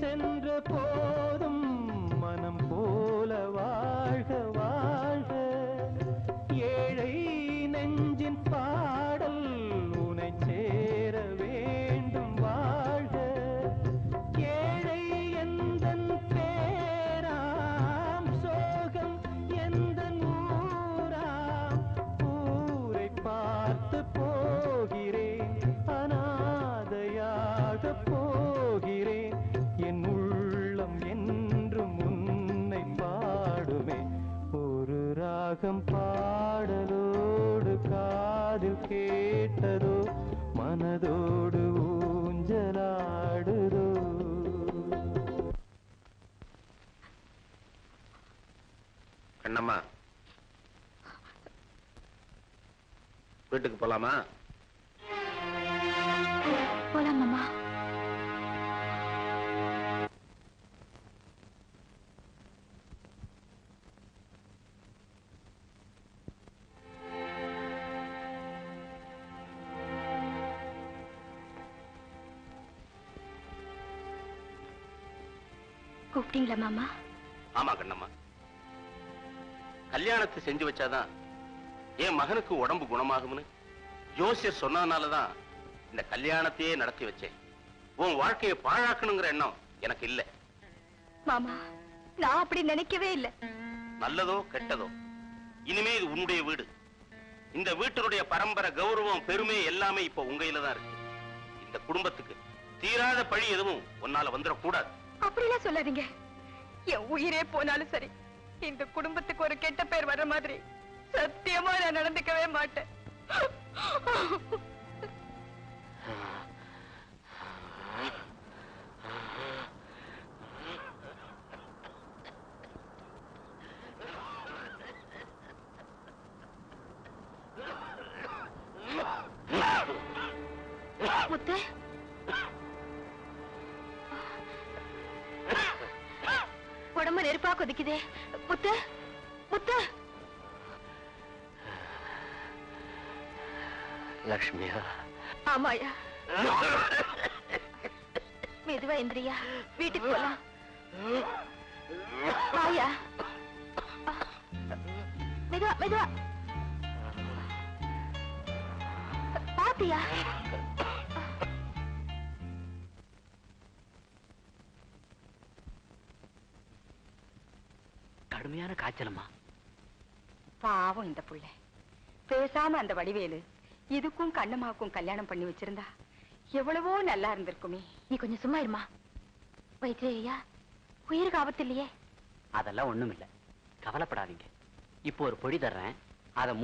சென்ற போதும் மனம் போல வாழ்க வாழ்க, ஏழை நெஞ்சின் பாடல் உனை சேர வேண்டும் வாழ்க, ஏழை எந்தன் பேராம், சோகம் எந்தன் ஊராம், ஊரை பார்த்து போகிறேன், அநாதையாக போகிறேன், என் உள்ளம் என்றும் உன்னை பாடுமே, ஒரு ராகம் பாடலோடு காதில் கேட்டதோ, மனதோடு ஊஞ்சலாடுதோ. கண்ணம்மா, வீட்டுக்கு போலாமா? போலாம் மாமா. கூப்பிட்டீங்களா மாமா? ஆமா கண்ணம்மா, கல்யாணத்தை செஞ்சு வச்சாதான் என் மகனுக்கு உடம்பு குணமாகும்னு ஜோசியர் சொன்னதுனாலதான் இந்த கல்யாணத்தையே நடத்தி வச்சேன். உன் வாழ்க்கையை பாழாக்கணுங்கிற எண்ணம் எனக்கு இல்ல மாமா. நான் அப்படி நினைக்கவே இல்லை. நல்லதோ கெட்டதோ, இனிமே இது உன்னுடைய வீடு. இந்த வீட்டினுடைய பரம்பரை கௌரவம் பெருமை எல்லாமே இப்ப உங்க கையில தான் இருக்கு. இந்த குடும்பத்துக்கு தீராத பழி எதுவும் உன்னால வந்துடக்கூடாது. அப்படிலாம் சொல்லாதீங்க. என் உயிரே போனாலும் சரி, இந்த குடும்பத்துக்கு ஒரு கெட்ட பேர் வர்ற மாதிரி சத்தியமா நான் நடந்துக்கவே மாட்டேன். முத்து, உடம்பு நெருப்பா கொதிக்குதே. முத்து, முத்து. லக்ஷ்மியா? ஆமாயா. மெதுவா எந்திரியா, வீட்டுக்கு போலாம். வாயா. மெதுவா மெதுவா. பாத்தியா? கடுமையான காய்ச்சலம்மா. பாவம் இந்த புள்ள. பேசாம அந்த வடிவேலு இதுக்கும் கண்ணம்மாவுக்கும் கல்யாணம் பண்ணி வச்சிருந்தா எவ்வளவோ நல்லா இருந்திருக்குமே. நீ கொஞ்சம் சும்மா இருமா. வைத்தியா, உயிருக்கு ஆபத்து இல்லையே? அதெல்லாம் ஒண்ணும் இல்ல, கவலைப்படாதீங்க. இப்போ ஒரு பொடி தர்றேன், அதை